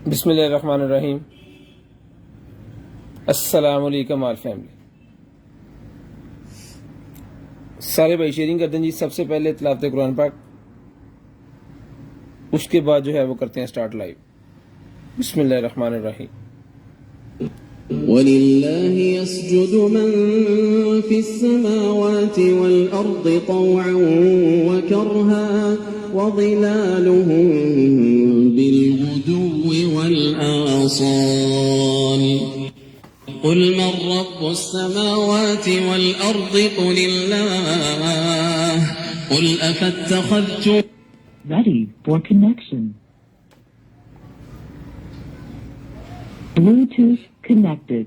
बिस्मिल्लाहिर्रहमानिर्रहीम। अस्सलाम वालेकुम ऑल फैमिली। सारे भाई शेयरिंग करते हैं जी। सबसे पहले तिलावत कुरान पाक, उसके बाद जो है वो करते हैं स्टार्ट लाइव। बिस्मिल्लाहिर्रहमानिर्रहीम। वलिल्लाहि यसजुदु मन फिस्समावाति वल अर्दि तौअन व करहा व ज़िलालुहुम बिलगुदुव्वि वल आसाल। क़ुल मन रब्बुस समावाति वल अर्दि क़ुलिल्लाह क़ुल अफ़त्तख़ज़्तुम। Ready for connection. Bluetooth connected.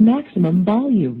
Maximum volume.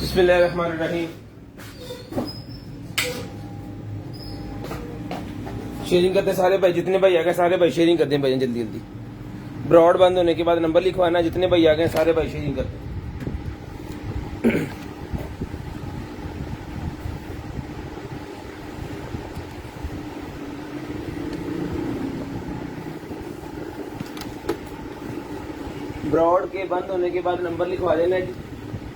बिस्मिल्लाहिर्रहमानिर्रहीम। शेयरिंग करते हैं सारे भाई, जितने भाई आ गए सारे भाई शेयरिंग करते हैं भाई जल्दी जल्दी। ब्रॉड बंद होने के बाद नंबर लिखवाना। जितने भाई आ गए सारे भाई शेयरिंग करते हैं। ब्रॉड के बंद होने के बाद नंबर लिखवा देना जी।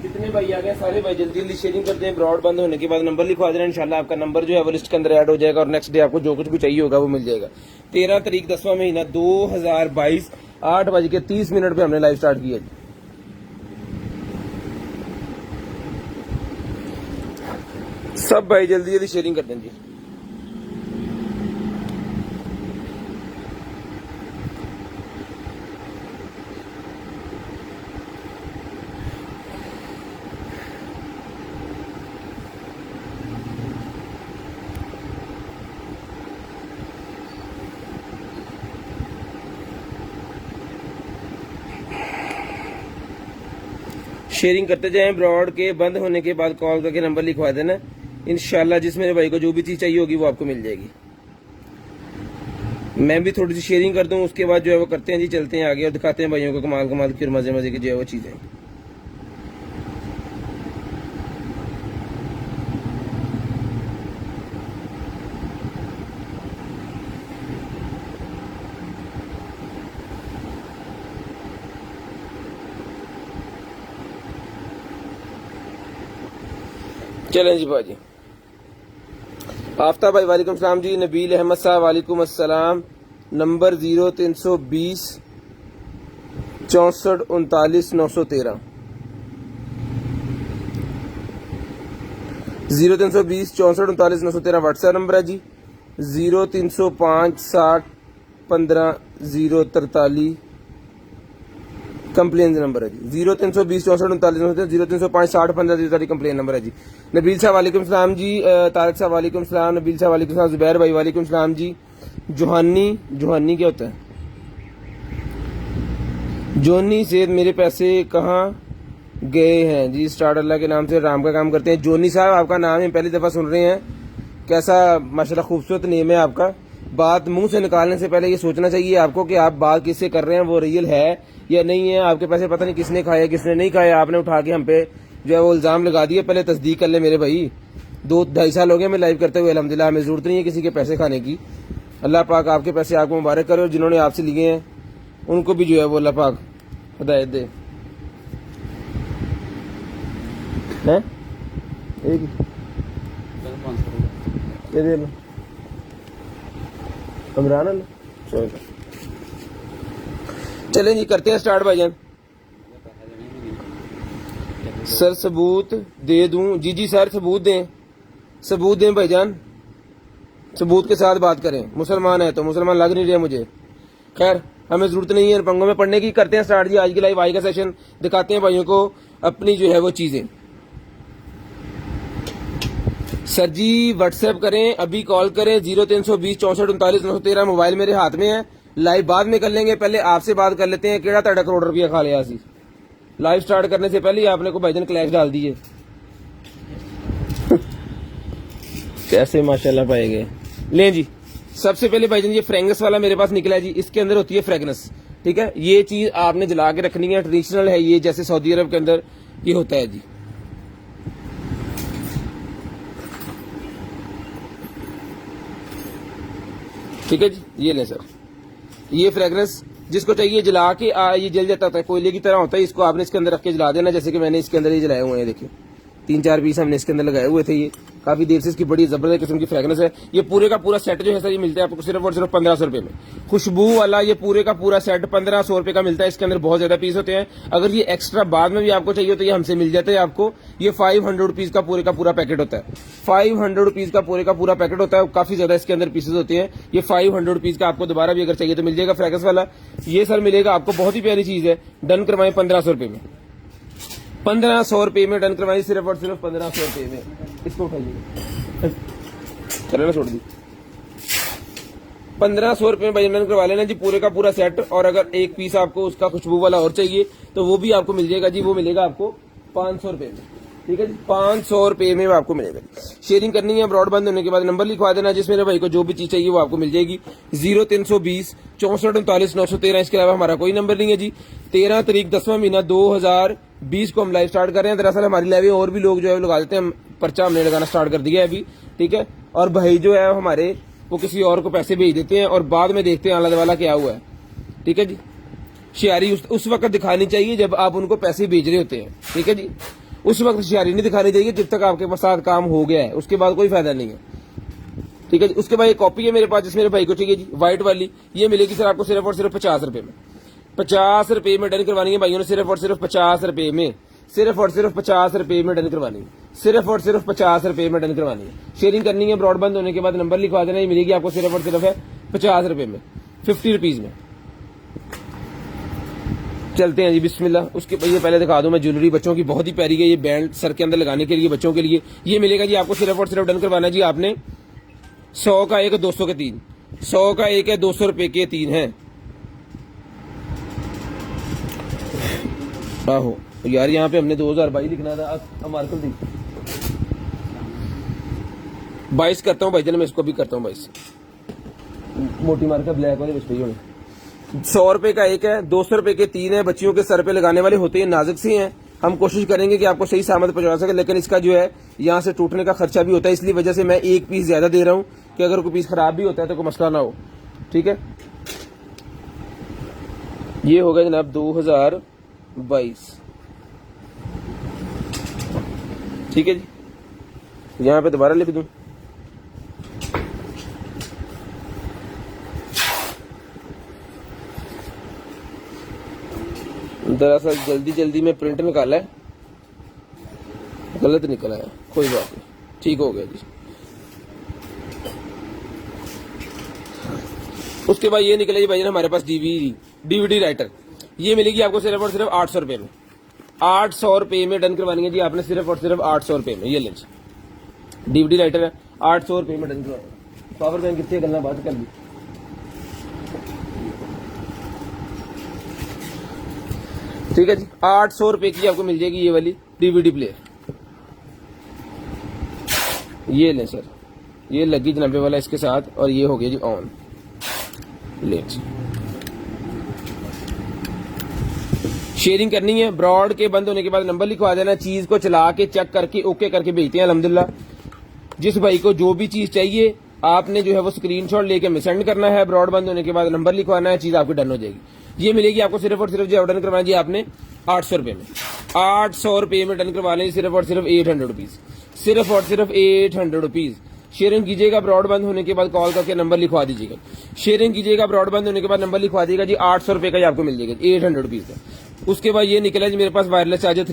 जितने भाई आ गए सारे भाई जल्दी जल्दी शेयरिंग करते हैं। ब्रॉड बंद होने के बाद नंबर लिखवा देना। इंशाल्लाह आपका नंबर जो है वो लिस्ट के अंदर ऐड हो जाएगा और नेक्स्ट डे आपको जो कुछ भी चाहिए होगा वो मिल जाएगा। 13 तारीख 10वां महीना 2022 8:30 पे हमने लाइव स्टार्ट किया जी। सब भाई जल्दी जल्दी शेयरिंग कर दें जी। शेयरिंग करते जाएं। ब्रॉड के बंद होने के बाद कॉल करके नंबर लिखवा देना। इंशाल्लाह जिस मेरे भाई को जो भी चीज चाहिए होगी वो आपको मिल जाएगी। मैं भी थोड़ी सी शेयरिंग कर दूं, उसके बाद जो है वो करते हैं जी, चलते हैं आगे और दिखाते हैं भाइयों को कमाल कमाल की और मजे मजे की जो है वो चीजें। चलें जी भाजी। आफ्ताब भाई वालेकुम सलाम जी। नबील अहमद साहब वालेकुम अस्सलाम। नंबर 0320 64 39 913 0320 64 39 913 व्हाट्सएप नंबर है जी। 0305 60 15 043 कंप्लेन नंबर है जी 0320 64 39 0305 60 15 कंप्लेन नंबर है जी। नबील साहब वालेकुम सलाम जी, तारक साहब वालेकुम सलाम, नबील साहब वालेकुम सलाम, जुबैर भाई वालेकुम सलाम जी। जोहानी क्या होता है? जोनी से मेरे पैसे कहाँ गए हैं जी? स्टार्ट अल्लाह के नाम से राम का काम करते हैं। जोनी साहब आपका नाम है, पहली दफ़ा सुन रहे हैं, कैसा माशाल्लाह खूबसूरत नेम है आपका। बात मुंह से निकालने से पहले ये सोचना चाहिए आपको कि आप बात किससे कर रहे हैं, वो रियल है या नहीं है। आपके पैसे पता नहीं किसने खाए किसने नहीं खाए, आपने उठा के हम पे जो है वो इल्ज़ाम लगा दिए। पहले तस्दीक कर ले मेरे भाई, 2-2.5 साल हो गए मैं लाइव करते हुए अल्हम्दुलिल्लाह, हमें ज़रूरत नहीं है किसी के पैसे खाने की। अल्लाह पाक आपके पैसे आपको मुबारक करे और जिन्होंने आपसे लिए हैं उनको भी जो है वो अल्लाह पाक हिदायत दे। हैं एक ये दे लो इमरान अल्लाह। चलें जी करते हैं स्टार्ट भाईजान। सर सबूत दे दूं? जी सर सबूत दें भाईजान, सबूत के साथ बात करें। मुसलमान है तो मुसलमान लग नहीं रहे मुझे। खैर हमें जरूरत नहीं है पंगों में पढ़ने की। करते हैं स्टार्ट जी आज की लाइव, आज का सेशन दिखाते हैं भाइयों को अपनी जो है वो चीजें। सर जी व्हाट्सएप करें, अभी कॉल करें 0320 64 39 913। मोबाइल मेरे हाथ में है, लाइव बाद में कर लेंगे, पहले आपसे बात कर लेते हैं। केड़ा ताड़ा करोड़ रुपया खा लिया सी? लाइव स्टार्ट करने से पहले ही आपने को भाईजान क्लैश डाल दिए। कैसे माशाल्लाह पाएंगे। लें जी सबसे पहले भाईजान ये फ्रेगनेंस वाला मेरे पास निकला है जी, इसके अंदर होती है फ्रेगनेंस, ठीक है। ये चीज आपने जला के रखनी है, ट्रेडिशनल है ये, जैसे सऊदी अरब के अंदर ये होता है जी। ठीक है जी, ये लें सर, ये फ्रेगनेंस जिसको चाहिए जला के ये जल जाता है, कोयले की तरह होता है। इसको आपने इसके अंदर रख के जला देना, जैसे कि मैंने इसके अंदर ये जलाए हुए हैं। देखिए 3-4 पीस हमने इसके अंदर लगाए हुए थे। ये काफी देर से इसकी बड़ी जबरदस्त किस्म की फ्रेगनेंस है। ये पूरे का पूरा सेट जो है सर ये मिलता है आपको सिर्फ और सिर्फ 1500 रुपए में। खुशबू वाला ये पूरे का पूरा सेट 1500 रुपए का मिलता है। इसके अंदर बहुत ज्यादा पीस होते हैं। अगर ये एक्स्ट्रा बाद में भी आपको चाहिए तो ये हमसे मिल जाता है आपको। ये 500 रुपीज का पूरे का पूरा पैकेट होता है। 500 रुपीज का पूरे का पूरा पैकेट होता है। काफी ज्यादा इसके अंदर पीसेज होते हैं। ये 500 रुपीज का आपको दोबारा भी अगर चाहिए तो मिल जाएगा। फ्रेगनेंस वाला ये सर मिलेगा आपको, बहुत ही प्यारी चीज है। डन करवाएं 1500 रुपए में, 1500 रुपए में डन करवाई, सिर्फ और सिर्फ 1500 रुपए में। इसको उठाइए, चलो ना छोड़ दी। 1500 रुपए में भाई डन करवा लेना जी पूरे का पूरा सेट। और अगर एक पीस आपको उसका खुशबू वाला और चाहिए तो वो भी आपको मिल जाएगा जी। वो मिलेगा आपको 500 रुपए में, ठीक है जी, 500 रुपए में आपको मिलेगा। शेयरिंग करनी है, ब्रॉड बंद होने के बाद नंबर लिखवा देना जिस मेरे भाई को जो भी चीज चाहिए वो आपको मिल जाएगी। 0320 64 39 913। इसके अलावा हमारा कोई नंबर नहीं है जी। 13 तारीख 10वां महीना 2020 को हम लाइव स्टार्ट कर रहे हैं। दरअसल हमारी लाइव और भी लोग जो है लगा देते हैं, पर्चा हमने लगाना स्टार्ट कर दिया है अभी, ठीक है। और भाई जो है हमारे वो किसी और को पैसे भेज देते हैं और बाद में देखते हैं आला वाला क्या हुआ है, ठीक है जी। शियारी उस वक्त दिखानी चाहिए जब आप उनको पैसे भेज रहे होते हैं, ठीक है जी। उस वक्त शियारी नहीं दिखानी चाहिए जब तक आपके साथ काम हो गया है, उसके बाद कोई फायदा नहीं है, ठीक है जी। उसके बाद एक कॉपी है मेरे पास जिस मेरे भाई को चाहिए जी, व्हाइट वाली। ये मिलेगी सर आपको सिर्फ और सिर्फ 50 रुपए में। 50 रुपए में डन करवानी है भाइयों ने, सिर्फ और सिर्फ 50 रुपए में, सिर्फ और सिर्फ 50 रुपए में डन करवानी है, सिर्फ और सिर्फ 50 रुपए में डन करवानी है। शेयरिंग करनी है, ब्रॉड बंद होने के बाद नंबर लिखवा देना। ये मिलेगी आपको सिर्फ और सिर्फ है 50 रुपए में, 50 रुपीज में। चलते हैं जी बिस्मिल्लाह। उसके ये पहले दिखा दूं मैं ज्वेलरी बच्चों की बहुत ही प्यारी है। ये बैंड सर के अंदर लगाने के लिए बच्चों के लिए ये मिलेगा जी आपको। सिर्फ और सिर्फ डन करवाना जी आपने 100 का 1 200 के 3, 100 का 1 है 200 रुपए के 3 है। आहो यार यहाँ पे हमने 2022 लिखना था, मार्कर दी 22 करता हूँ भाई जन, मैं इसको भी करता हूँ 22 मोटी मार्कर ब्लैक वाले बच होने। 100 रुपए का 1 है, 200 रुपए के 3 है। बच्चियों के सर पे लगाने वाले होते हैं, नाजुक से हैं। हम कोशिश करेंगे कि आपको सही सामान पहुंचा सके, लेकिन इसका जो है यहाँ से टूटने का खर्चा भी होता है। इसलिए वजह से मैं एक पीस ज्यादा दे रहा हूँ कि अगर कोई पीस खराब भी होता है तो कोई मसला ना हो, ठीक है। ये होगा जनाब 2022, ठीक है जी। यहाँ पे दोबारा लिख दूं, दरअसल जल्दी में प्रिंट निकाला है, गलत निकला है, कोई बात नहीं, ठीक हो गया जी। उसके बाद ये निकले जी भाई हमारे पास डीवीडी राइटर। ये मिलेगी आपको सिर्फ और सिर्फ 800 रुपए में। 800 रुपए में डन करवानी है जी आपने, सिर्फ और सिर्फ 800 रुपए में। ये लें डीवीडी राइटर है, 800 रुपए में डन करवाना। पावर बैंक कितनी गलना बात कर ली। ठीक है जी, 800 रुपए की आपको मिल जाएगी ये वाली डीवीडी प्लेयर। ये लें सर, ये लगी जनाबे वाला इसके साथ, और ये हो गया जी ऑन। ले जी, शेयरिंग करनी है। ब्रॉड के बंद होने के बाद नंबर लिखवा देना, चीज को चला के चेक करके ओके करके भेजते हैं अल्हम्दुलिल्लाह। जिस भाई को जो भी चीज चाहिए आपने जो है वो स्क्रीनशॉट लेके हमें सेंड करना है, ब्रॉड बंद होने के बाद नंबर लिखवाना है, चीज आपकी डन हो जाएगी। ये मिलेगी आपको सिर्फ और सिर्फ जो ऑर्डर करवाना जी आपने 800 रुपए में। 800 रुपए में डन करवा लें, सिर्फ और सिर्फ 800 रुपीज, सिर्फ और सिर्फ 800 रुपीज। शेयरिंग कीजिएगा, ब्रॉड बंद होने के बाद कॉल करके नंबर लिखवा दीजिएगा। शेयरिंग कीजिएगा, ब्रॉड बंद होने के बाद नंबर लिखवा दीजिएगा जी, 800 रुपए का ही आपको मिल जाएगा, 800 रुपीज का। उसके बाद ये निकला जी मेरे पास wireless charger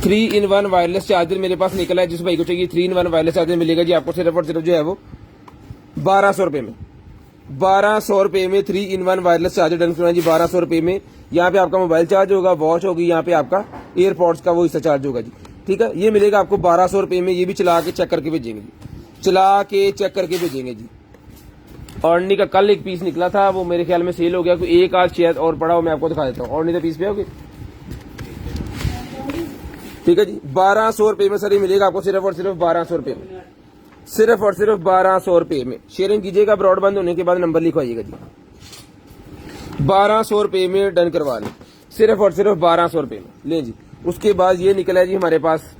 3-in-1 wireless charger मेरे पास निकला है। जिस भाई को चाहिए 3-in-1 वायरलेस चार्जर मिलेगा जी आपको सिर्फ और सिर्फ जो है वो 1200 रुपए में। 1200 रुपए में 3-in-1 वायरलेस चार्जर डन करना जी 1200 रुपए में। यहाँ पे आपका मोबाइल चार्ज होगा, वॉच होगी, यहाँ पे आपका एयरपॉड्स का वो हिस्सा चार्ज होगा जी। ठीक है, ये मिलेगा आपको 1200 रुपए में। ये भी चला के चेक करके भेजेंगे जी, चला के चेक करके भेजेंगे जी। ऑर्डनी का कल एक पीस निकला था, वो मेरे ख्याल में सेल हो गया, कोई एक आज शायद और पड़ा हो, मैं आपको दिखा देता हूँ। ऑर्डनी का पीस पे होगी। ठीक है जी, 1200 रुपए में सर ये मिलेगा आपको सिर्फ और सिर्फ 1200 रुपए में, सिर्फ और सिर्फ 1200 रुपए में। शेयरिंग कीजिएगा, ब्रॉड बंद होने के बाद नंबर लिखवाइएगा जी। 1200 रुपए में डन करवा लें, सिर्फ और सिर्फ 1200 रुपए में। ले जी, उसके बाद ये निकला है जी हमारे पास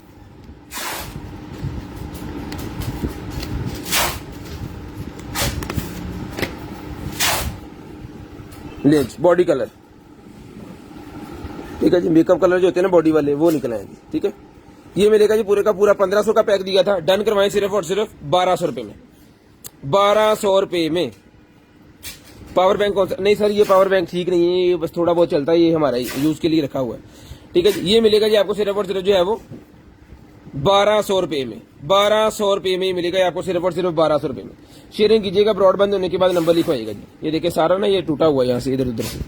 लेंस बॉडी कलर। ठीक है जी, मेकअप कलर जो होते हैं ना बॉडी वाले, वो निकल आएंगे। ठीक है, ये मिलेगा जी पूरे का पूरा 1500 का पैक दिया था, डन करवाएं सिर्फ और सिर्फ 1200 रुपए में। 1200 रुपए में। पावर बैंक कौन सा? नहीं सर, ये पावर बैंक ठीक नहीं है, ये बस थोड़ा बहुत चलता है, ये हमारा यूज के लिए रखा हुआ है। ठीक है जी, ये मिलेगा जी आपको सिर्फ और सिर्फ जो है वो 1200 रुपए में। 1200 रुपए में ही मिलेगा आपको सिर्फ और सिर्फ 1200 रुपए में। शेयरिंग कीजिएगा, ब्रॉड बंद होने के बाद नंबर लिखवाइएगा जी। ये देखिए सारा ना ये टूटा हुआ है यहाँ से इधर उधर से,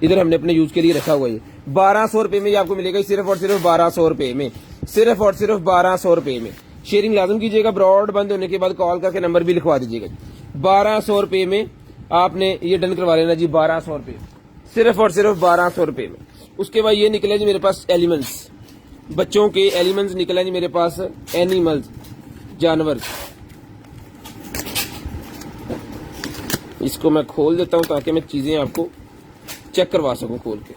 इधर हमने अपने यूज के लिए रखा हुआ है। 1200 रुपए में ये आपको मिलेगा सिर्फ और सिर्फ 1200 रुपए में, सिर्फ और सिर्फ 1200 रुपए में। शेयरिंग लाजम कीजिएगा, ब्रॉड बंद होने के बाद कॉल करके नंबर भी लिखवा दीजिएगा। 1200 रुपए में आपने ये डन करवा लेना जी, 1200 रुपए, सिर्फ और सिर्फ 1200 रुपए में। उसके बाद ये निकले जी मेरे पास एलिमेंट्स, बच्चों के एलिमेंट्स निकले जी मेरे पास, एनिमल्स, जानवर। इसको मैं खोल देता हूं ताकि मैं चीजें आपको चेक करवा सकूं खोल के।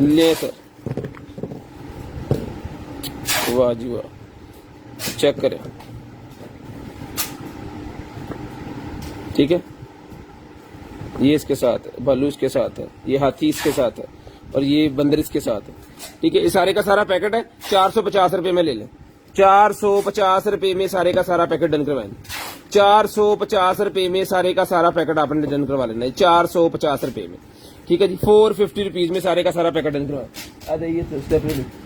ले सर, वाह जी वाह, चेक करें। ठीक है, ये इसके साथ है, भालू इसके साथ है, ये हाथी इसके साथ है, और ये बंदर इसके साथ है। ठीक है, ये सारे का सारा पैकेट है, 450 रुपए में ले लें। 450 रुपए में सारे का सारा पैकेट डन करवाएं। 450 रुपए में सारे का सारा पैकेट आपने डन करवा लेना है, 450 रुपए में। ठीक है जी, 450 रुपीज में सारे का सारा पैकेट डन करवाएं। आ जाइए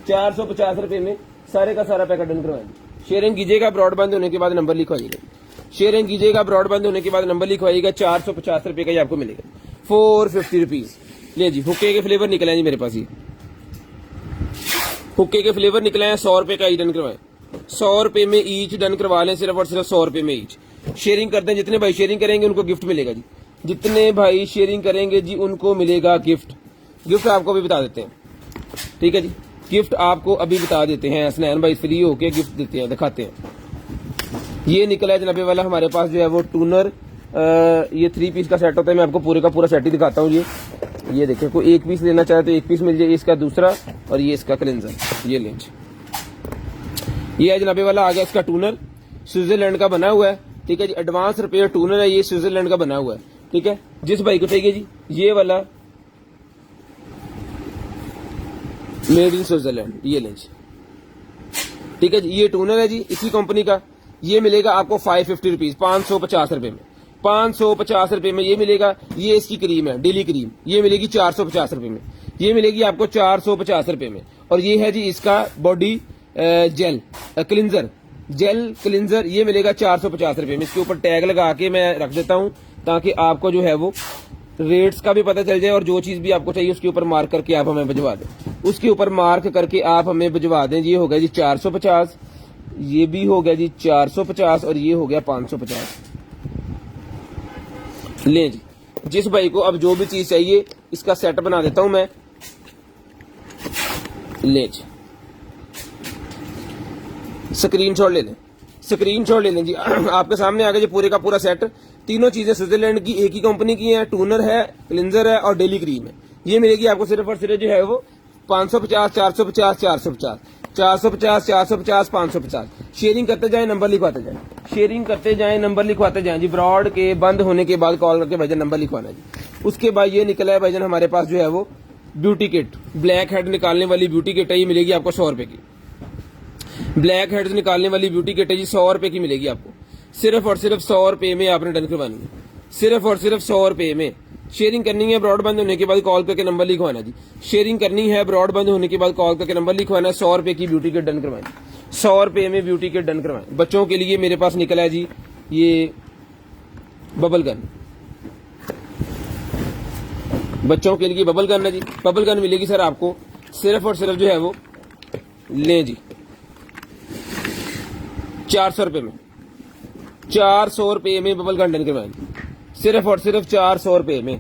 450 रुपए में सारे का सारा पैकेट डन करवाएं। शेयरिंग कीजिएगा, ब्रॉड बंद होने के बाद नंबर लिखवाइएगा। शेयरिंग कीजिएगा, ब्रॉड बंद होने के बाद नंबर लिखवाइएगा। 450 रुपए का ही आपको मिलेगा, 450 रुपीज। ले जी, हुक्के के फ्लेवर निकले हैं जी मेरे पास, ये हुक्के के फ्लेवर निकले हैं। 100 रुपए का ही डन करवाएं, 100 रुपए में ईच डन करवा लें, सिर्फ और सिर्फ 100 रुपए में ईच। शेयरिंग करते हैं, जितने भाई शेयरिंग करेंगे उनको गिफ्ट मिलेगा जी। जितने भाई शेयरिंग करेंगे जी उनको मिलेगा गिफ्ट। गिफ्ट आपको अभी बता देते हैं। ठीक है जी, गिफ्ट आपको अभी बता देते हैं। हसनैन भाई फ्री होके गिफ्ट देते हैं, दिखाते हैं। ये निकला है जनाबे वाला हमारे पास जो है वो टूनर। ये 3 पीस का सेट होता है, मैं आपको पूरे का पूरा सेट ही दिखाता हूँ। ये देखिए, कोई एक पीस लेना चाहे तो एक पीस मिल जाए, इसका दूसरा, और ये इसका क्लेंजर। ये लेंज, ये है जनाबे वाला, आ गया इसका टूनर, स्विट्जरलैंड का बना हुआ है। ठीक है जी, एडवांस रिपेयर टूनर है, ये स्विट्जरलैंड का बना हुआ है। ठीक है, जिस भाई को चाहिए जी ये वाला मेड इन स्विट्जरलैंड, ये लेंज। ठीक है जी, ये टूनर है जी, इसी कंपनी का। ये मिलेगा आपको 550 रुपीज, 550 रुपए में। 550 रुपए में ये मिलेगा। ये इसकी क्रीम है, डेली क्रीम, ये मिलेगी 450 रुपए में। ये मिलेगी आपको 450 रुपए में। और ये है जी इसका body gel cleanser, gel cleanser ये मिलेगा 450 रुपए में। इसके ऊपर टैग लगा के मैं रख देता हूं ताकि आपको जो है वो रेट्स का भी पता चल जाए और जो चीज भी आपको चाहिए उसके ऊपर मार्क करके आप हमें भिजवा दें। उसके ऊपर मार्क करके आप हमें भिजवा दें। ये हो गया जी 450, ये भी हो गया जी 450 और ये हो गया 550। लें जी, जिस भाई को अब जो भी चीज चाहिए इसका सेट बना देता हूं मैं। लें जी, स्क्रीनशॉट ले लें, स्क्रीनशॉट ले लें जी। आपके सामने आ गया जी पूरे का पूरा सेट। तीनों चीजें स्विट्जरलैंड की एक ही कंपनी की हैं, टूनर है, क्लिंजर है और डेली क्रीम है। ये मिलेगी आपको सिर्फ और सिर्फ जो है वो 550, 450, 450, 450, 450, 550। शेयरिंग करते जाएं, नंबर लिखवाते जाएं, शेयरिंग करते जाएं, नंबर लिखवाते जाएं जी। ब्रॉड के बंद होने के बाद कॉल करके भाईजान नंबर लिखवाना जी। उसके बाद ये निकला है भाईजान हमारे पास जो है वो ब्यूटी किट, ब्लैक हेड निकालने वाली ब्यूटी किट है। ये मिलेगी आपको 100 रुपए की। ब्लैक हेड्स निकालने वाली ब्यूटी किट है जी, 100 रुपए की मिलेगी आपको। सिर्फ और सिर्फ 100 रुपए में आपने डन करवानी है, सिर्फ और सिर्फ 100 रुपए में। शेयरिंग करनी है, ब्रॉड बंद होने के बाद कॉल करके नंबर लिखवाना जी। शेयरिंग करनी है, ब्रॉड बंद होने के बाद कॉल करके नंबर लिखवाना है। 100 रुपए की ब्यूटी किट डन करवाएं, 100 रुपए में ब्यूटी किट डन करवाएं। बच्चों के लिए मेरे पास निकला है जी ये बबल गन, बच्चों के लिए बबल गन है जी। बबल गन मिलेगी सर आपको सिर्फ और सिर्फ जो है वो लें जी 400 रुपए में, 400 रुपए में बबल गन डन करवाएं। सिर्फ और सिर्फ 400 रुपए में,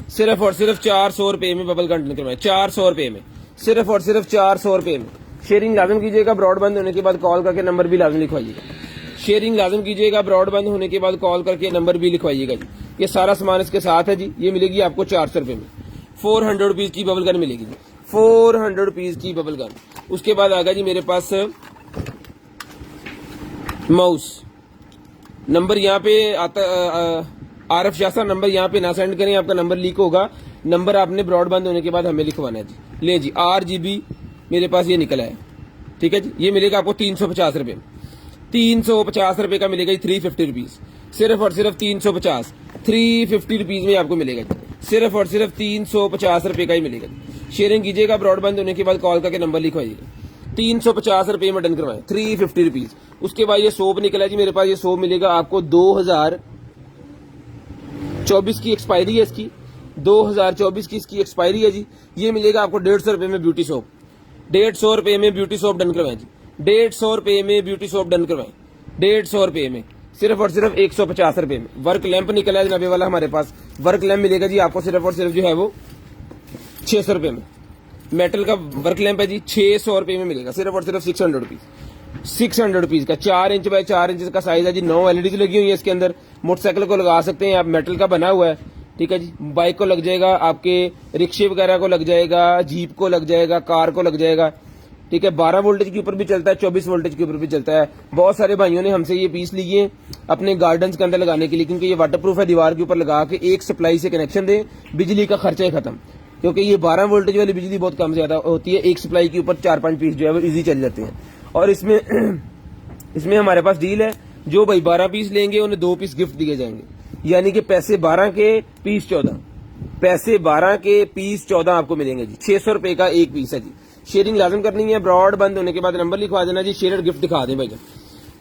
सिर्फ और सिर्फ 400 रुपए में बबल गन डन करवाएं। 400 रुपए में, सिर्फ और सिर्फ 400 रुपए में। शेयरिंग लाजम कीजिएगा, ब्रॉड बंद होने के बाद कॉल करके नंबर भी लाजम लिखवाइएगा। शेयरिंग लाजम कीजिएगा, ब्रॉड बंद होने के बाद कॉल करके नंबर भी लिखवाइएगा जी। ये सारा सामान इसके साथ है जी। ये मिलेगी आपको 400 रुपए में। 400 रुपीज की बबल गन मिलेगी जी, 400 रुपीज की बबल गन। उसके बाद आ गया जी मेरे पास माउस। नंबर यहाँ पे आता आरफ शाह साहब, नंबर यहाँ पे ना सेंड करें, आपका नंबर लीक होगा। नंबर आपने ब्रॉड बंद होने के बाद हमें लिखवाना है जी। ले जी RGB मेरे पास ये निकला है, ठीक है जी। ये मिलेगा आपको 350 रुपए में, 350 रुपए का मिलेगा जी। 350 रुपीज, सिर्फ और सिर्फ 350, 350 रुपीज में आपको मिलेगा जी। सिर्फ और सिर्फ 350 रुपए का ही मिलेगा जी। शेयरिंग कीजिएगा, ब्रॉड बंद होने के बाद कॉल करके नंबर लिखवाइएगा। 350 रुपए में डन करवाएं, 350 रुपीज। उसके बाद ये सोप निकला जी मेरे पास। ये सोप मिलेगा आपको 2024 की एक्सपायरी है इसकी, 2024 की इसकी एक्सपायरी है जी। ये मिलेगा आपको 150 रुपए में ब्यूटी सोप, 150 रुपए में ब्यूटी सोप डन करवाएं जी। 150 रुपए में ब्यूटी सोप डन करवाएं, 150 रुपए में, सिर्फ और सिर्फ 150 रुपए में। वर्क लैंप निकला है जनाबे वाला हमारे पास। वर्क लैंप मिलेगा जी आपको सिर्फ और सिर्फ जो है वो 600 रुपए में। मेटल का वर्क लैंप है जी, 600 रुपए में मिलेगा, सिर्फ और सिर्फ 600 रुपीज, 600 रुपीज का। 4 इंच बाय 4 इंच का साइज है जी। 9 LEDs लगी हुई है इसके अंदर। मोटरसाइकिल को लगा सकते हैं आप, मेटल का बना हुआ है, ठीक है जी। बाइक को लग जाएगा, आपके रिक्शे वगैरह को लग जाएगा, जीप को लग जाएगा, कार को लग जाएगा, ठीक है। 12 वोल्टेज के ऊपर भी चलता है, 24 वोल्टेज के ऊपर भी चलता है। बहुत सारे भाइयों ने हमसे ये पीस लिए अपने गार्डन के अंदर लगाने के लिए, क्योंकि ये वाटरप्रूफ है। दीवार के ऊपर लगा के एक सप्लाई से कनेक्शन दें, बिजली का खर्चा ही खत्म, क्योंकि ये 12 वोल्टेज वाली बिजली बहुत कम ज्यादा होती है। एक सप्लाई के ऊपर 4-5 पीस जो है वो इजी चल जाते हैं। और इसमें इसमें हमारे पास डील है, जो भाई 12 पीस लेंगे उन्हें 2 पीस गिफ्ट दिए जाएंगे, यानी कि पैसे 12 के पीस 14, पैसे 12 के पीस 14 आपको मिलेंगे जी। 600 रुपए का एक पीस है जी। शेयरिंग लाजम करनी है, ब्रॉड बंद होने के बाद नंबर लिखवा देना जी। शेयर गिफ्ट दिखा दें भाई,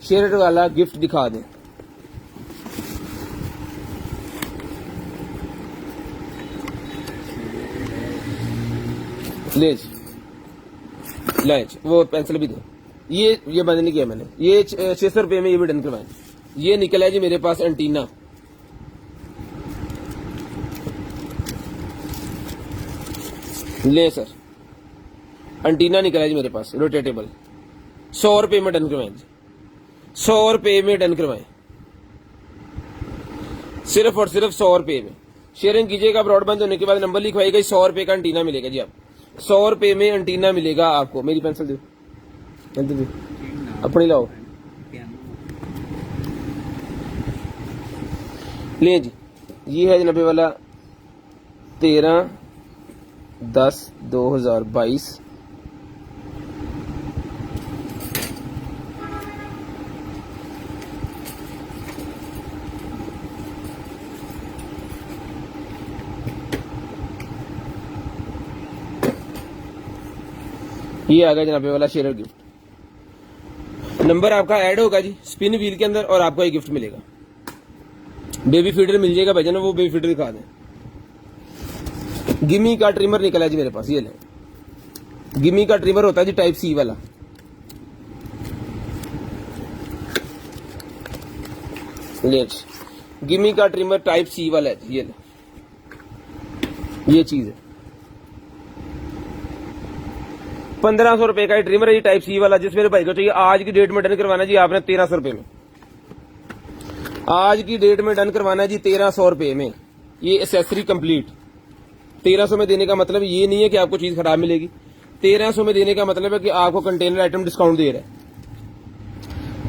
शेयर वाला गिफ्ट दिखा दें। ले वो पेंसिल भी दो। ये बंद नहीं किया मैंने। ये 600 रुपए में ये भी डन करवाएं। ये निकला है जी मेरे पास एंटीना, ले सर एंटीना निकला है जी मेरे पास रोटेटेबल। 100 रुपए में डन करवाएं जी, 100 रुपए में डन करवाएं, सिर्फ और सिर्फ 100 रुपए में। शेयरिंग कीजिएगा, ब्रॉड बंद होने के बाद नंबर लिखवाइएगा। 100 रुपए का एंटीना मिलेगा जी आपको, 100 रुपए में एंटीना मिलेगा आपको। मेरी पेंसिल दो, पेंसिल दो अपनी लाओ। ले जी, ये है जनाबे वाला 13/10/2022। ये आ गया जनाबे वाला शेयर गिफ्ट। नंबर आपका ऐड होगा जी स्पिन व्हील के अंदर और आपको एक गिफ्ट मिलेगा। बेबी फीडर मिल जाएगा भाईजान, वो बेबी फीडर दिखा दें। गिमी का ट्रिमर निकला जी मेरे पास, ये लें। गिमी का ट्रिमर होता है जी टाइप सी वाला। ले जी, गिमी का ट्रिमर टाइप सी वाला है, ये ले, ये चीज है। 1500 रुपए का ट्रिमर है जी टाइप सी वाला, जिस मेरे भाई को चाहिए आज की डेट में डन करवाना जी आपने 1300 रुपए में। आज की डेट में डन करवाना है जी 1300 रुपए में। ये एसेसरी कंप्लीट 1300 में देने का मतलब ये नहीं है कि आपको चीज खराब मिलेगी। 1300 में देने का मतलब है कि आपको कंटेनर आइटम डिस्काउंट दे रहा है।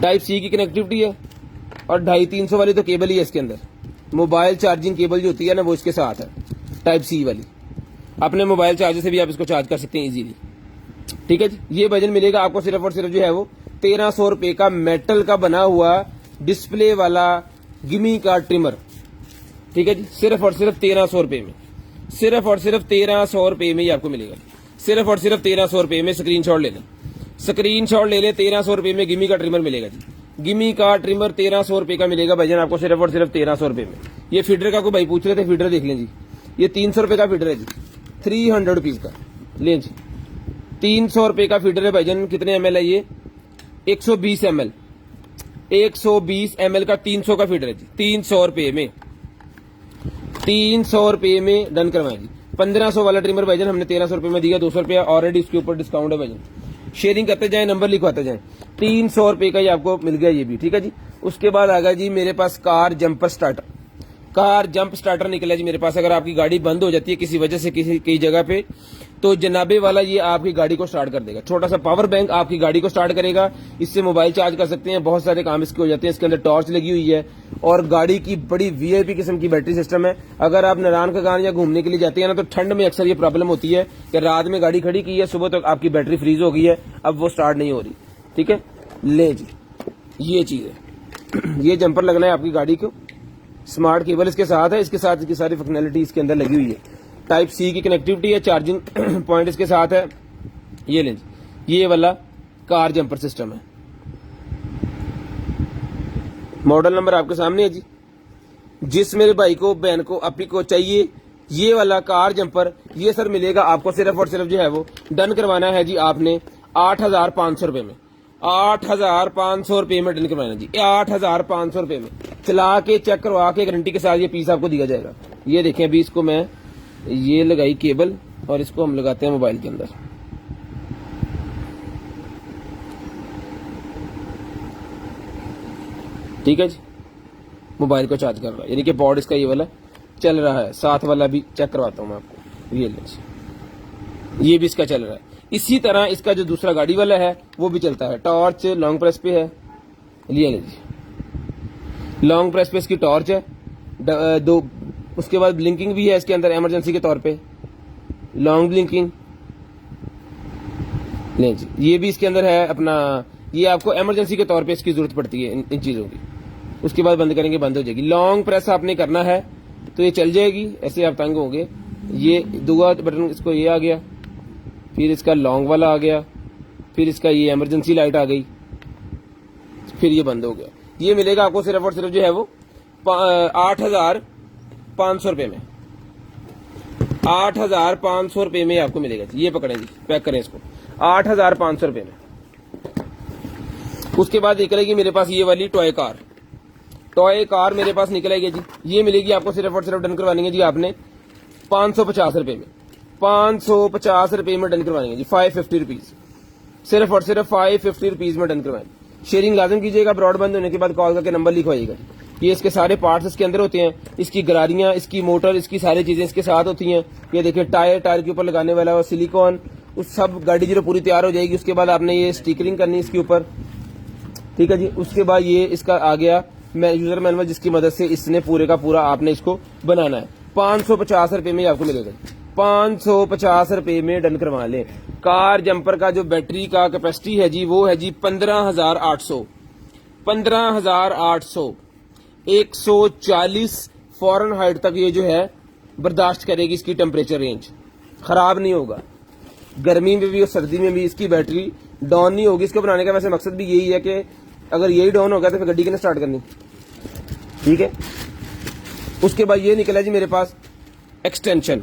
टाइप सी की कनेक्टिविटी है और 250-300 वाली तो केबल ही है इसके अंदर। मोबाइल चार्जिंग केबल जो होती है ना वो इसके साथ है, टाइप सी वाली। अपने मोबाइल चार्जर से भी आप इसको चार्ज कर सकते हैं इजीली। ठीक है जी, ये वजन मिलेगा आपको सिर्फ और सिर्फ जो है वो 1300 रुपए का मेटल का बना हुआ डिस्प्ले वाला गिमी का ट्रिमर। ठीक है जी, सिर्फ और सिर्फ 1300 रुपए में, सिर्फ और सिर्फ 1300 रुपए में ही आपको मिलेगा। सिर्फ और सिर्फ 1300 रुपए में स्क्रीनशॉट ले लें, स्क्रीनशॉट ले लें। 1300 रुपए में गिमी का ट्रिमर मिलेगा जी। गिमी का ट्रिमर 1300 रुपए का मिलेगा भाईजान आपको सिर्फ और सिर्फ 1300 रुपए में। ये फीडर का कोई भाई पूछ रहे थे, फीडर देख लें जी, ये 300 रुपए का फीडर है जी, 300 रुपीज का लें जी। 300 रुपए का फीडर है भाईजान। कितने एमएल है ये? 120 एमएल, 120 एमएल का 300 का फीडर है जी, 300 रुपए में, 300 रुपए में डन करवाएं जी। 1500 वाला ट्रिमर भाईजान हमने 1300 रुपए में दिया, 200 रुपया ऑलरेडी इसके ऊपर डिस्काउंट है भाईजान। शेयरिंग करते जाए, नंबर लिखवाते जाए। 300 रुपए का ही आपको मिल गया ये भी। ठीक है जी, उसके बाद आ गया जी मेरे पास car jumper starter. Car jump starter निकला जी मेरे पास। अगर आपकी गाड़ी बंद हो जाती है किसी वजह से किसी कई जगह पे, तो जनाबे वाला ये आपकी गाड़ी को स्टार्ट कर देगा। छोटा सा पावर बैंक आपकी गाड़ी को स्टार्ट करेगा, इससे मोबाइल चार्ज कर सकते हैं, बहुत सारे काम इसके हो जाते हैं। इसके अंदर टॉर्च लगी हुई है और गाड़ी की बड़ी वीआईपी किस्म की बैटरी सिस्टम है। अगर आप नारायण का गान या घूमने के लिए जाते हैं ना, तो ठंड में अक्सर ये प्रॉब्लम होती है कि रात में गाड़ी खड़ी की है, सुबह तक आपकी बैटरी फ्रीज हो गई है, अब वो स्टार्ट नहीं हो रही। ठीक है, ले जी, ये चीज है। ये जंपर लगना है आपकी गाड़ी को, स्मार्ट केबल इसके साथ है, इसके साथ इसकी सारी फंक्शनैलिटी इसके अंदर लगी हुई है। टाइप सी की कनेक्टिविटी है, चार्जिंग पॉइंट इसके साथ है। ये लें, ये वाला कार जंपर सिस्टम है। मॉडल नंबर आपके सामने है जी। जिस मेरे भाई को बहन को अपी को चाहिए ये वाला कार जंपर, ये सर मिलेगा आपको सिर्फ और सिर्फ जो है वो डन करवाना है जी आपने 8500 रुपए में। 8500 रुपए में डन करवाना जी, 8500 रुपए में। चला के चेक करवा के गारंटी के साथ ये पीस आपको दिया जाएगा। ये देखें, अभी इसको मैं ये लगाई केबल और इसको हम लगाते हैं मोबाइल के अंदर। ठीक है जी, मोबाइल को चार्ज कर रहा है, यानी कि बोर्ड इसका ये वाला चल रहा है। साथ वाला भी चेक करवाता हूं मैं आपको, ये ले, ये भी इसका चल रहा है। इसी तरह इसका जो दूसरा गाड़ी वाला है वो भी चलता है। टॉर्च लॉन्ग प्रेस पे है, लिए लीजिए, लॉन्ग प्रेस पे इसकी टॉर्च है दो। उसके बाद ब्लिंकिंग भी है इसके अंदर इमरजेंसी के तौर पे, लॉन्ग ब्लिंकिंग। ले जी, ये भी इसके अंदर है अपना, ये आपको इमरजेंसी के तौर पे इसकी जरूरत पड़ती है इन चीजों की। उसके बाद बंद करेंगे, बंद हो जाएगी। लॉन्ग प्रेस आपने करना है तो ये चल जाएगी, ऐसे आप तंग होंगे। ये दूसरा बटन इसको ये आ गया, फिर इसका लॉन्ग वाला आ गया, फिर इसका ये इमरजेंसी लाइट आ गई, फिर ये बंद हो गया। ये मिलेगा आपको सिर्फ और सिर्फ जो है वो 8500 रुपए में। 8500 रुपए में आपको मिलेगा। ये पकड़ें जी, पैक करें इसको 8500 रुपए में। उसके बाद निकलेगी मेरे पास ये वाली टॉय कार। टॉय कार मेरे पास निकलेगी जी, ये मिलेगी आपको सिर्फ और सिर्फ डन करवानी है जी आपने 550 रुपए में। 550 रुपए में डन करवानी है जी, 550 रुपीज, सिर्फ और सिर्फ 550 रुपीज में डन करवाएंगे। शेयरिंग लाजम कीजिएगा, ब्रॉड बंद होने के बाद कॉल करके नंबर लिखवाइएगा। ये इसके सारे पार्ट्स इसके अंदर होते हैं, इसकी गरारियां, इसकी मोटर, इसकी सारी चीजें इसके साथ होती हैं। ये देखिए टायर के ऊपर लगाने वाला और सिलिकॉन, उस सब गाड़ी जो पूरी तैयार हो जाएगी उसके बाद आपने ये स्टिकरिंग करनी इसके ऊपर। ठीक है जी, उसके बाद ये इसका आ गया यूजर मैनुअल, जिसकी मदद से इसने पूरे का पूरा आपने इसको बनाना है। 550 रुपए में आपको मिलेगा, 550 रुपए में डन करवा लें। कार जंपर का जो बैटरी का कैपेसिटी है जी वो है जी 15800, 15800, 140 फ़ारेनहाइट तक ये जो है बर्दाश्त करेगी। इसकी टेम्परेचर रेंज खराब नहीं होगा, गर्मी में भी और सर्दी में भी इसकी बैटरी डाउन नहीं होगी। इसको बनाने का वैसे मकसद भी यही है कि अगर यही डाउन हो गया तो फिर गड्डी किसने स्टार्ट करनी, ठीक है। उसके बाद ये निकला जी मेरे पास एक्सटेंशन,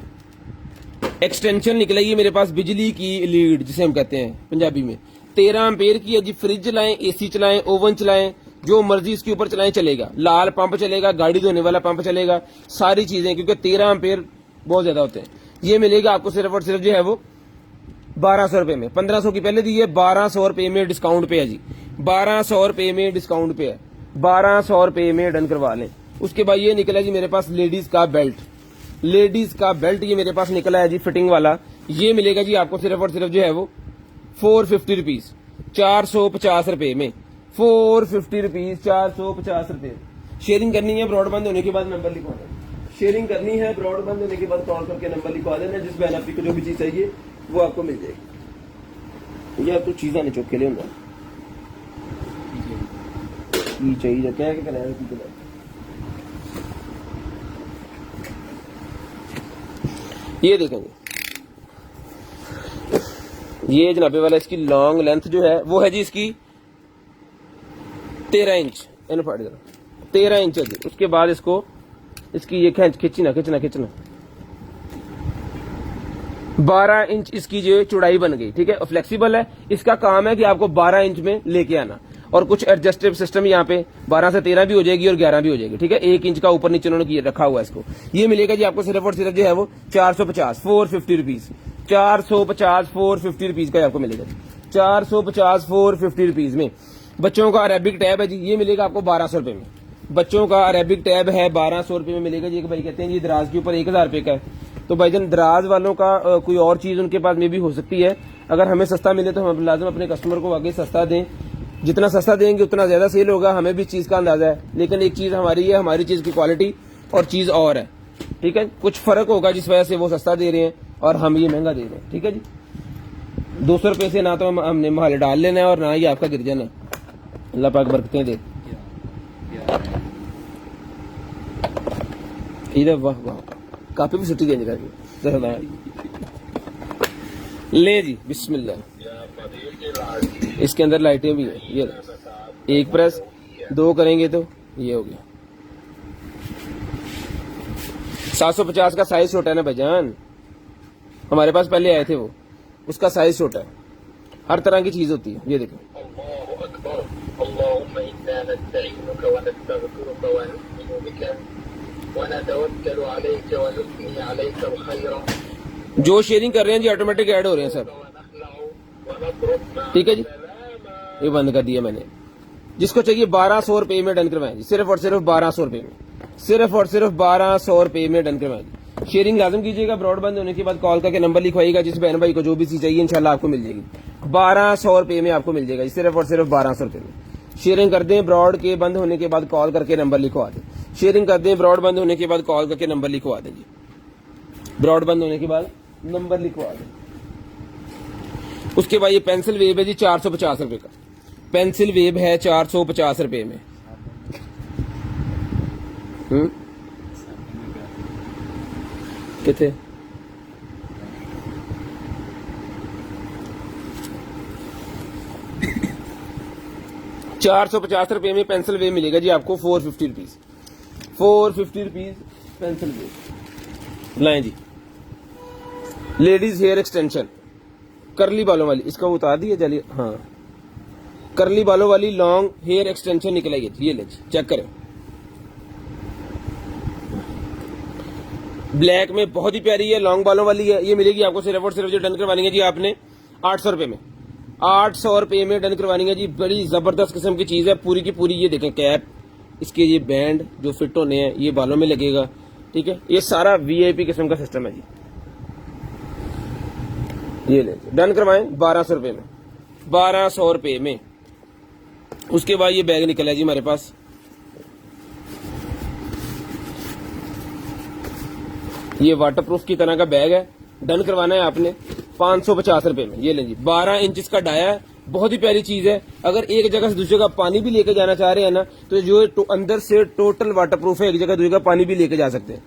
एक्सटेंशन निकला ये मेरे पास बिजली की लीड जिसे हम कहते हैं पंजाबी में, 13 एम्पेयर की है जी। फ्रिज चलाएं, एसी चलाएं, ओवन चलाएं, जो मर्जी इसके ऊपर चलाएं चलेगा। लाल पंप चलेगा, गाड़ी धोने वाला पंप चलेगा, सारी चीजें, क्योंकि 13 एम्पेयर बहुत ज्यादा होते हैं। ये मिलेगा आपको सिर्फ और सिर्फ जो है वो 1200 रुपए में। 1500 की पहले दी है, 1200 रुपए में डिस्काउंट पे है जी, 1200 रुपए में डिस्काउंट पे है, 1200 रुपए में डन करवा लें। उसके बाद ये निकला जी मेरे पास लेडीज का बेल्ट, लेडीज का बेल्ट ये मेरे पास निकला है जी फिटिंग वाला। ये मिलेगा जी आपको सिर्फ और सिर्फ जो है वो 450 रुपीज, 450 रुपए में, 450 रुपीज, 450 रुपए। शेयरिंग करनी है, ब्रॉडबैंड होने के बाद नंबर लिखवाना। शेयरिंग करनी है, ब्रॉडबैंड होने के बाद कॉल करके नंबर लिखवा देना। जिस बहन आपकी को जो भी चीज चाहिए वो आपको मिल जाएगी। ये तो चीजा नहीं चौक के लिए होंगे चाहिए क्या है, ये देखेंगे। ये जनाबे वाला इसकी लॉन्ग लेंथ जो है वो है जी इसकी 13 इंच, 13 इंच है जी। उसके बाद इसको इसकी ये खींचना 12 इंच इसकी जो चौड़ाई बन गई, ठीक है। और फ्लेक्सिबल है, इसका काम है कि आपको 12 इंच में लेके आना। और कुछ एडजस्टेबल सिस्टम यहाँ पे 12 से 13 भी हो जाएगी और 11 भी हो जाएगी, ठीक है। 1 इंच का ऊपर नीचे उन्होंने रखा हुआ है इसको। ये मिलेगा जी आपको सिर्फ और सिर्फ जो है वो 450, 450 रुपीज, 450, 450 रुपीज का आपको मिलेगा, 450, 450 रुपीज में। बच्चों का अरेबिक टैब है जी, ये मिलेगा आपको 1200 रुपए में। बच्चों का अरेबिक टैब है 1200 रुपए में मिलेगा जी। एक भाई कहते हैं जी दराज के ऊपर 1000 रुपए का है, तो भाईजान दराज वालों का कोई और चीज उनके पास में भी हो सकती है। अगर हमें सस्ता मिले तो हम लाजम अपने कस्टमर को आगे सस्ता दें, जितना सस्ता देंगे उतना ज्यादा सेल होगा, हमें भी इस चीज का अंदाजा है। लेकिन एक चीज हमारी है, हमारी चीज की क्वालिटी और चीज और है, ठीक है। कुछ फर्क होगा जिस वजह से वो सस्ता दे रहे हैं और हम ये महंगा दे रहे हैं, ठीक है जी। 200 रुपए से ना तो हमने महल डाल लेना है और ना ही आपका गिर जाना। अल्लाह पाक बरकतें दे। इधर वाह वाह, काफी भी छुट्टी देने का ले जी, बिस्मिल्लाह। इसके अंदर लाइटें भी है, ये एक प्रेस 2 करेंगे तो ये हो गया। 750 का साइज छोटा है ना भाईजान, हमारे पास पहले आए थे वो, उसका साइज छोटा है। हर तरह की चीज होती है, ये देखो। जो शेयरिंग कर रहे हैं जी ऑटोमेटिक ऐड हो रहे हैं सब, ठीक है जी। ये बंद कर दिया मैंने। जिसको चाहिए 1200 रुपए में डन करवाएं जी, सिर्फ और सिर्फ 1200 रुपए में, सिर्फ और सिर्फ 1200 रुपए में डन करवाएं जी। शेयरिंग लाजम कीजिएगा, ब्रॉडबैंड होने के बाद कॉल करके नंबर लिखवाइएगा। जिस बहन भाई को जो भी चीज चाहिए इंशाल्लाह आपको मिल जाएगी। 1200 रुपए में आपको मिल जाएगा, सिर्फ और सिर्फ 1200 रुपए में। शेयरिंग कर दें, ब्रॉड के बंद होने के बाद कॉल करके नंबर लिखवा दें। शेयरिंग कर दें, ब्रॉड बंद होने के बाद कॉल करके नंबर लिखवा दें जी। ब्रॉड बंद होने के बाद नंबर लिखवा दें। उसके बाद ये पेंसिल वेब है जी 450 रुपए का, पेंसिल वेब है 450 रुपए में। कितने 450 रुपए में पेंसिल वेब मिलेगा जी आपको 450 रुपीज, 450 रुपीज पेंसिल वेब। लाएं जी लेडीज हेयर एक्सटेंशन करली बालों वाली, इसका उतार दिया चलिए, हाँ करली बालों वाली लॉन्ग हेयर एक्सटेंशन निकल आई है, ये ले चेक करें। ब्लैक में बहुत ही प्यारी है, लॉन्ग बालों वाली है। ये मिलेगी आपको सिर्फ और सिर्फ जो डन करवानी है जी आपने 800 रुपए में, 800 रुपए में डन करवानी है जी। बड़ी जबरदस्त किस्म की चीज है, पूरी की पूरी। ये देखें कैप, इसके ये बैंड जो फिट होने हैं ये बालों में लगेगा, ठीक है। ये सारा वीआईपी किस्म का सिस्टम है जी। ये ले डन करवाएं 1200 रुपए में, 1200 रुपए में। उसके बाद ये बैग निकला है जी हमारे पास, ये वाटरप्रूफ की तरह का बैग है। डन करवाना है आपने 550 रुपए में। ये लें जी 12 इंच इसका डाया है, बहुत ही प्यारी चीज है। अगर एक जगह से दूसरी जगह पानी भी लेके जाना चाह रहे हैं ना तो जो अंदर से टोटल वाटरप्रूफ है, एक जगह दूसरी जगह पानी भी लेके जा सकते हैं।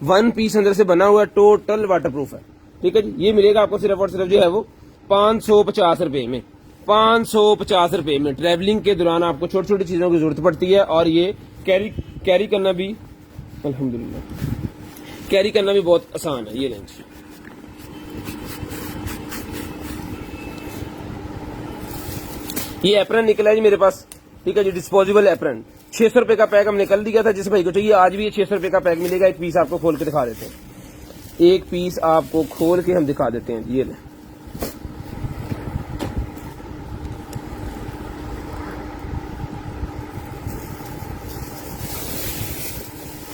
1 पीस अंदर से बना हुआ है, टोटल वाटरप्रूफ है, ठीक है जी। ये मिलेगा आपको सिर्फ और सिर्फ जो है वो 550 रुपए में, 550 रुपए में। ट्रैवलिंग के दौरान आपको छोटी छोटी चीजों की जरूरत पड़ती है और ये कैरी करना भी अल्हम्दुलिल्लाह कैरी करना भी बहुत आसान है। ये रेंज ये एप्रन निकला है जी मेरे पास, ठीक है जी, डिस्पोजेबल एप्रन। 600 रुपए का पैक हमने कल दिया था, जिस भाई को चाहिए आज भी ये 600 रुपए का पैक मिलेगा। एक पीस आपको खोल के दिखा देते हैं, एक पीस आपको खोल के हम दिखा देते हैं। ये ले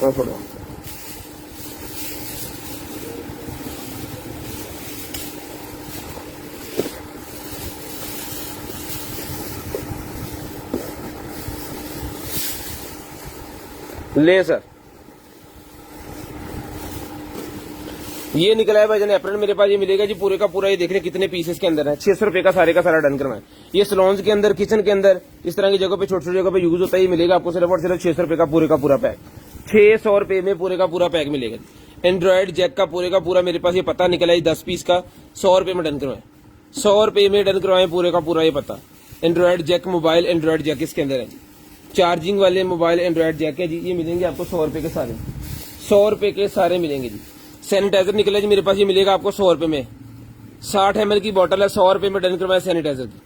थोड़ा ले सर, ये निकला है भाईजान एप्रन मेरे पास। ये मिलेगा जी पूरे का पूरा, ये देख रहे कितने पीसेस के अंदर है। 600 रुपए का सारे का सारा डन करवाएं। ये सलोन्स के अंदर, किचन के अंदर, इस तरह की जगह पे, छोटी छोटी जगह पे यूज होता है। ये मिलेगा आपको सिर्फ और सिर्फ 600 रुपए का पूरे का पूरा पैक। 600 रुपए में पूरे का पूरा पैक मिलेगा। एंड्रॉइड जैक का पूरे का पूरा मेरे पास ये पता निकला है 10 पीस का, 100 रुपए में डन करवाएं। 100 रुपए में डन करवाएं पूरे का पूरा ये पता। Android jack mobile, android jack इसके अंदर है जी, चार्जिंग वाले मोबाइल एंड्रॉइड जैक है जी। ये मिलेंगे आपको 100 रुपए के सारे, 100 रुपए के सारे मिलेंगे जी। सैनिटाइजर निकला जी मेरे पास, ये मिलेगा आपको 100 रुपए में। 60 ml की बोतल है, 100 रुपए में डन करवाए सैनिटाइजर की।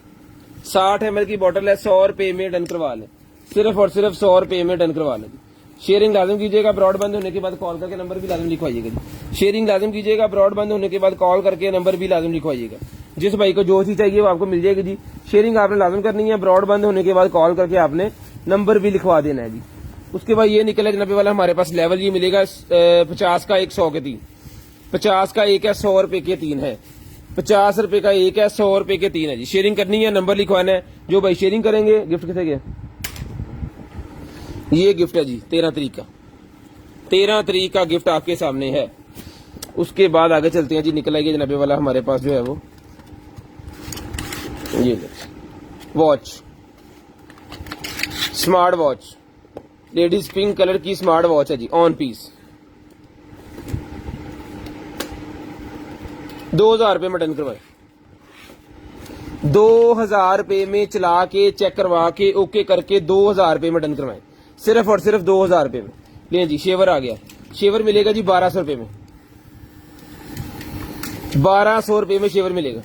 60 ml की बोतल है, 100 रुपए में डन करवा ले, सिर्फ और सिर्फ 100 रुपए में डन करवा ले। शेयरिंग लाजिम कीजिएगा, ब्रॉड बंद होने के बाद कॉल करके नंबर भी लाजिम लिखवाइएगा जी। शेयरिंग लाजिम कीजिएगा, ब्रॉड बंद होने के बाद कॉल करके नंबर भी लाजिम लिखवाइएगा। जिस भाई को जो चीज चाहिए वो आपको मिल जाएगी जी। शेयरिंग आपने लाजिम करनी है, ब्रॉड बंद होने के बाद कॉल करके आपने नंबर भी लिखवा देना है जी। उसके बाद ये निकला जनाबे वाला हमारे पास लेवल, ये मिलेगा 50 का 1, 100 के 3। 50 का 1 है, 100 रुपए के 3 है। 50 रुपए का 1 है, 100 रुपए के 3 है जी। शेयरिंग करनी है, नंबर लिखवाना है। जो भाई शेयरिंग करेंगे, गिफ्ट कितने गया? ये गिफ्ट है जी 13 तारीख का, 13 तारीख का गिफ्ट आपके सामने है। उसके बाद आगे चलते हैं जी। निकल आएगी जनाबे वाला हमारे पास जो है वो ये watch, smart watch, ladies pink colour की स्मार्ट वॉच है जी, ऑन पीस। 2000 रुपए में डन करवाए। 2000 रुपए में चला के, चेक करवा के, ओके करके 2000 रुपए में डन करवाए, सिर्फ और सिर्फ 2000 रुपए में। ले जी, शेवर आ गया। शेवर मिलेगा जी 1200 रुपए में। 1200 रुपए में शेवर मिलेगा।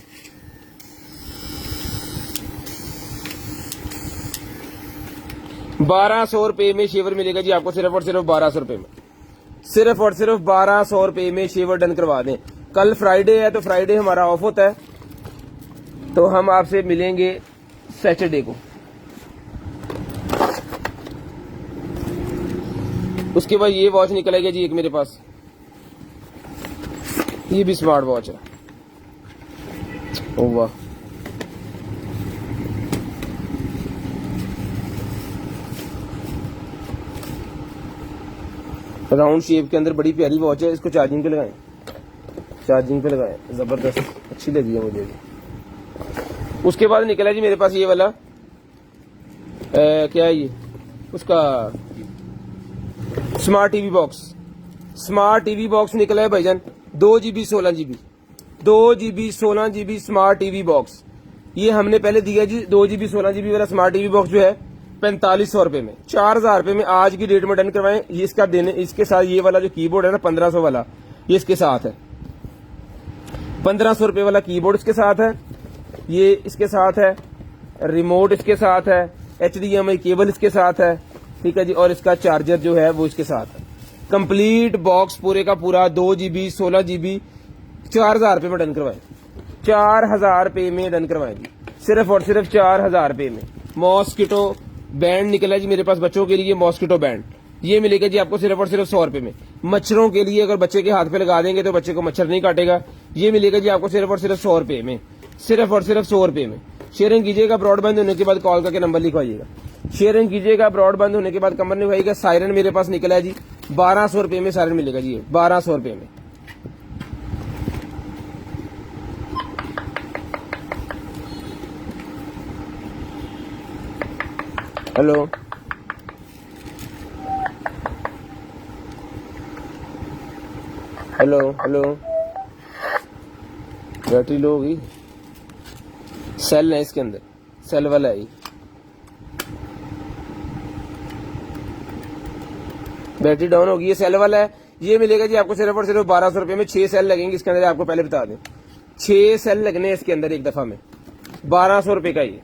₹1200 में शेवर मिलेगा जी आपको, सिर्फ और सिर्फ 1200 रुपए में। सिर्फ और सिर्फ 1200 रुपए में शेवर डन करवा दें। कल फ्राइडे है तो फ्राइडे हमारा ऑफ होता है, तो हम आपसे मिलेंगे सैटरडे को। उसके बाद ये वॉच निकलेगी जी एक मेरे पास, ये भी स्मार्ट वॉच है। ओ वाह, राउंड शेप के अंदर बड़ी प्यारी वॉच है। इसको चार्जिंग पे लगाएं, चार्जिंग पे लगाएं, जबरदस्त अच्छी लगी है मुझे भी। उसके बाद निकला जी मेरे पास ये वाला क्या है ये, उसका smart TV box. Smart TV box निकला है भाईजान, 2 GB 16 GB, 2 GB 16 GB smart TV box. ये हमने पहले दिया जी 2 GB 16 GB वाला स्मार्ट टीवी बॉक्स जो है 4500 रुपए में। 4000 रुपए में आज की डेट में डन करवाएं। ये इसका देने, इसके साथ ये वाला जो कीबोर्ड है ना 1500 वाला, ये इसके साथ है। 1500 रुपए वाला कीबोर्ड इसके साथ है, ये इसके साथ है, रिमोट इसके साथ है, HDMI केबल इसके साथ है, ठीक है जी, और इसका चार्जर जो है वो इसके साथ है। कंप्लीट बॉक्स पूरे का पूरा 2 GB 16 GB 4000 रुपए में डन करवाएं। 4000 रुपए में डन करवाएं जी, सिर्फ और सिर्फ 4000 रुपए में। मॉस्किटो बैंड निकला जी मेरे पास बच्चों के लिए, मॉस्किटो बैंड ये मिलेगा जी आपको सिर्फ और सिर्फ 100 रुपए में। मच्छरों के लिए अगर बच्चे के हाथ पे लगा देंगे तो बच्चे को मच्छर नहीं काटेगा। ये मिलेगा जी आपको सिर्फ और सिर्फ 100 रुपए में, सिर्फ और सिर्फ 100 रुपए में। शेयरिंग कीजिएगा, ब्रॉडबैंड होने के बाद कॉल करके नंबर लिखवाइएगा। शेयरिंग कीजिएगा, ब्रॉडबैंड होने के बाद कमर निभाइएगा। सायरन मेरे पास निकला है जी 1200 रुपए में, सायरन मिलेगा जी 1200 रुपए में। Hello, hello, hello, battery low होगी, सेल है इसके अंदर। सेल वाला है, बैटरी डाउन होगी, ये सेल वाला है। ये मिलेगा जी आपको सिर्फ और सिर्फ 1200 रुपए में। 6 सेल लगेंगे इसके अंदर, आपको पहले बता दें 6 सेल लगने हैं इसके अंदर एक दफा में, 1200 रुपए का ये।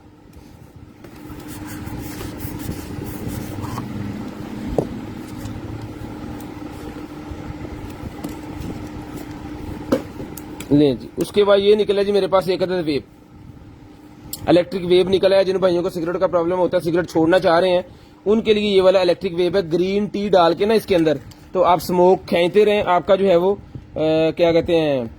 लें जी। उसके बाद ये निकला जी मेरे पास एक अदद वेब, इलेक्ट्रिक वेब निकला है। जिन भाइयों को सिगरेट का प्रॉब्लम होता है, सिगरेट छोड़ना चाह रहे हैं, उनके लिए ये वाला इलेक्ट्रिक वेब है। ग्रीन टी डाल के ना इसके अंदर, तो आप स्मोक खींचते रहें, आपका जो है वो क्या कहते हैं,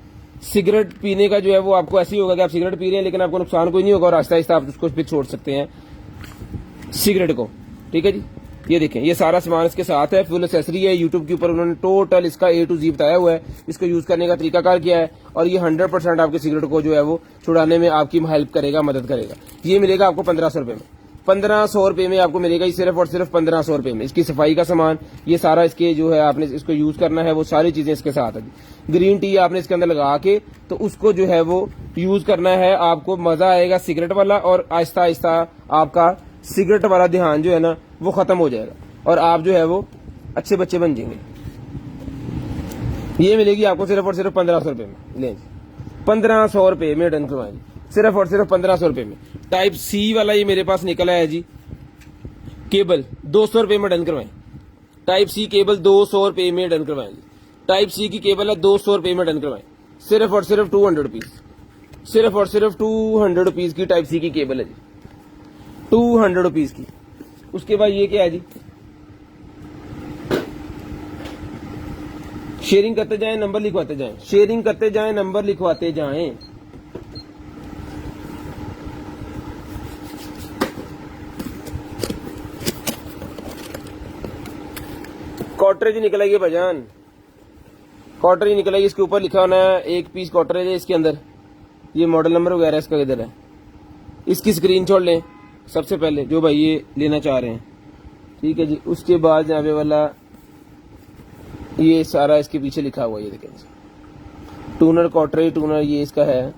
सिगरेट पीने का जो है वो आपको ऐसे ही होगा कि आप सिगरेट पी रहे हैं लेकिन आपको नुकसान कोई नहीं होगा, और आहिस्ता आहिस्ता आप उसको फिर छोड़ सकते हैं सिगरेट को। ठीक है जी, ये देखें, ये सारा सामान इसके साथ है, फुल एक्सेसरी है। यूट्यूब के ऊपर उन्होंने टोटल इसका A to Z बताया हुआ है, इसको यूज करने का तरीकाकार किया है, और ये 100% आपके सिगरेट को जो है वो छुड़ाने में आपकी हेल्प करेगा, मदद करेगा। ये मिलेगा आपको 1500 रुपए में, 1500 रुपए में आपको मिलेगा, ये सिर्फ और सिर्फ 1500 रुपए में। इसकी सफाई का सामान, ये सारा इसके जो है आपने इसको यूज करना है, वो सारी चीजें इसके साथ है। ग्रीन टी आपने इसके अंदर लगा के तो उसको जो है वो यूज करना है, आपको मजा आएगा सिगरेट वाला, और आहिस्ता आहिस्ता आपका सिगरेट वाला ध्यान जो है ना वो खत्म हो जाएगा, और आप जो है वो अच्छे बच्चे बन जाएंगे। ये मिलेगी आपको सिर्फ और सिर्फ 1500 रुपए में। लें 1500 रुपए में डन करवाएं, सिर्फ और सिर्फ 1500 रुपए में। टाइप सी वाला ये मेरे पास निकला है जी केबल, 200 रुपए में डन करवाएं। टाइप सी केबल 200 रुपए में डन करवाएं। टाइप सी की केबल है, 200 रुपए में डन करवाएं, सिर्फ और सिर्फ 200 रुपीज, सिर्फ और सिर्फ 200 रुपीज की टाइप सी की केबल है जी, 200 रुपीज की। उसके बाद ये क्या है जी, शेयरिंग करते जाएं, नंबर लिखवाते जाएं, शेयरिंग करते जाएं, नंबर लिखवाते जाएं। कॉटरेज निकलेगी भजान, कॉटरेज निकलेगी, इसके ऊपर लिखा होना है 1 पीस कॉटरेज है इसके अंदर। ये मॉडल नंबर वगैरह इसका इधर है, इसकी स्क्रीनशॉट लें सबसे पहले जो भाई ये लेना चाह रहे हैं। ठीक है जी। उसके बाद यहाँ पे वाला ये सारा इसके पीछे लिखा हुआ है, ये देखें टूनर, कॉटरेज टूनर, ये इसका है।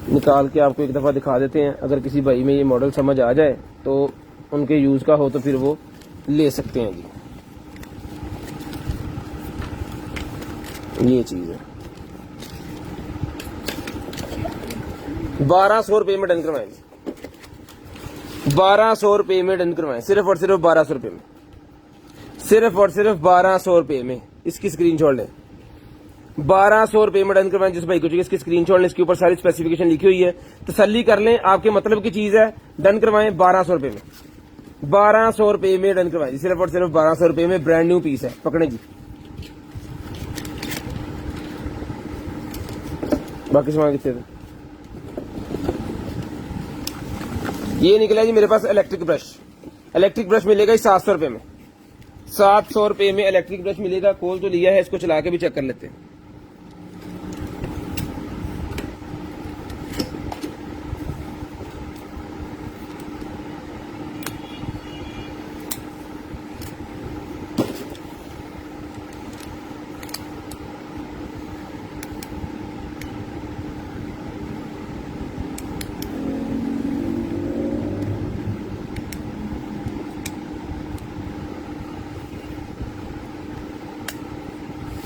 निकाल के आपको एक दफा दिखा देते हैं, अगर किसी भाई में ये मॉडल समझ आ जाए तो उनके यूज का हो तो फिर वो ले सकते हैं जी। ये चीज है, 1200 रुपए में डन करवाएं, 1200 रुपए में डन करवाएं, सिर्फ और सिर्फ 1200 रुपए में, सिर्फ और सिर्फ 1200 रुपए में। इसकी स्क्रीनशॉट लें, 1200 रुपए में डन करवाएं। जिस भाई को चाहिए इसकी स्क्रीनशॉट लें, इसके ऊपर सारी स्पेसिफिकेशन लिखी हुई है, तसल्ली कर लें, आपके मतलब की चीज है। डन करवाएं 1200 रुपए में, 1200 रुपए में डन करवाएं, सिर्फ और सिर्फ 1200 रुपए में। ब्रांड न्यू पीस है, पकड़े जी। बाकी सामान कितने थे? ये निकला जी मेरे पास इलेक्ट्रिक ब्रश, इलेक्ट्रिक ब्रश मिलेगा 700 रुपए में, 700 रुपए में इलेक्ट्रिक ब्रश मिलेगा। खोल तो लिया है, इसको चला के भी चेक कर लेते हैं।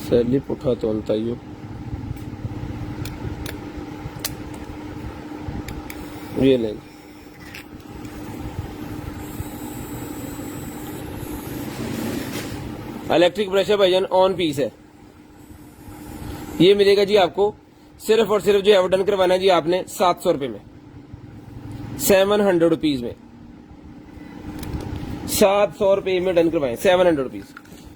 स्लिप उठा तो बताइयो, ये लें। इलेक्ट्रिक ब्रश है भाईजान, ऑन पीस है। ये मिलेगा जी आपको सिर्फ और सिर्फ जो है डन करवाना है जी आपने 700 रुपए में, 700 रुपीज में, 700 रुपए में डन करवाएं, 700 रुपीज।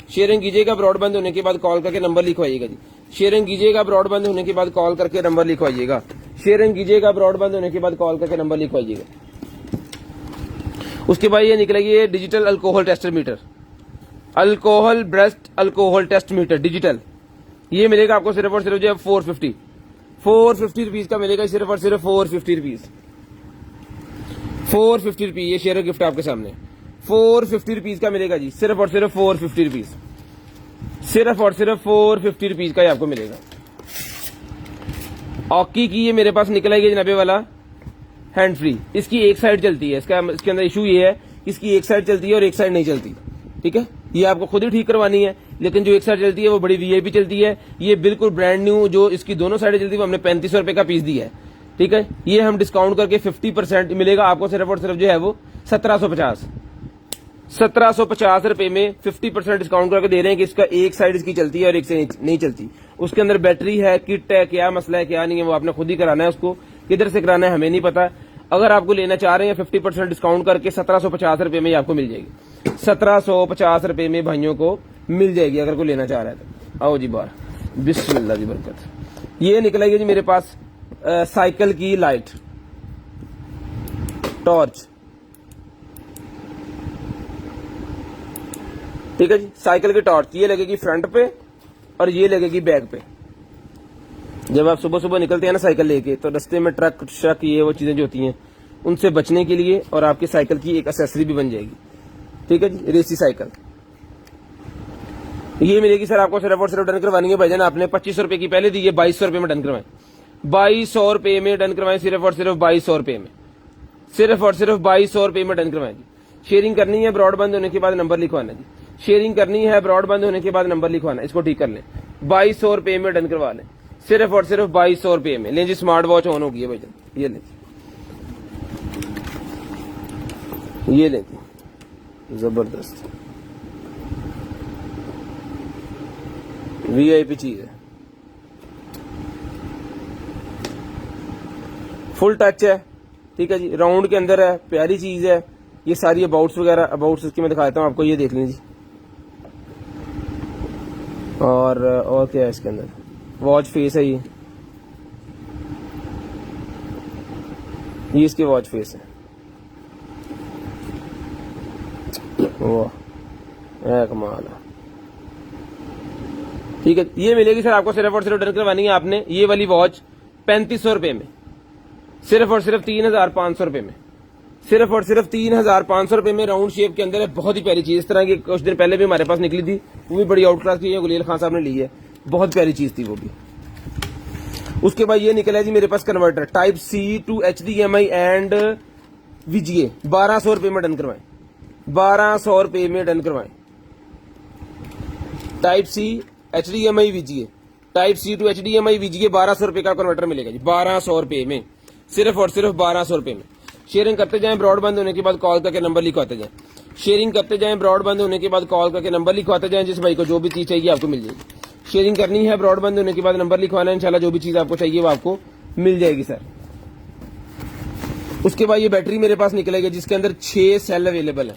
शेयरिंग कीजिएगा, ब्रॉडबैंड होने के बाद कॉल करके नंबर लिखवाइएगा जी। शेयरिंग कीजिएगा, ब्रॉडबैंड होने के बाद कॉल करके नंबर लिखवाइएगा। शेयरिंग कीजिएगा, ब्रॉडबैंड होने के बाद कॉल करके नंबर लिखवाइएगा। उसके बाद ये निकलेगी ये digital alcohol tester meter, alcohol breath alcohol test meter digital. ये मिलेगा आपको सिर्फ और सिर्फ जो है 450 रुपीज का मिलेगा, सिर्फ और सिर्फ 450 रुपीज, 450 रुपीज। ये शेयर गिफ्ट आपके सामने 450 रुपीज का मिलेगा जी, सिर्फ और सिर्फ 450 रुपीज, सिर्फ और सिर्फ 450 रुपीज का ही आपको मिलेगा। ऑकी की ये मेरे पास निकला है जनाबे वाला हैंड फ्री। इसकी एक साइड चलती है, इसके अंदर इशू ये है कि इसकी एक साइड चलती है और एक साइड नहीं चलती। ठीक है, ये आपको खुद ही ठीक करवानी है, लेकिन जो एक साइड चलती है वो बड़ी वीआईपी चलती है। ये बिल्कुल ब्रांड न्यू जो इसकी दोनों साइडें चलती है वो हमने 3500 रुपए का पीस दिया है। ठीक है, ये हम डिस्काउंट करके 50% मिलेगा आपको, सिर्फ और सिर्फ जो है वो 1750 रुपए में 50% डिस्काउंट करके दे रहे हैं कि इसका एक साइड इसकी चलती है और एक से नहीं चलती। उसके अंदर बैटरी है, किट है, क्या मसला है क्या नहीं है वो आपने खुद ही कराना है, उसको किधर से कराना है हमें नहीं पता। अगर आपको लेना चाह रहे हैं 50% डिस्काउंट करके 1750 रुपए में आपको मिल जाएगी, 1750 रुपए में भाइयों को मिल जाएगी अगर कोई लेना चाह रहा है तो। आओ जी बाहर, बिस्मिल्लाह जी बरकत। ये निकलेगी जी मेरे पास साइकिल की लाइट टॉर्च। ठीक है जी, साइकिल की टॉर्च ये लगेगी फ्रंट पे और ये लगेगी बैक पे। जब आप सुबह सुबह निकलते हैं ना साइकिल लेके, तो रास्ते में ट्रक शक ये वो चीजें जो होती हैं उनसे बचने के लिए और आपकी साइकिल की एक एक्सेसरी भी बन जाएगी। ठीक है जी, रेसी साइकिल ये मिलेगी सर आपको सिर्फ और सिर्फ डन करवानी है भाईजान। आपने 2500 रुपए की पहले दी है, 2200 रुपए में डन करवाएं, 2200 रुपए में डन करवाएं, सिर्फ और सिर्फ 2200 रुपए में, सिर्फ और सिर्फ 2200 रुपए में डन करवाएं जी। शेयरिंग करनी है, ब्रॉड बंद होने के बाद नंबर लिखवाना जी। शेयरिंग करनी है, ब्रॉड बंद होने के बाद नंबर लिखवाना, इसको ठीक कर लें। 2200 रुपए में डन करवा लें, सिर्फ और सिर्फ 2200 रुपए में। लें जी, स्मार्ट वॉच ऑन होगी है भाईजान, ये लें, ये लें, जबरदस्त वीआईपी चीज है, फुल टच है। ठीक है जी, राउंड के अंदर है, प्यारी चीज है। ये सारी अबाउट्स वगैरह, अबाउट्स इसकी मैं दिखा देता हूँ आपको, ये देख लें जी। और क्या है इसके अंदर, वॉच फेस है, ये इसकी वॉच फेस है। वाह कमाल है। ठीक है, ये मिलेगी सर आपको सिर्फ और सिर्फ डन करवानी है आपने ये वाली वॉच 3500 रुपए में, सिर्फ और सिर्फ 3500 रुपए में, सिर्फ और सिर्फ 3500 रुपए में। राउंड शेप के अंदर है, बहुत ही प्यारी चीज। इस तरह की कुछ दिन पहले भी हमारे पास निकली थी, वो भी बड़ी आउट क्लास की है, गुलेल खान साहब ने ली है, बहुत प्यारी चीज थी वो भी। उसके बाद ये निकला है जी मेरे पास converter type C to HDMI and VGA, 1200 रुपए में डन करवाएं, 1200 रुपए में डन करवाएं। Type C HDMI VGA, type C to HDMI VGA 1200 रुपए का कन्वर्टर मिलेगा जी, 1200 रुपए में, सिर्फ और सिर्फ 1200 रुपए में। शेयरिंग करते जाएं, ब्रॉड बंद होने के बाद कॉल करके नंबर लिखवाते जाएं। शेयरिंग करते जाएं, ब्रॉड बंद होने के बाद कॉल करके नंबर लिखवाते जाएं। जिस भाई को जो भी चीज चाहिए आपको मिल जाएगी। शेयरिंग करनी है, ब्रॉड बंद होने के बाद नंबर लिखवाना है, इंशाल्लाह जो भी चीज आपको चाहिए वो आपको मिल जाएगी सर। उसके बाद ये बैटरी मेरे पास निकलेगी जिसके अंदर 6 सेल अवेलेबल है।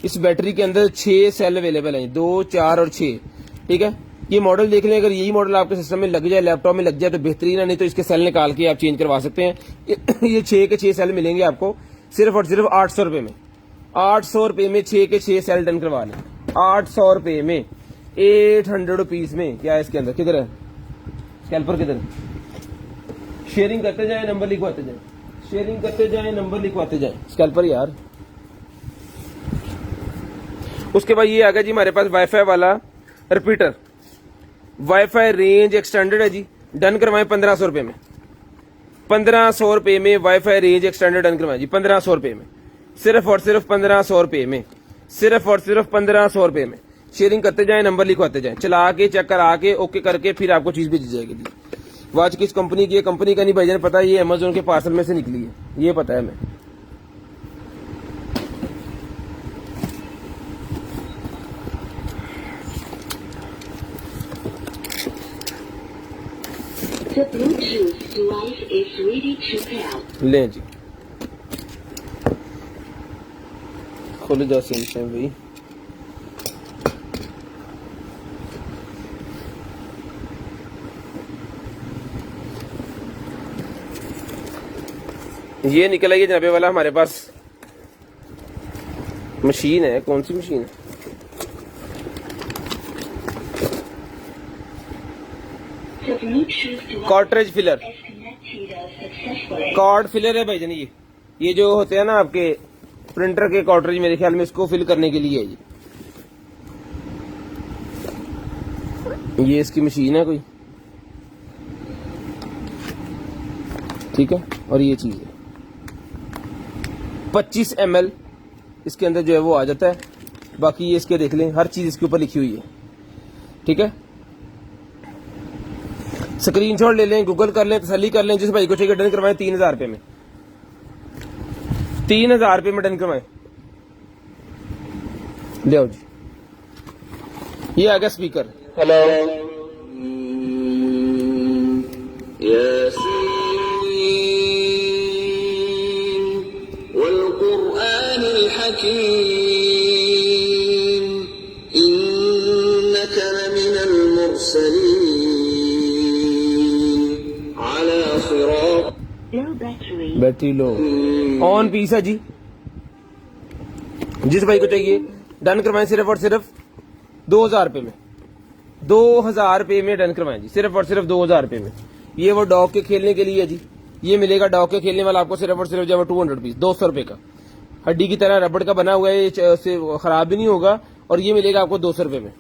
इस बैटरी के अंदर 6 सेल अवेलेबल है, 2, 4 और 6। ठीक है, ये मॉडल देख लें, अगर यही मॉडल आपके सिस्टम में लग जाए, लैपटॉप में लग जाए तो बेहतरीन है, नहीं तो इसके सेल निकाल के आप चेंज करवा सकते हैं। ये 6 के 6 सेल मिलेंगे आपको सिर्फ और सिर्फ 800 रुपए में, 800 रुपए में 6 के 6 सेल डन करवा लें, 800 रुपए में, 800 रुपीज में। क्या है इसके अंदर, किधर है स्कैल्पर, किधर है? शेयरिंग करते जाए, नंबर लिखवाते जाए, शेयरिंग करते जाए, नंबर लिखवाते जाए, स्कैल्पर यार। उसके बाद ये आ गया जी हमारे पास वाईफाई वाला रिपीटर, वाईफाई रेंज एक्सटेंडेड है जी, डन करवाएं 1500 रुपए में, 1500 रुपए में वाईफाई रेंज एक्सटेंडेड डन करवाएं जी, 1500 रुपए में, सिर्फ और सिर्फ 1500 रुपए में, सिर्फ और सिर्फ 1500 रुपए में। शेयरिंग करते जाएं, नंबर लिखवाते जाएं, चला के चेक करा के ओके करके फिर आपको चीज भेजी जाएगी जी। वॉच किस कंपनी की है, कंपनी का नहीं भाईजान पता, ये अमेजोन के पार्सल में से निकली है, ये पता है हमें। The Bluetooth device is ready to pair. ले जी, खोले जा सिम से भाई। ये निकल आई है जनाबे वाला हमारे पास मशीन है, कौन सी मशीन है? कार्ट्रिज फिलर, कार्ड फिलर है भाईजान। ये जो होते हैं ना आपके प्रिंटर के कार्ट्रिज, मेरे ख्याल में इसको फिल करने के लिए है ये इसकी मशीन है कोई, ठीक है। और ये चीज है, 25 ml इसके अंदर जो है वो आ जाता है। बाकी ये इसके देख लें, हर चीज इसके ऊपर लिखी हुई है, ठीक है। स्क्रीनशॉट ले लें, गूगल कर लें, तसल्ली कर लें। जिस भाई को चाहिए डन करवाएं 3000 रुपए में, 3000 रुपए में डन करवाएं। ले आओ जी, ये आ गया स्पीकर। हेलो यासीन वल कुरआनिल हकीम इन्नका लमिनल मुरसलीन अला सिरात। Low battery. Battery low, on piece है जी। जिस भाई को चाहिए डन करवाएं सिर्फ और सिर्फ 2000 रुपए में, 2000 रुपए में डन करवाएं जी, सिर्फ और सिर्फ 2000 रुपए में। ये वो डॉग के खेलने के लिए है जी, ये मिलेगा डॉग के खेलने वाला आपको सिर्फ और सिर्फ जो 200 पीस, 200 रुपए का, हड्डी की तरह रबड़ का बना हुआ है, ये खराब भी नहीं होगा। और ये मिलेगा आपको 200 रुपए में,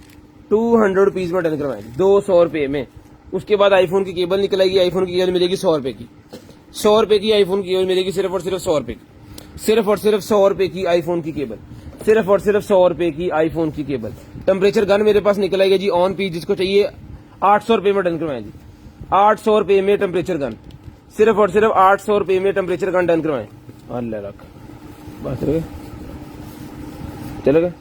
200 पीस में डन करवाएं जी, 200 रुपए में। उसके बाद आईफोन की केबल निकल आएगी, आईफोन की केबल मिलेगी 100 रुपए की, 100 रुपए की आईफोन की केबल मिलेगी सिर्फ और सिर्फ 100 रुपए की, सिर्फ और सिर्फ 100 रुपए की आईफोन की केबल, सिर्फ और सिर्फ 100 रुपए की आईफोन की केबल। टेम्परेचर गन मेरे पास निकल आएगी जी ऑन पीस, जिसको चाहिए 800 रुपए में डन करवाएं जी, 800 रुपए में टेम्परेचर गन, सिर्फ और सिर्फ 800 रुपए में टेम्परेचर गन डन करवाएं। अल्लाह रख बस रहे चलेगा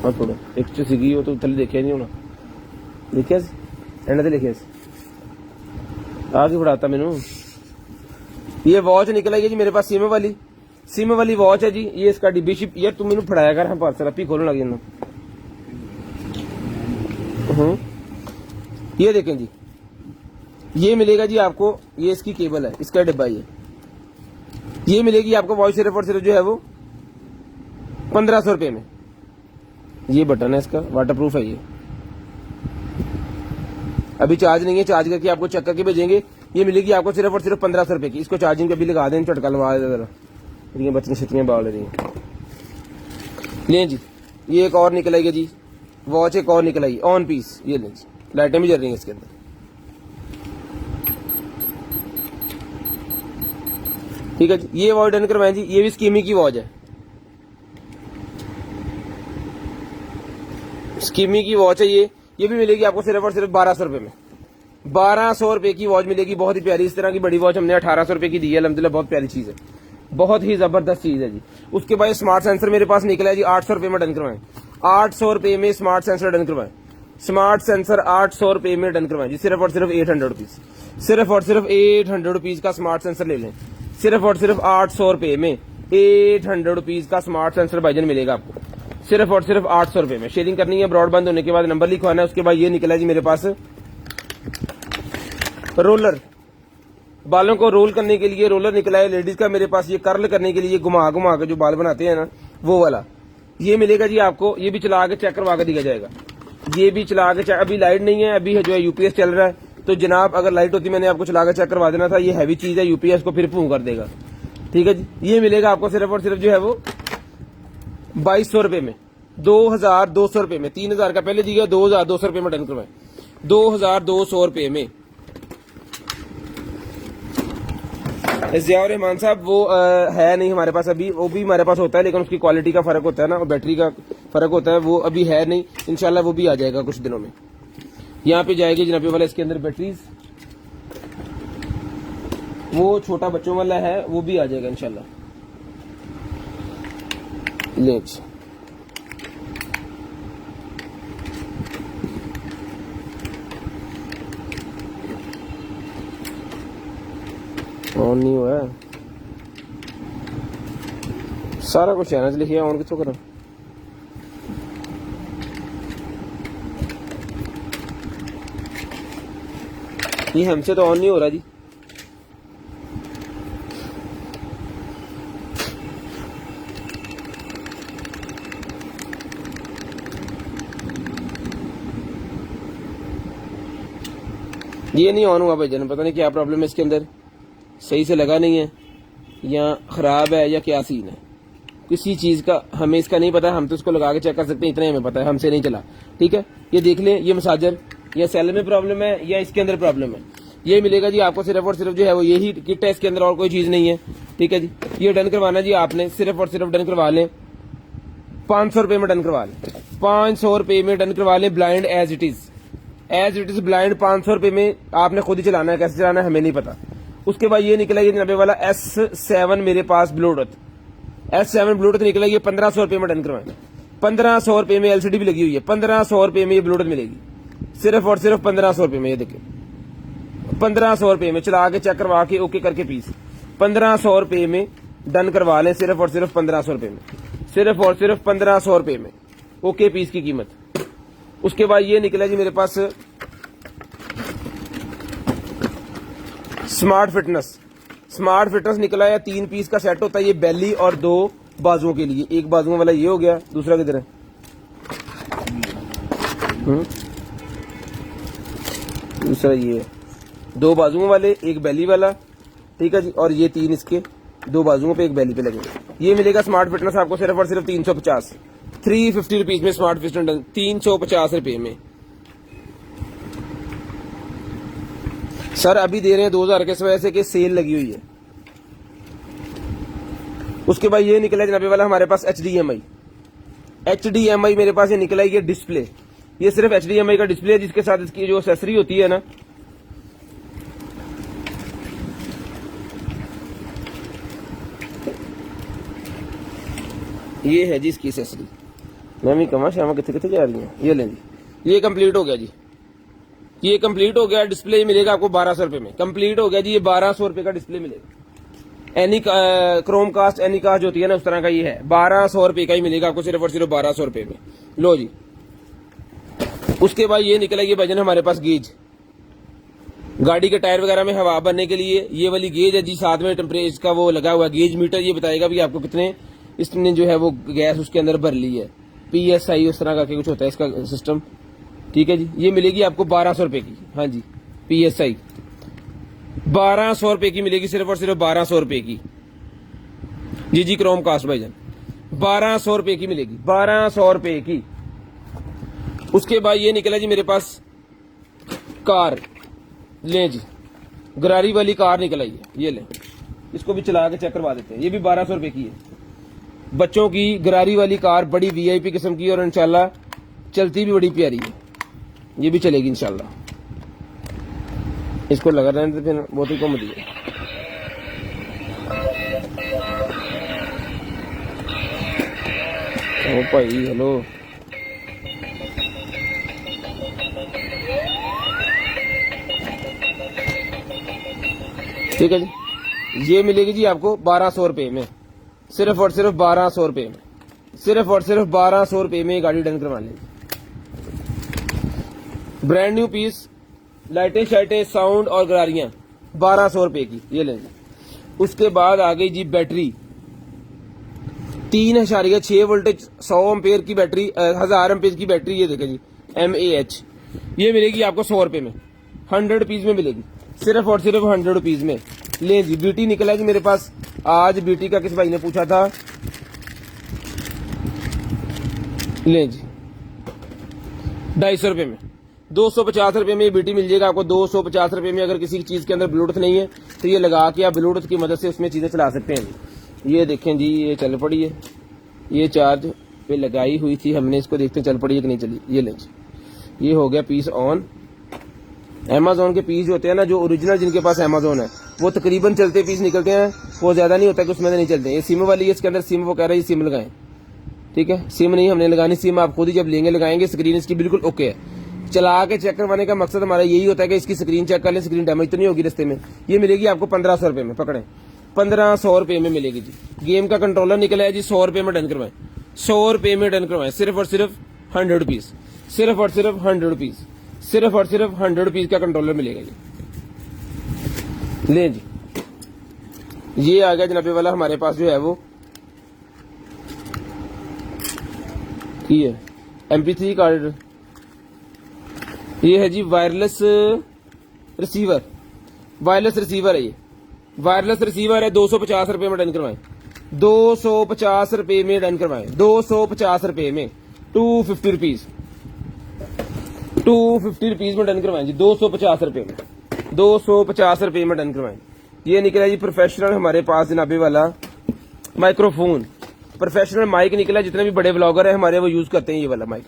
और थोड़ा एक चीज सीखी हो तो थले देखिया नहीं होना, देखिया एंड ते लिखिया आगे बढ़ाता मैनू। ये वॉच निकल आएगी जी मेरे पास, सिम वाली वॉच है जी। ये इसका डिब्बी शिप, यार तुम मैनू फड़ाया कर, हम पार्सल आप ही खोलने लग जाना। ये देखें जी, ये मिलेगा जी आपको, ये इसकी केबल है, इसका डिब्बा ये मिलेगी आपको वॉच सिर्फ और सिर्फ जो है वो 1500 रुपए में। ये बटन है इसका, वाटरप्रूफ है ये, अभी चार्ज नहीं है, चार्ज करके आपको चेक करके भेजेंगे। ये मिलेगी आपको सिर्फ और सिर्फ 1500 रुपए की। इसको चार्जिंग कभी लगा दें, झटका लगा दे जरा, ये बच्चियां छतियां बाल रही हैं। ले जी, ये एक और निकल आएगी जी वॉच, एक और निकल आई ऑन पीस, ये लें जी, लाइटें भी जल रही हैं इसके अंदर, ठीक है जी। ये वॉच डन करवाएं जी, ये भी स्कीमी की वॉच है, स्कीमी की वॉच है ये भी मिलेगी आपको सिर्फ और सिर्फ 1200 रुपए में, 1200 रुपए की वॉच मिलेगी, बहुत ही प्यारी। इस तरह की बड़ी वॉच हमने 1800 रुपए की दी है, अल्हम्दुलिल्लाह बहुत प्यारी चीज है, बहुत ही जबरदस्त चीज है जी। उसके बाद स्मार्ट सेंसर मेरे पास निकला है जी, 800 रुपए में डन करवाएं, 800 रुपए में स्मार्ट सेंसर डन करवाएं, स्मार्ट सेंसर 800 रुपए में डन करवाएं जी, सिर्फ और सिर्फ 800 रुपीज, सिर्फ और सिर्फ 800 रुपीज का स्मार्ट सेंसर ले लें, सिर्फ और सिर्फ 800 रुपए में 800 रुपीज का स्मार्ट सेंसर भाईजान मिलेगा आपको, सिर्फ और सिर्फ 800 रुपए में। शेयरिंग करनी है, ब्रॉड बंद होने के बाद नंबर लिखवाना है। उसके बाद ये निकला है जी मेरे पास रोलर, बालों को रोल करने के लिए रोलर निकला है लेडीज का मेरे पास, ये कर्ल करने के लिए घुमा घुमा के जो बाल बनाते हैं ना वो वाला, ये मिलेगा जी आपको। ये भी चला के चेक करवा के दिया जाएगा, ये भी चला के चेक। अभी लाइट नहीं है, अभी जो है यूपीएस चल रहा है, तो जनाब अगर लाइट होती मैंने आपको चला के चेक करवा देना था। ये हैवी चीज है, यूपीएस को फिर फूं कर देगा, ठीक है जी। ये मिलेगा आपको सिर्फ और सिर्फ जो है वो 2200 रुपए में, 2200 रुपए में, 3000 का पहले दिया, 2200 रुपए में डन करवाएं, 2200 रुपए में। जियाउर रहमान साहब वो है नहीं हमारे पास अभी, वो भी हमारे पास होता है लेकिन उसकी क्वालिटी का फर्क होता है ना, और बैटरी का फर्क होता है, वो अभी है नहीं, इंशाल्लाह वो भी आ जाएगा कुछ दिनों में। यहाँ पे जाएगी जनाबी वाला, इसके अंदर बैटरीज, वो छोटा बच्चों वाला है, वो भी आ जाएगा इंशाल्लाह। लेट्स ऑन नहीं हुआ है, सारा कुछ चैनल लिखिए, ऑन कितों करा। ये हमसे तो ऑन नहीं हो रहा जी, ये नहीं ऑन हुआ भाईजान, पता नहीं क्या प्रॉब्लम है इसके अंदर, सही से लगा नहीं है या खराब है या क्या सीन है, किसी चीज का हमें इसका नहीं पता, हम तो इसको लगा के चेक कर सकते हैं, इतना ही हमें पता है, हमसे नहीं चला, ठीक है। ये देख लें, ये मसाजर या सेल में प्रॉब्लम है या इसके अंदर प्रॉब्लम है, ये मिलेगा जी आपको सिर्फ और सिर्फ जो है वो यही किट है, इसके अंदर और कोई चीज नहीं है। ठीक है जी, ये डन करवाना जी आपने, सिर्फ और सिर्फ डन करवा लें 500 रुपए में डन करवा लें, 500 रुपए में डन करवा लें। Blind as it is blind 500 रुपए में आपने खुद ही चलाना है, कैसे चलाना है हमें नहीं पता। उसके बाद ये निकला ये जनाबे वाला S7 मेरे पास ब्लूटूथ, S7 ब्लूटूथ निकला, ये 1500 रुपए में डन करवाएं। 1500 रुपए में LCD भी लगी हुई है, 1500 रुपए में ये ब्लूटूथ मिलेगी, सिर्फ और सिर्फ 1500 रुपए में। ये देखिए 1500 रुपए में चला के चेक करवा के ओके करके पीस 1500 रुपए में डन करवा लें, सिर्फ और सिर्फ 1500 रुपए में, सिर्फ और सिर्फ 1500 रुपए में ओके पीस की कीमत। उसके बाद ये निकला जी मेरे पास स्मार्ट फिटनेस निकला है, 3 पीस का सेट होता है ये, बेली और 2 बाजुओं के लिए। एक बाजुओं वाला ये हो गया, दूसरा किधर है, दूसरा ये है, 2 बाजुओं वाले, एक बेली वाला। ठीक है जी, और ये 3 इसके 2 बाजुओं पे, एक बेली पे लगेंगे। ये मिलेगा स्मार्ट फिटनेस आपको सिर्फ और सिर्फ 350 रुपीज में। स्मार्ट फिटनेस 350 रुपए में सर अभी दे रहे हैं 2000 के, इस वजह से कि सेल लगी हुई है। उसके बाद ये निकला जनाबे वाला हमारे पास HDMI मेरे पास ये निकला है, ये डिस्प्ले, ये सिर्फ HDMI का डिस्प्ले है, जिसके साथ इसकी जो एक्सेसरी होती है ना, ये है जी इसकी एक्सेसरी। मैं भी कमा श्यामा कितने कितने जा रही है, ये लें जी, ये कंप्लीट हो गया जी, ये कंप्लीट हो गया। डिस्प्ले मिलेगा आपको 1200 रुपए में, कंप्लीट हो गया जी, ये 1200 रुपए का डिस्प्ले मिलेगा। Any Chromecast any cast जो होती है ना, उस तरह का ये है, 1200 रुपए का ही मिलेगा आपको, सिर्फ और सिर्फ 1200 रुपए में। लो जी, उसके बाद ये निकला ये वजन हमारे पास गेज, गाड़ी के टायर वगैरह में हवा भरने के लिए ये वाली गेज है जी, साथ में टेम्परेचर का वो लगा हुआ गेज मीटर, ये बताएगा भी आपको कितने इसने जो है वो गैस उसके अंदर भर ली है। PSI उस तरह का कुछ होता है इसका सिस्टम। ठीक है जी, ये मिलेगी आपको 1200 रुपए की। हाँ जी, PSI 1200 रुपए की मिलेगी, सिर्फ और सिर्फ 1200 रुपए की। जी क्रोम कास्ट भाईजान 1200 रुपए की मिलेगी, 1200 रुपए की। उसके बाद ये निकला जी मेरे पास कार, ले जी गरारी वाली कार निकल आई है, ये ले, इसको भी चला के चेक करवा देते हैं। ये भी 1200 रुपए की है, बच्चों की गरारी वाली कार, बड़ी VIP किस्म की, और इंशाल्लाह चलती भी बड़ी प्यारी है, ये भी चलेगी इंशाल्लाह। इसको लगा रहने तो फिर बहुत ही कम दिए। ओ भाई हेलो, ठीक है जी, ये मिलेगी जी आपको 1200 रुपए में, सिर्फ और सिर्फ 1200 रुपए में, सिर्फ और सिर्फ 1200 रुपए में गाड़ी डन करवा लेंगे। ब्रांड न्यू पीस, लाइटें शाइटें साउंड और गरारियां 1200 रुपए की, ये लेंगे। उसके बाद आ गई जी बैटरी, 3.6 वोल्टेज 100 एम्पेयर की बैटरी, 1000 एम्पेयर की बैटरी, ये देखें जी MAH, ये मिलेगी आपको 100 रुपए में, 100 रुपीज में मिलेगी, सिर्फ और सिर्फ 100 रुपीज में। ले जी, BT निकला जी मेरे पास आज, BT का किस भाई ने पूछा था, ले जी 250 रुपए में, 250 रुपए में BT मिल जाएगा आपको। 250 रुपए में अगर किसी चीज के अंदर ब्लूटूथ नहीं है तो ये लगा के आप ब्लूटूथ की मदद से उसमें चीजें चला सकते हैं। ये देखें जी, ये चल पड़ी है, ये चार्ज पे लगाई हुई थी हमने, इसको देखते हैं चल पड़ी है कि नहीं चली। ये लें जी, ये हो गया पीस ऑन। Amazon के पीस होते हैं ना, जो ओरिजिनल जिनके पास Amazon है, वो तकरीबन चलते पीस निकलते हैं, वो ज्यादा नहीं होता कि उसमें नहीं चलते। ये सिम वाली है, इसके अंदर सिम, वो कह रहा है सिम लगाएं, ठीक है, सिम नहीं हमने लगानी, सिम आप खुद ही जब लेंगे लगाएंगे। स्क्रीन इसकी बिल्कुल ओके है, चला के चेक करवाने का मकसद हमारा यही होता है कि इसकी स्क्रीन चेक कर लें, स्क्रीन डैमेज तो नहीं होगी रस्ते में। ये मिलेगी आपको 1500 रुपए में, पकड़े 1500 रुपए में मिलेगी जी। गेम का कंट्रोलर निकला है जी, 100 रुपए में डन करवाएं, 100 रुपए में डन करवाएं, सिर्फ और सिर्फ 100 रुपीज, सिर्फ और सिर्फ 100 रुपीज, सिर्फ और सिर्फ 100 रुपीज का कंट्रोलर मिलेगा जी। ले जी, ये आ गया जनाबे वाला हमारे पास जो है वो ये MP3 कार्ड, ये है जी वायरलेस रिसीवर, वायरलेस रिसीवर है, ये वायरलेस रिसीवर है। 250 रुपए में डन करवाएं, 250 रुपए में डन करवाएं, 250 रुपए में, 250 रुपीज में डन करवाएं जी, 250 रुपए में। 250 रुपए में डन करवाएं। ये निकला जी प्रोफेशनल हमारे पास जनाबे वाला माइक्रोफोन, प्रोफेशनल माइक निकला। जितने भी बड़े व्लॉगर है हमारे वो यूज करते हैं ये वाला माइक,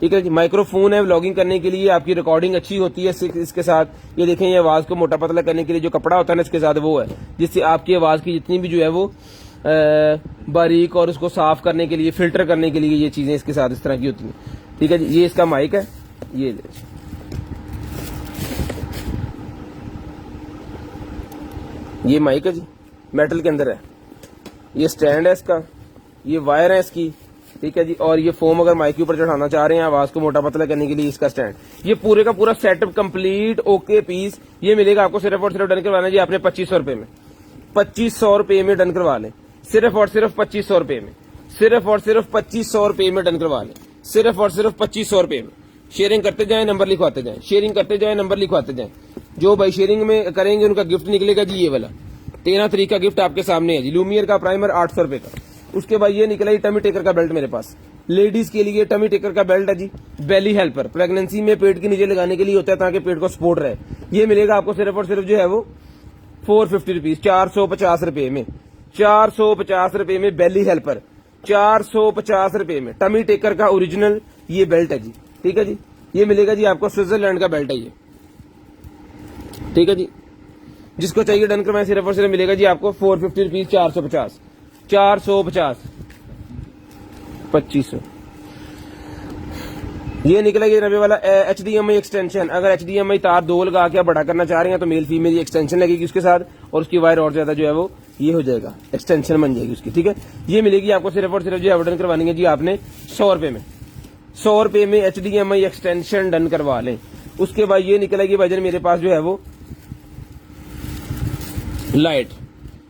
ठीक है जी। माइक्रोफोन है व्लॉगिंग करने के लिए, आपकी रिकॉर्डिंग अच्छी होती है इसके साथ। ये देखें, ये आवाज को मोटा पतला करने के लिए जो कपड़ा होता है ना इसके साथ वो है, जिससे आपकी आवाज की जितनी भी जो है वो बारीक और उसको साफ करने के लिए, फिल्टर करने के लिए ये चीजें इसके साथ इस तरह की होती हैं, ठीक है जी। ये इसका माइक है, ये माइक है जी, मेटल के अंदर है। ये स्टैंड है इसका, ये वायर है इसकी, ठीक है जी। और ये फोम अगर माइक के ऊपर चढ़ाना चाह रहे हैं आवाज को मोटा पतला करने के लिए, इसका स्टैंड। ये पूरे का पूरा सेटअप कंप्लीट ओके पीस ये मिलेगा आपको सिर्फ और सिर्फ डन करवाना जी आपने 2500 रुपए में। 2500 रुपए में डन करवा लें, सिर्फ और सिर्फ 2500 रुपए में, सिर्फ और सिर्फ 2500 रुपए में डन करवा लें, सिर्फ और सिर्फ 2500 रुपए में। शेयरिंग करते जाएं, नंबर लिखवाते जाएं, शेयरिंग करते जाएं, नंबर लिखवाते जाएं। जो भाई शेयरिंग में करेंगे उनका गिफ्ट निकलेगा जी ये वाला 13 तारीख का गिफ्ट आपके सामने है जी। लूमियर का प्राइमर 800 रुपए का। उसके बाद ये निकला जी टमी टेकर का बेल्ट मेरे पास, लेडीज के लिए टमी टेकर का बेल्ट है जी। बेली हेल्पर, प्रेगनेंसी में पेट के नीचे लगाने के लिए होता है ताकि पेट को सपोर्ट रहे। ये मिलेगा आपको सिर्फ और सिर्फ जो है वो 450 रुपीज, 450 रुपए में, 450 रुपए में बेली हेल्पर, 450 रुपए में टमी टेकर का ओरिजिनल ये बेल्ट है जी, ठीक है जी। ये मिलेगा जी आपको, स्विट्जरलैंड का बेल्ट है ये, ठीक है जी। जिसको चाहिए डन करवाएं, सिर्फ और सिर्फ मिलेगा जी आपको 450 रुपीज, 450, 450, 2500। ये निकला ये नबे वाला HDMI एक्सटेंशन। अगर HDMI तार 2 लगा के बड़ा करना चाह रहे हैं तो मेल फीमेल एक्सटेंशन लगेगी उसके साथ, और उसकी वायर और ज्यादा जो है वो ये हो जाएगा, एक्सटेंशन बन जाएगी उसकी, ठीक है। ये मिलेगी आपको सिर्फ और सिर्फ जो है डन करवानी है जी आपने 100 रुपए में। 100 रुपए में HDMI एक्सटेंशन डन करवा लें। उसके बाद ये निकलेगी भाईजान मेरे पास जो है वो लाइट।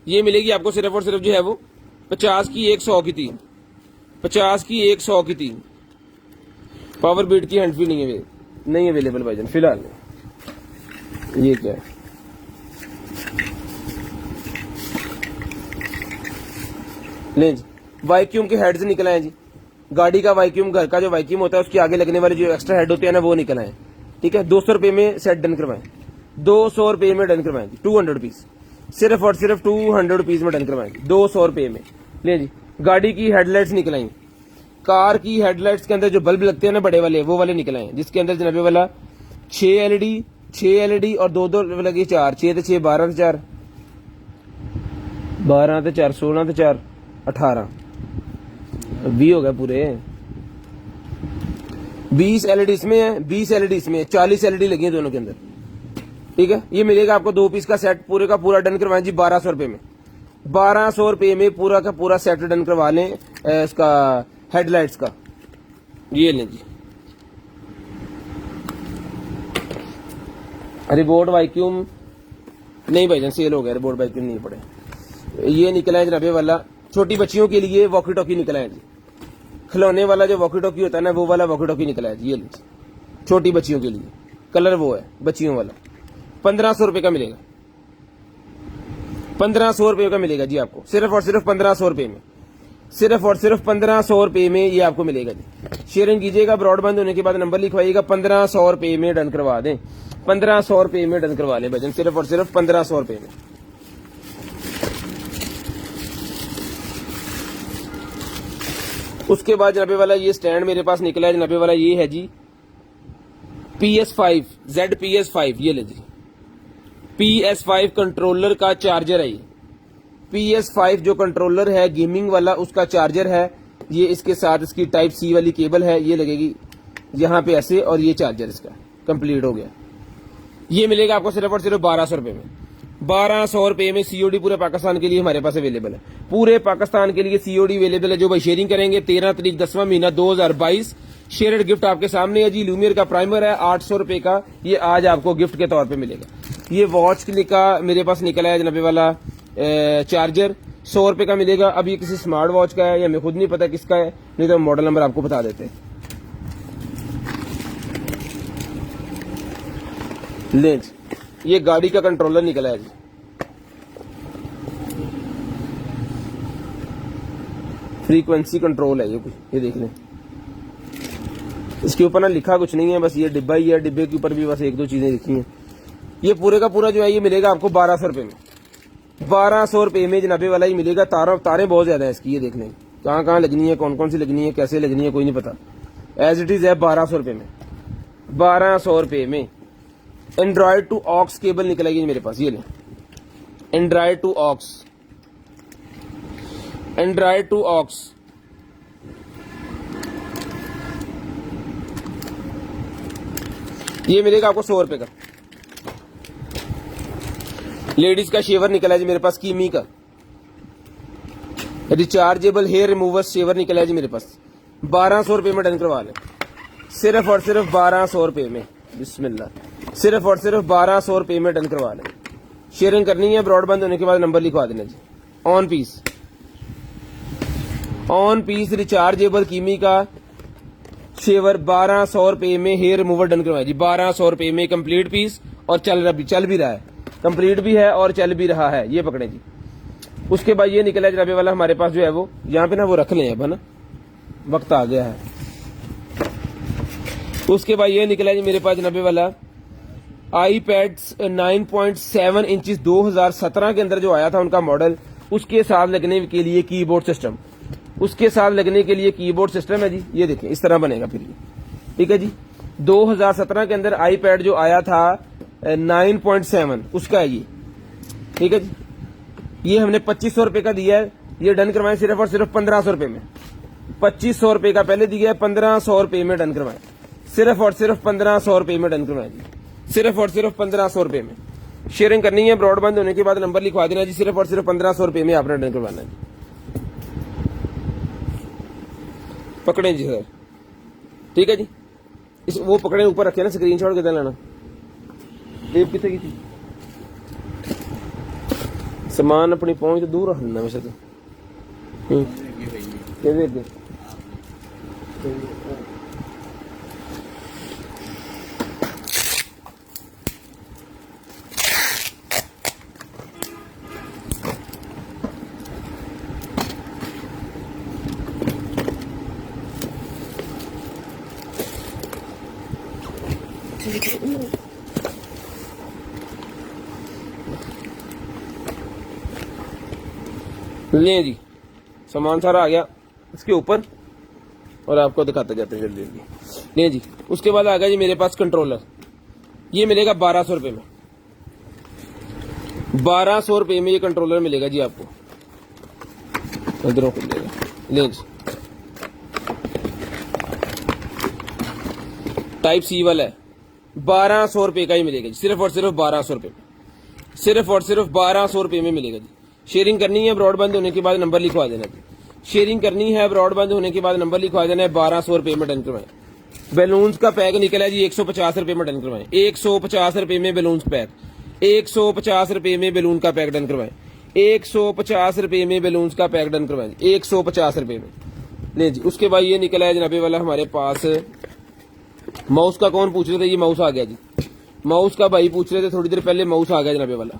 ये मिलेगी आपको सिर्फ और सिर्फ जो है वो 50 की 1 100 की 3, 50 की 1 100 की 3। पावर बीट की हैंड फ्री नहीं अवेलेबल भाईजान फिलहाल। ये क्या है, ले जी वैक्यूम के हेड्स निकल आए जी। गाड़ी का वैक्यूम, घर का जो वैक्यूम होता है उसके आगे लगने वाले जो एक्स्ट्रा हेड होते हैं ना वो निकल आए, ठीक है। 200 रुपए में सेट डन करवाएं, 200 रुपए में डन करवाएं, 200 रुपीज, सिर्फ और सिर्फ 200 रुपीज में डन करवाएं, 200 रुपए में। ले जी गाड़ी की हेडलाइट्स निकलाई, कार की हेडलाइट्स के अंदर जो बल्ब लगते हैं ना बड़े वाले, वो वाले निकल आए, जिसके अंदर जनाबे वाला 6 एलईडी और 2 लगे 4, 6 तो 6, 12 तो 4, 12 तो 4, 16 तो 4, 18, 20 हो गए पूरे। 20 एलईडी इसमें है, 20 एलईडी इसमें है, 40 एलईडी लगी है दोनों के अंदर, ठीक है। ये मिलेगा आपको 2 पीस का सेट, पूरे का पूरा डन करवाएं जी 1200 रुपए में। 1200 रुपए में पूरा का पूरा सेट डन करवा लें इसका हेडलाइट्स का। ये लें जी रिबोट वैक्यूम नहीं भाईजान सेल हो गया, रिबोट वैक्यूम नहीं पड़े। ये निकला है जनाबे वाला छोटी बच्चियों के लिए वॉकी टॉकी निकला है जी। खिलौने वाला जो वॉकी टॉकी होता है ना वो वाला वॉकी टॉकी निकला है जी। ये छोटी बच्चियों के लिए कलर वो है बच्चियों वाला, 1500 रुपए का मिलेगा, 1500 रुपए का मिलेगा जी आपको, सिर्फ और सिर्फ 1500 रुपए में, सिर्फ और सिर्फ 1500 रुपए में ये आपको मिलेगा जी। शेयरिंग कीजिएगा, ब्रॉडबैंड होने के बाद नंबर लिखवाइएगा, 1500 रुपए में डन करवा दें, 1500 रुपए में डन करवा लें भजन, सिर्फ और सिर्फ 1500 रुपए में। उसके बाद जनाबे वाला ये स्टैंड मेरे पास निकला है जनाबे वाला, ये है जी PS5 ZPS5। ये ले जी PS5 कंट्रोलर का चार्जर है ये। PS5 जो कंट्रोलर है गेमिंग वाला उसका चार्जर है ये, इसके साथ इसकी टाइप C वाली केबल है, ये लगेगी यहाँ पे ऐसे, और ये चार्जर इसका कंप्लीट हो गया। ये मिलेगा आपको सिर्फ और सिर्फ 1200 रुपए में। 1200 रुपए में COD पूरे पाकिस्तान के लिए हमारे पास अवेलेबल है, पूरे पाकिस्तान के लिए COD अवेलेबल है। जो भाई शेयरिंग करेंगे 13 तारीख 10वां महीना 2022 शेयर्ड गिफ्ट आपके सामने है जी। लूमियर का प्राइमर है 800 रुपए का, ये आज आपको गिफ्ट के तौर पे मिलेगा। ये वॉच का मेरे पास निकला है जनाबे वाला चार्जर 100 रुपए का मिलेगा। अब ये किसी स्मार्ट वॉच का है या हमें खुद नहीं पता किसका है, नहीं तो मॉडल नंबर आपको बता देते हैं। ले ये गाड़ी का कंट्रोलर निकला है जी, फ्रीक्वेंसी कंट्रोल है ये देख लें। इसके ऊपर ना लिखा कुछ नहीं है, बस ये डिब्बा ही है, डिब्बे के ऊपर भी बस 1-2 चीजें लिखी हैं। ये पूरे का पूरा जो है ये मिलेगा आपको 1200 रुपये में। 1200 रुपये में जनाबे वाला ही मिलेगा। तारें बहुत ज्यादा है इसकी, ये देखने कहाँ कहाँ लगनी है, कौन कौन सी लगनी है, कैसे लगनी है, कोई नहीं पता। एज इट इज है 1200 रुपये में। 1200 रुपये में एंड्रॉयड टू ऑक्स केबल निकलेगी मेरे पास, ये ले android to aux, android to aux. ये मिलेगा आपको 100 रुपए का। लेडीज का शेवर निकला है जी मेरे पास, कीमी का रिचार्जेबल हेयर रिमूवर शेवर निकला है जी मेरे पास। 1200 रुपए में डन करवा लें, सिर्फ और सिर्फ 1200 रुपए में। बिस्मिल्लाह, सिर्फ और सिर्फ 1200 रुपए में डन करवा लें। शेयरिंग करनी है, ब्रॉडबैंड होने के बाद नंबर लिखवा देना जी। On piece, on piece rechargeable Kemei का शेवर 1200 रुपए में हेयर रिमूवर डन करवाए जी। 1200 रुपए में कंप्लीट पीस, और चल भी रहा है, कंप्लीट भी है और चल भी रहा है। ये पकड़े जी। उसके बाद ये निकला जनाबे वाला हमारे पास जो है वो यहाँ पे ना वो रख लें अब, है ना, वक्त आ गया है। उसके बाद ये निकला जी मेरे पास जनाबे वाला iPads 9.7 इंचेस 2017 के अंदर जो आया था उनका मॉडल, उसके साथ लगने के लिए कीबोर्ड सिस्टम, उसके साथ लगने के लिए कीबोर्ड सिस्टम है जी। ये देखें इस तरह बनेगा फिर ये, ठीक है जी। 2017 के अंदर iPad जो आया था 9.7 उसका है ये, ठीक है जी। ये हमने 2500 रुपए का दिया है, ये डन करवाएं सिर्फ और सिर्फ 1500 रुपए में। 2500 रुपए का पहले दिया है, 1500 रुपए में डन करवाएं, सिर्फ और सिर्फ 1500 रुपए में डन करवाएं जी, सिर्फ और सिर्फ 1500 रुपए में। शेयरिंग करनी है, ब्रॉडबैंड होने के बाद नंबर लिखवा देना जी। सिर्फ और सिर्फ 1500 रुपए में आपने डन करवाना है जी। पकड़े जी सर, ठीक है जी। इस वो पकड़े, ऊपर रखे ना, स्क्रीनशॉट कितना लेना, टेप कितने की थी, सामान अपनी पहुंच तो दूर रखना वैसे तो। कैसे ले जी, सामान सारा आ गया इसके ऊपर, और आपको दिखाते जाते हैं जल्दी जल्दी। ले जी, उसके बाद आ गया जी मेरे पास कंट्रोलर। ये मिलेगा 1200 रुपए में। 1200 रुपए में ये कंट्रोलर मिलेगा जी आपको, इधरों को मिलेगा। ले जी, टाइप सी वाला है, 1200 रुपए का ही मिलेगा जी, सिर्फ और सिर्फ 1200 रुपए में, सिर्फ और सिर्फ 1200 रुपए में मिलेगा जी। शेयरिंग करनी है, ब्रॉडबैंड होने के बाद नंबर लिखवा देना जी। शेयरिंग करनी है, ब्रॉडबैंड होने के बाद नंबर लिखवा देना है। 1200 रुपए में डन करवाएं। बैलून्स का पैक निकला है जी 150 रुपए में डन करवाएं। 150 रुपए में बैलून्स पैक, 150 रुपए में बैलून का पैक डन करवाएं। 150 रुपए में बैलून्स का पैक डन करवाएं, 150 रुपए में। नहीं जी, उसके बाद ये निकला है जनाबे वाला हमारे पास माउस का। कौन पूछ रहे थे, ये माउस आ गया जी। माउस का भाई पूछ रहे थे थोड़ी देर पहले, माउस आ गया जनाबे वाला।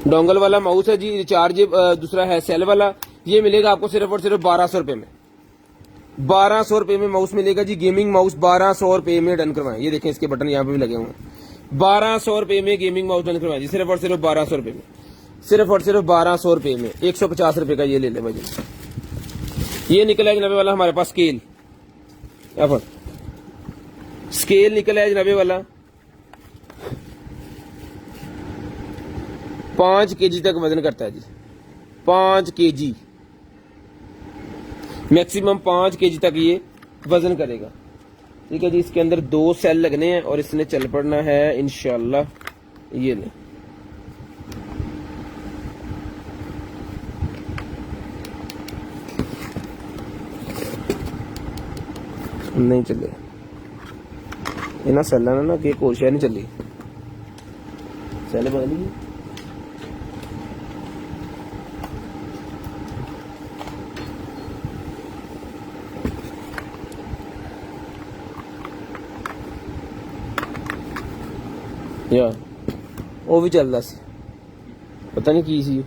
डोंगल वाला माउस है जी, रिचार्ज दूसरा है सेल वाला। ये मिलेगा आपको सिर्फ और सिर्फ 1200 रुपए में। 1200 रुपए में माउस मिलेगा जी, गेमिंग माउस 1200 रुपए में डन करवाएं। ये देखें इसके बटन यहाँ पे भी लगे हुए हैं। 1200 रुपए में गेमिंग माउस डन करवाएं जी, सिर्फ और सिर्फ 1200 रुपए में, सिर्फ और सिर्फ 1200 रुपए में। 150 रुपए का ये ले ले भाई। ये निकला है जनाबे वाला हमारे पास स्केल, स्केल निकला है जनाबे वाला 5 केजी तक वजन करता है जी। 5 केजी मैक्सिमम 5 केजी तक ये वजन करेगा, ठीक है जी। इसके अंदर 2 सेल लगने हैं और इसने चल पड़ना है इंशाल्लाह। ये ले, नहीं चले ये ना सेल ना कि कोई शय नहीं चली, सेल बदली यार, वो भी चलता सी, पता नहीं की सी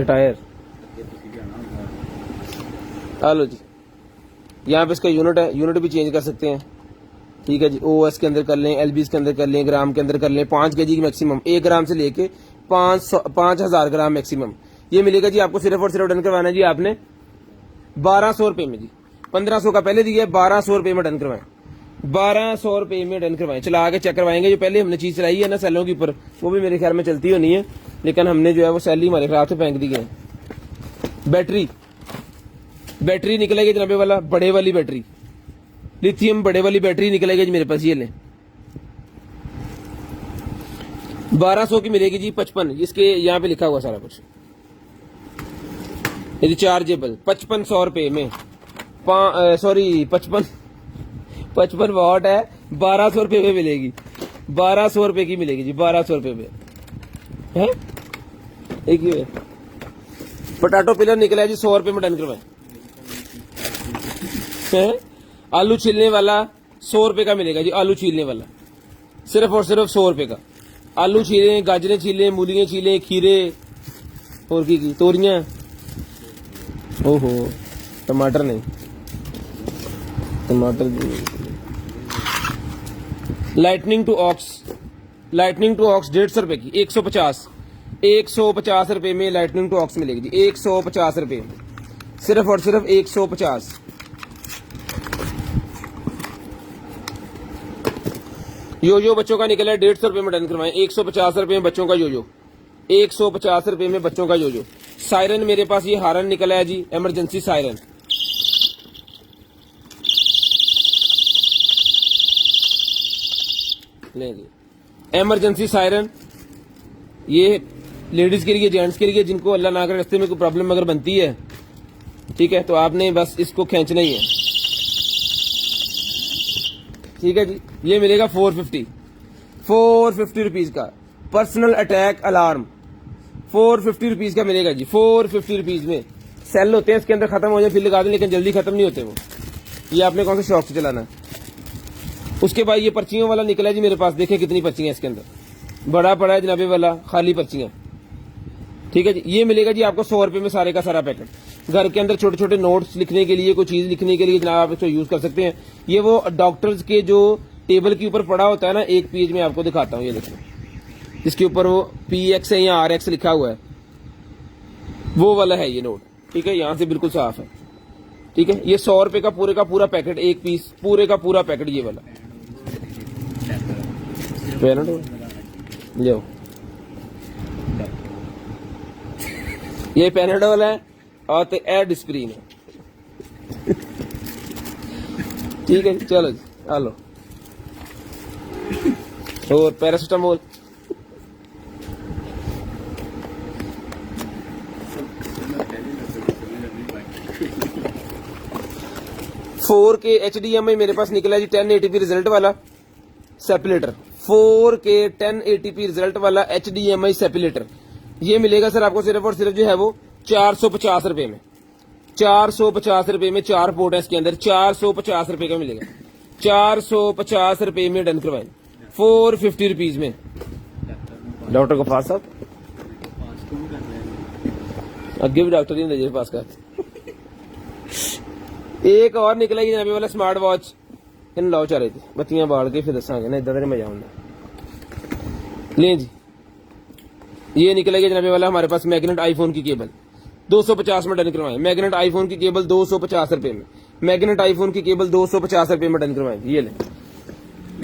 टायर। आ लो जी, यहाँ पे इसका यूनिट है, यूनिट भी चेंज कर सकते हैं। ठीक है जी, OS के अंदर कर लें, LBs के अंदर कर लें, ग्राम के अंदर कर लें। 5 kg की मैक्सिमम, 1 ग्राम से लेके 5000 ग्राम मैक्सिमम। ये मिलेगा जी आपको सिर्फ और सिर्फ डन करवाना है जी आपने 1200 रुपए में जी। 1500 का पहले दिया है, 1200 रुपए में डन करवाएं। 1200 रुपए में डन करवाएं। चला के चेक करवाएंगे। जो पहले हमने चीज चलाई है ना सेलों के ऊपर, वो भी मेरे ख्याल में चलती होनी है, लेकिन हमने जो है वो सेल ही हमारे खराब से फेंक दी है। बैटरी निकलेगी जनाबे वाला, बड़े वाली बैटरी, लिथियम बड़े वाली बैटरी निकलेगी जी मेरे पास। ये लें 1200 की मिलेगी जी 55। इसके यहाँ पे लिखा हुआ सारा कुछ। रिचार्जेबल 5500 रुपए में, सॉरी 55 वॉट है, 1200 रुपए में मिलेगी। 1200 रुपए की मिलेगी जी, 1200 रुपए में है। एक ही है। पोटैटो पिलर निकला है जी 100 रुपए में डन करवाए। आलू छीलने वाला 100 रुपए का मिलेगा जी। आलू छीलने वाला सिर्फ और सिर्फ 100 रुपए का। आलू छीले, गाजरें छीले, मूलियां छीले, खीरे और की तोरियां, ओहो टमाटर नहीं, टमाटर। लाइटनिंग टू ऑक्स 150 रुपए की, 150 रुपए में लाइटनिंग टू ऑक्स मिलेगी जी। 150 रुपए सिर्फ और सिर्फ 150। योयो बच्चों का निकला है 150 रुपए में डन करवाएं। 150 रुपए में बच्चों का योयो, 150 रुपए में बच्चों का योयो। सायरन मेरे पास ये हारन निकला है जी, इमरजेंसी सायरन। ले जी इमरजेंसी सायरन, ये लेडीज के लिए, जेंट्स के लिए, जिनको अल्लाह ना करे रास्ते में कोई प्रॉब्लम अगर बनती है, ठीक है, तो आपने बस इसको खींचना ही है। ठीक है जी, ये मिलेगा 450 रुपीज का पर्सनल अटैक अलार्म। 450 रुपीज का मिलेगा जी। 450 रुपीज में सेल होते हैं, इसके अंदर खत्म हो जाए फिर लगा दें, लेकिन जल्दी खत्म नहीं होते वो। ये आपने कौन से शौक से चलाना है। उसके बाद ये पर्चियों वाला निकला है जी मेरे पास। देखें कितनी पर्चियां इसके अंदर, बड़ा पड़ा है जनाबे वाला, खाली पर्चियां। ठीक है जी, ये मिलेगा जी आपको 100 रुपए में सारे का सारा पैकेट। घर के अंदर छोटे छोटे नोट्स लिखने के लिए, कोई चीज लिखने के लिए जनाब आप इसको यूज कर सकते हैं। ये वो डॉक्टर्स के जो टेबल के ऊपर पड़ा होता है ना, एक पेज में आपको दिखाता हूँ, ये देखो, इसके ऊपर वो PX है या RX लिखा हुआ है, वो वाला है ये नोट। ठीक है, यहां से बिल्कुल साफ है। ठीक है, ये 100 रुपए का पूरा पैकेट, एक पीस पूरे का पूरा पैकेट ये वाला। लो ये पैनाडोल है और तो एडिस्प्रीन है। ठीक है, चलो जी, आ लो। और पैरासिटामोल, के HDMI मेरे पास निकला जी 1080p रिजल्ट वाला सेपरेटर। 4K 1080p रिजल्ट वाला HDMI सेपरेटर। ये मिलेगा सर आपको सिर्फ और सिर्फ जो है वो 450 रुपए में। 450 रुपए में 4 पोर्ट है इसके अंदर, 450 रुपए का मिलेगा। 450 रुपए में डन करवाएं। 450 रुपीज में। डॉक्टर गफार साहब अगे भी डॉक्टर ही नहीं पास कर। एक और निकला ही जनाबे वाला स्मार्ट वॉच। इन लाओ चाह रहे थे, बत्तियां बाल के फिर दसांगे ना, इधर मजा आऊंगा। ले जी, ये निकलेगा जनाबे वाला हमारे पास मैग्नेट आईफोन की केबल 250 में डन करवाएं। मैग्नेट आईफोन की केबल 250 रुपए में। मैग्नेट आईफोन की केबल 250 रुपए में डन करवाएं। ये ले,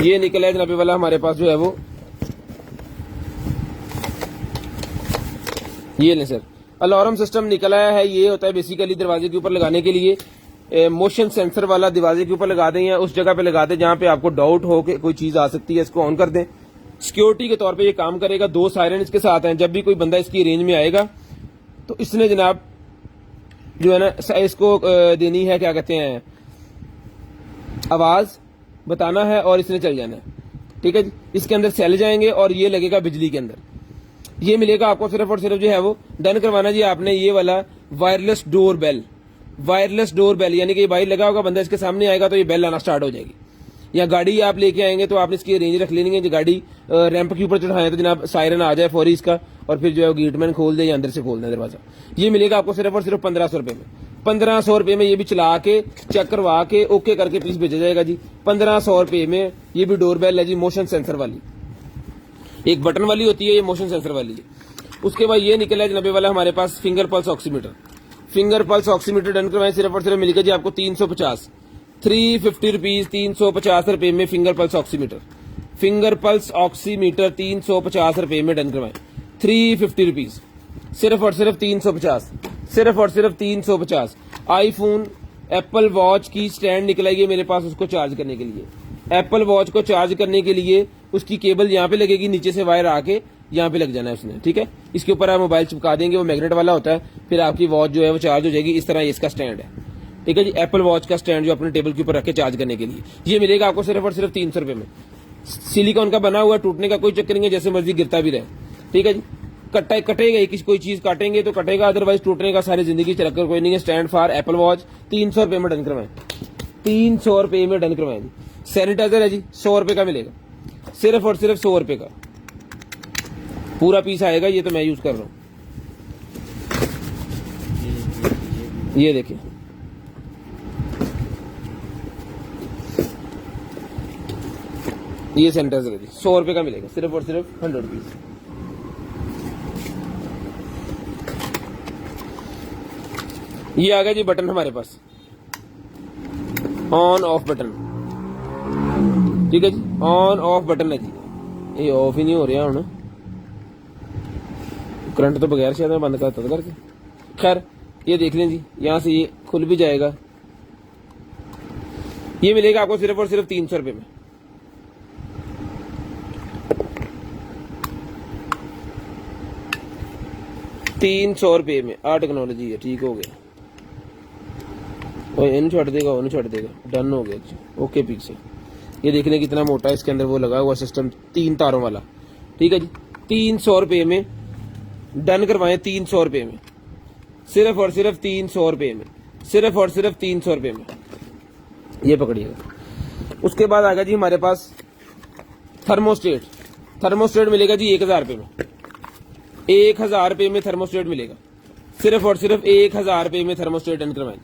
ये निकला है जनाबे वाला हमारे पास जो है वो, ये ले सर, अलार्म सिस्टम निकला है। ये होता है बेसिकली दरवाजे के ऊपर लगाने के लिए, मोशन सेंसर वाला। दरवाजे के ऊपर लगा दें या उस जगह पे लगा दें जहां पे आपको डाउट हो कि कोई चीज आ सकती है, इसको ऑन कर दें। सिक्योरिटी के तौर पे ये काम करेगा। 2 सायरन इसके साथ हैं। जब भी कोई बंदा इसकी रेंज में आएगा तो इसने जनाब जो है ना इसको देनी है, क्या कहते हैं, आवाज बताना है और इसने चल जाना है। ठीक है जी, इसके अंदर सेल जाएंगे और ये लगेगा बिजली के अंदर। ये मिलेगा आपको सिर्फ और सिर्फ जो है वो डन करवाना जी आपने ये वाला wireless doorbell. Wireless doorbell यानी कि बाहर लगा होगा, बंदा इसके सामने आएगा तो ये बेल आना स्टार्ट हो जाएगी। या गाड़ी आप लेके आएंगे तो आपने इसकी रेंज रख लेनी है। जो गाड़ी रैंप के ऊपर चढ़ाए तो जनाब सायरन आ जाए फौरी इसका, और फिर जो है गेटमैन खोल दे या अंदर से खोल दे दरवाजा। ये मिलेगा आपको सिर्फ और सिर्फ 1500 रुपए में। 1500 रुपए में ये भी चला के चेक करवा के ओके करके पीस भेजा जाएगा जी। 1500 रुपए में ये भी डोरबेल है जी, मोशन सेंसर वाली। एक बटन वाली होती है, ये मोशन सेंसर वाली है। उसके बाद ये निकला है जनाबे वाला हमारे पास finger pulse oximeter. Finger pulse oximeter done करवाएं, सिर्फ और सिर्फ मिलेगा जी आपको 350 350 रुपीज, 350 रुपए में finger pulse oximeter. Finger pulse oximeter 350 रुपए में डन करवाएं, 350 रुपीज, सिर्फ और सिर्फ 350, सिर्फ और सिर्फ 350। आईफोन एप्पल वॉच की स्टैंड निकलेगी मेरे पास उसको चार्ज करने के लिए। एप्पल वॉच को चार्ज करने के लिए उसकी केबल यहाँ पे लगेगी, नीचे से वायर आके यहाँ पे लग जाना है उसने, ठीक है। इसके ऊपर आप मोबाइल चिपका देंगे, वो मैग्नेट वाला होता है, फिर आपकी वॉच जो है वो चार्ज हो जाएगी। इस तरह इसका स्टैंड है, ठीक है जी। एप्पल वॉच का स्टैंड जो अपने टेबल के ऊपर रख के चार्ज करने के लिए, ये मिलेगा आपको सिर्फ और सिर्फ 300 रुपए में। सिलिकॉन का बना हुआ, टूटने का कोई चक्कर नहीं है, जैसे मर्जी गिरता भी रहे, ठीक है जी। कटेगा, किसी कोई चीज काटेंगे तो कटेगा, अदरवाइज टूटने का सारी जिंदगी चक्कर कोई नहीं है। स्टैंड फॉर एप्पल वॉच 300 रुपए में डन करवाएं, 300 रुपए में डन करवाएं जी। सैनिटाइजर है जी 100 रुपए का मिलेगा, सिर्फ और सिर्फ 100 रुपए का पूरा पीस आएगा। ये तो मैं यूज कर रहा हूं, ये देखिए, ये सैनिटाइजर है जी 100 रुपए का मिलेगा, सिर्फ और सिर्फ 100 रुपीज। ये आ गया जी बटन हमारे पास, ऑन ऑफ बटन, ठीक है जी। ऑन ऑफ बटन है जी, ये ऑफ ही नहीं हो रहा हूं, करंट तो बगैर शायद मैं बंद करता था करके। खैर ये देख लें जी, यहां से ये खुल भी जाएगा। ये मिलेगा आपको सिर्फ और सिर्फ 300 रुपए में। ₹300 में आ टेक्नोलॉजी है, ठीक हो गया। और इन छड़ देगा, वो नहीं छड़ देगा, डन हो गया जी, ओके पीछे। ये देखने कितना मोटा है, इसके अंदर वो लगा हुआ सिस्टम 3 तारों वाला, ठीक है जी। 300 रुपए में डन करवाएं, 300 रुपए में, सिर्फ और सिर्फ 300 रुपए में, सिर्फ और सिर्फ 300 रुपए में। ये पकड़िएगा। उसके बाद आ गया जी हमारे पास थर्मोस्टेट। थर्मोस्टेट मिलेगा जी 1000 रुपए में, 1000 रुपए में थर्मोस्टेट मिलेगा, सिर्फ और सिर्फ 1000 रुपए में थर्मोस्टेट डन करवाएं,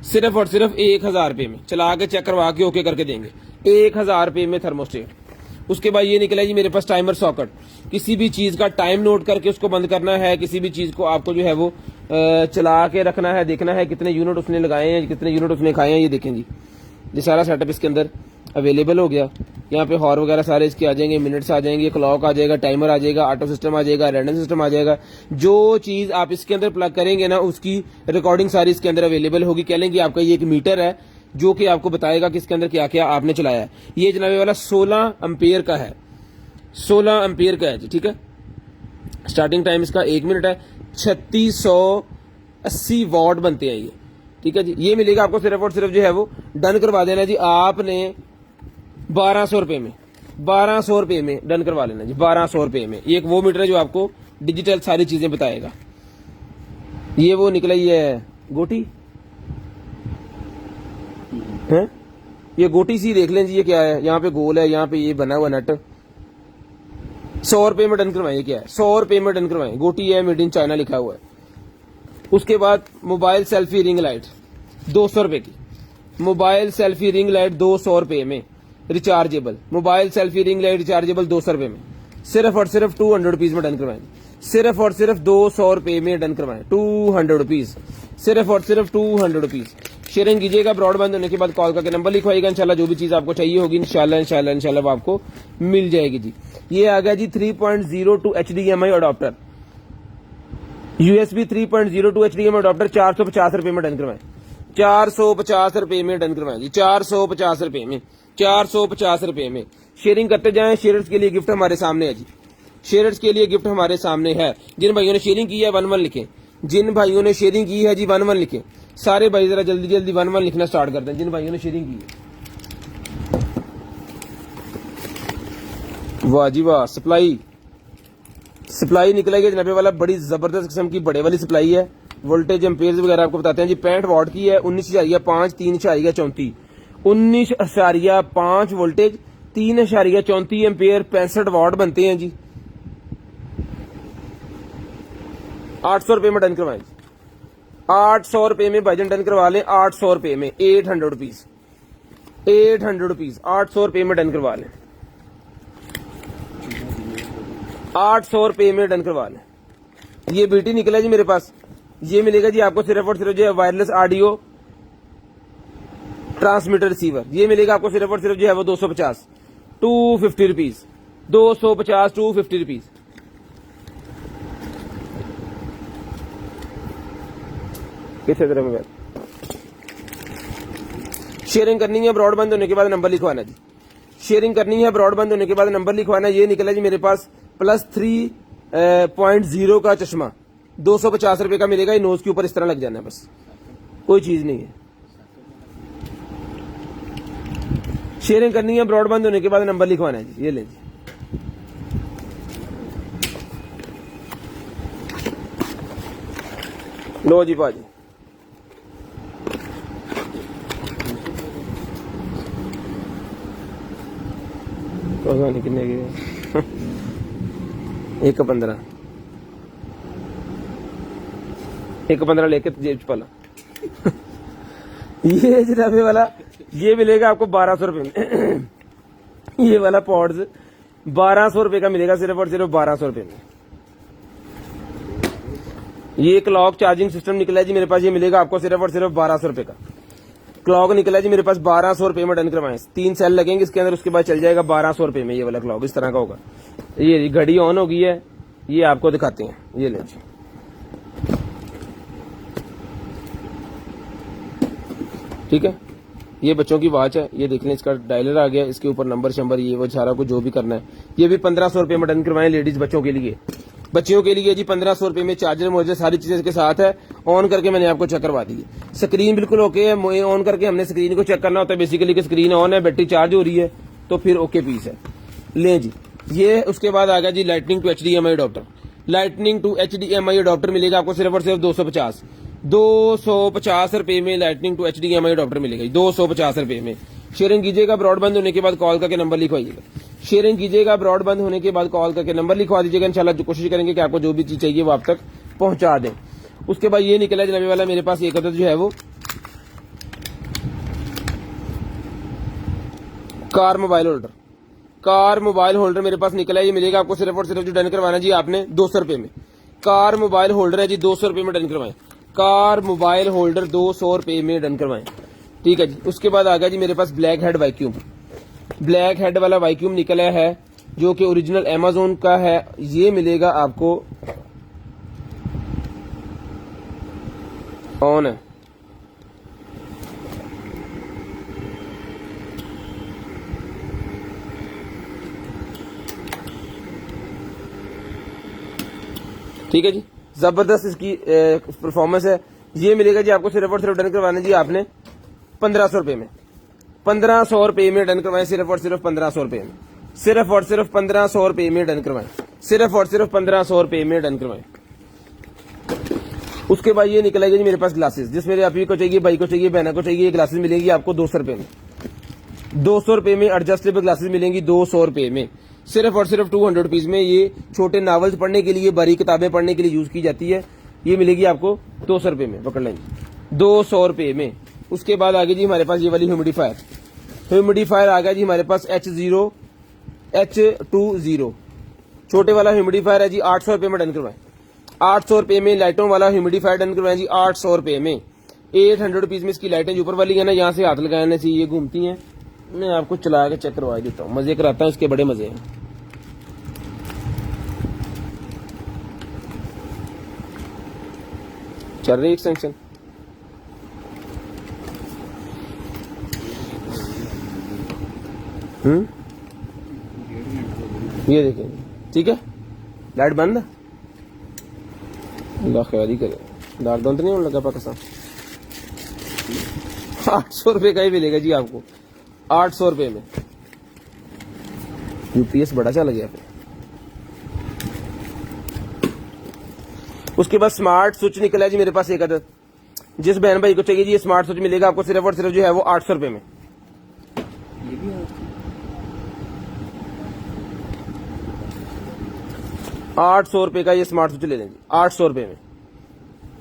सिर्फ और सिर्फ 1000 रुपए में। चला के चेक करवा के ओके करके देंगे, 1000 रुपए में थर्मोस्टेट। उसके बाद ये निकला जी मेरे पास टाइमर सॉकेट। किसी भी चीज का टाइम नोट करके उसको बंद करना है, किसी भी चीज को आपको जो है वो चला के रखना है, देखना है कितने यूनिट उसने लगाए हैं, कितने यूनिट उसने खाए हैं। ये देखें जी, ये सारा सेटअप इसके अंदर अवेलेबल हो गया। यहाँ पे हॉर वगैरह सारे इसके आ जाएंगे, मिनट्स आ जाएंगे, क्लॉक आ जाएगा, टाइमर आ जाएगा, ऑटो सिस्टम आ जाएगा, रैंडम सिस्टम आ जाएगा। जो चीज आप इसके अंदर प्लग करेंगे ना, उसकी रिकॉर्डिंग सारी इसके अंदर अवेलेबल होगी। कह लें कि आपका ये एक मीटर है जो कि आपको बताएगा कि इसके अंदर क्या क्या आपने चलाया है। ये जनाबे वाला 16 एम्पियर का है, 16 एम्पियर का है जी, ठीक है। स्टार्टिंग टाइम इसका 1 मिनट है, 3680 वॉट बनते हैं ये, ठीक है जी। ये मिलेगा आपको सिर्फ और सिर्फ जो है वो डन करवा देना जी आपने 1200 रुपए में, 1200 रुपए में डन करवा लेना जी, 1200 रुपए में। ये एक वो मीटर है जो आपको डिजिटल सारी चीजें बताएगा। ये वो निकला, ये है गोटी है, ये गोटी सी देख लें जी, ये क्या है, यहाँ पे गोल है, यहाँ पे ये बना हुआ नट। 100 रुपए में डन करवाएं, ये क्या है, 100 रुपए में डन करवाएं। गोटी है, मेड इन चाइना लिखा हुआ है। उसके बाद मोबाइल सेल्फी रिंग लाइट 200 रुपए की, मोबाइल सेल्फी रिंग लाइट 200 रुपए में rechargeable, mobile selfie ring light rechargeable 200 रुपए में, सिर्फ और सिर्फ 200 रुपीज में डन करवाएं, सिर्फ और सिर्फ 200 रुपए में डन करवाएं, 200 रुपीज, सिर्फ और सिर्फ 200 रुपीज। शेयरिंग कीजिएगा, ब्रॉडबैंड होने के बाद कॉल करके नंबर लिखवाइएगा, इंशाल्लाह जो भी चीज आपको चाहिए होगी इंशाल्लाह वो आपको मिल जाएगी जी। ये आ गया जी 3.02 HDMI adopter, USB 3.02 HDMI adopter 450 रुपए में डन करवाएं, 450 रुपए में डन करवाएं जी, 450 रुपए में, 450 रुपए में। शेयरिंग करते जाएं, शेयर्स के लिए गिफ्ट हमारे सामने है जी, शेयर्स के लिए गिफ्ट हमारे सामने है। जिन भाइयों ने शेयरिंग की है 11 लिखें, जिन भाइयों ने शेयरिंग की है जी 11 लिखें। सारे भाई जरा जल्दी जल्दी 11 लिखना स्टार्ट कर दें जिन भाइयों ने शेयरिंग की है। वाह जी वाह, सप्लाई निकलेगी जनाबे वाला, बड़ी जबरदस्त किस्म की बड़े वाली सप्लाई है। वोल्टेज एम्पेयर्स वगैरह आपको बताते हैं जी। 65 वाट की है, 19.5 3.34, 19.5 वोल्टेज 3.34 एम्पेयर, 65 वाट बनते हैं जी। 800 रुपए में डन करवाएं, 800 रुपए में भाईजान डन करवा लें, 800 रुपए में, 800 रुपीज, 800 रुपीज, 800 रुपए में डन करवा लें, 800 रुपए में डन करवा लें। ये बीटी निकला जी मेरे पास, ये मिलेगा जी आपको सिर्फ और सिर्फ जो है वायरलेस ऑडियो ट्रांसमीटर रिसीवर, ये मिलेगा आपको सिर्फ और सिर्फ जो है वो 250, 250 रुपीज, 250, 250 रुपीज। कितने तरह में शेयरिंग करनी है, ब्रॉड बंद होने के बाद नंबर लिखवाना जी, शेयरिंग करनी है, ब्रॉड बंद होने के बाद नंबर लिखवाना। ये निकला जी मेरे पास +3.0 का चश्मा, 250 रुपए का मिलेगा। ये नोज के ऊपर इस तरह लग जाना है, बस कोई चीज नहीं है। शेयरिंग करनी है, ब्रॉड बंद होने के बाद नंबर लिखवाना है जी। ये लें जी, लो जी पाजी, कितने के 1.15, 1.15 लेके जेब च पाला। ये जनाबे वाला ये मिलेगा आपको 1200 रुपए में। ये वाला पॉड्स 1200 रुपए का मिलेगा, सिर्फ और सिर्फ 1200 रुपए में। ये क्लॉक चार्जिंग सिस्टम निकला है जी मेरे पास, ये मिलेगा आपको सिर्फ और सिर्फ 1200 रुपए का। क्लॉक निकला है जी मेरे पास 1200 रुपए में डन करवाएं। 3 सेल लगेंगे इसके अंदर, उसके बाद चल जाएगा 1200 रुपए में। ये वाला क्लॉक इस तरह का होगा। ये घड़ी ऑन हो गई है, ये आपको दिखाते हैं। ये ले जी, ठीक है। ये बच्चों की वॉच है, ये देख लें, इसका डायलर आ गया, इसके ऊपर नंबर शंबर ये वो सारा को जो भी करना है। ये भी 1500 रुपए में डन करवाएं लेडीज बच्चों के लिए। बच्चियों के लिए जी 1500 रुपए में चार्जर मोजर सारी चीजें के साथ है। ऑन करके मैंने आपको चेक करवा दी। स्क्रीन बिल्कुल ओके है, ऑन करके हमने स्क्रीन को चेक करना होता है बेसिकली कि स्क्रीन ऑन है, बैटरी चार्ज हो रही है, तो फिर ओके पीस है। लें जी, ये उसके बाद आ गया जी lightning to HDMI adapter. Lightning to HDMI adapter मिलेगा आपको सिर्फ और सिर्फ 250 रुपए में। लाइटनिंग टू HDMI अडॉप्टर मिलेगा 250 रुपए में। शेयरिंग कीजिएगा, ब्रॉडबैंड होने के बाद कॉल करके नंबर लिखवाइएगा। शेयरिंग कीजिएगा, ब्रॉडबैंड होने के बाद कॉल करके नंबर लिखवा दीजिएगा। इंशाल्लाह कोशिश करेंगे कि आपको जो भी चीज चाहिए वो आप तक पहुंचा दें। उसके बाद ये निकला जनाबे वाला मेरे पास एक जो है वो car mobile holder. Car mobile holder मेरे पास निकला है, ये मिलेगा आपको सिर्फ और सिर्फ जो डन करवाना जी आपने 200 रुपए में। कार मोबाइल होल्डर है जी, 200 रुपए में डन करवाएं। कार मोबाइल होल्डर 200 रुपए में डन करवाएं, ठीक है जी। उसके बाद आ गया जी मेरे पास blackhead vacuum. Blackhead वाला वैक्यूम निकला है जो कि ओरिजिनल Amazon का है। ये मिलेगा आपको ऑन है, ठीक है जी। जबरदस्त इसकी परफॉर्मेंस है। ये मिलेगा जी आपको सिर्फ और सिर्फ डन करवाना जी आपने 1500 रुपए में। 1500 रुपए में डन करवाएं, सिर्फ और सिर्फ 1500 रुपए में। सिर्फ और सिर्फ 1500 रुपए में डन करवाएं, सिर्फ और सिर्फ 1500 रुपए में डन करवाएं। उसके बाद ये निकलेगा जी मेरे पास ग्लासेस, जिस मेरे आप ही को चाहिए, भाई को चाहिए, बहना को चाहिए, ग्लासेस मिलेंगी आपको 200 रुपए में। 200 रुपए में एडजस्टेबल ग्लासेस मिलेंगी 200 रुपए में, सिर्फ और सिर्फ 200 रुपीज में। ये छोटे नॉवेल्स पढ़ने के लिए, बड़ी किताबें पढ़ने के लिए यूज की जाती है। ये मिलेगी आपको 200 रुपए में, पकड़ लेंगे 200 रुपए में। उसके बाद आगे जी हमारे पास ये वाली ह्यूमिडिफायर। ह्यूमिडिफायर आ गया जी हमारे पास H20 छोटे वाला ह्यूमिडिफायर है जी 800 रुपए में डन करवाएं। 800 रुपए में लाइटों वाला ह्यूमिडिफायर डन करवाएं जी 800 रुपए में। 800 रुपीज में इसकी लाइटें ऊपर वाली है ना, यहाँ से हाथ लगाने से ये घूमती हैं। मैं आपको चला के चेक करवा देता हूँ, मजे कराता हूँ, इसके बड़े मजे हैं। चल रही एक्सटेंशन, ये देखें, ठीक है। लाइट बंद, अल्लाह खैर ही करे, दाग दंत नहीं होने लगा पाकिस्तान। 800 रुपए का ही मिलेगा जी आपको, 800 रुपए में। यूपीएस बड़ा चल गया फिर। उसके बाद स्मार्ट स्विच निकला है जी मेरे पास एक अदद। जिस बहन भाई को चाहिए जी ये स्मार्ट स्विच मिलेगा आपको सिर्फ और सिर्फ जो है वो 800 रुपए में। 800 रुपए का ये स्मार्ट स्विच ले लें जी, 800 रुपए में।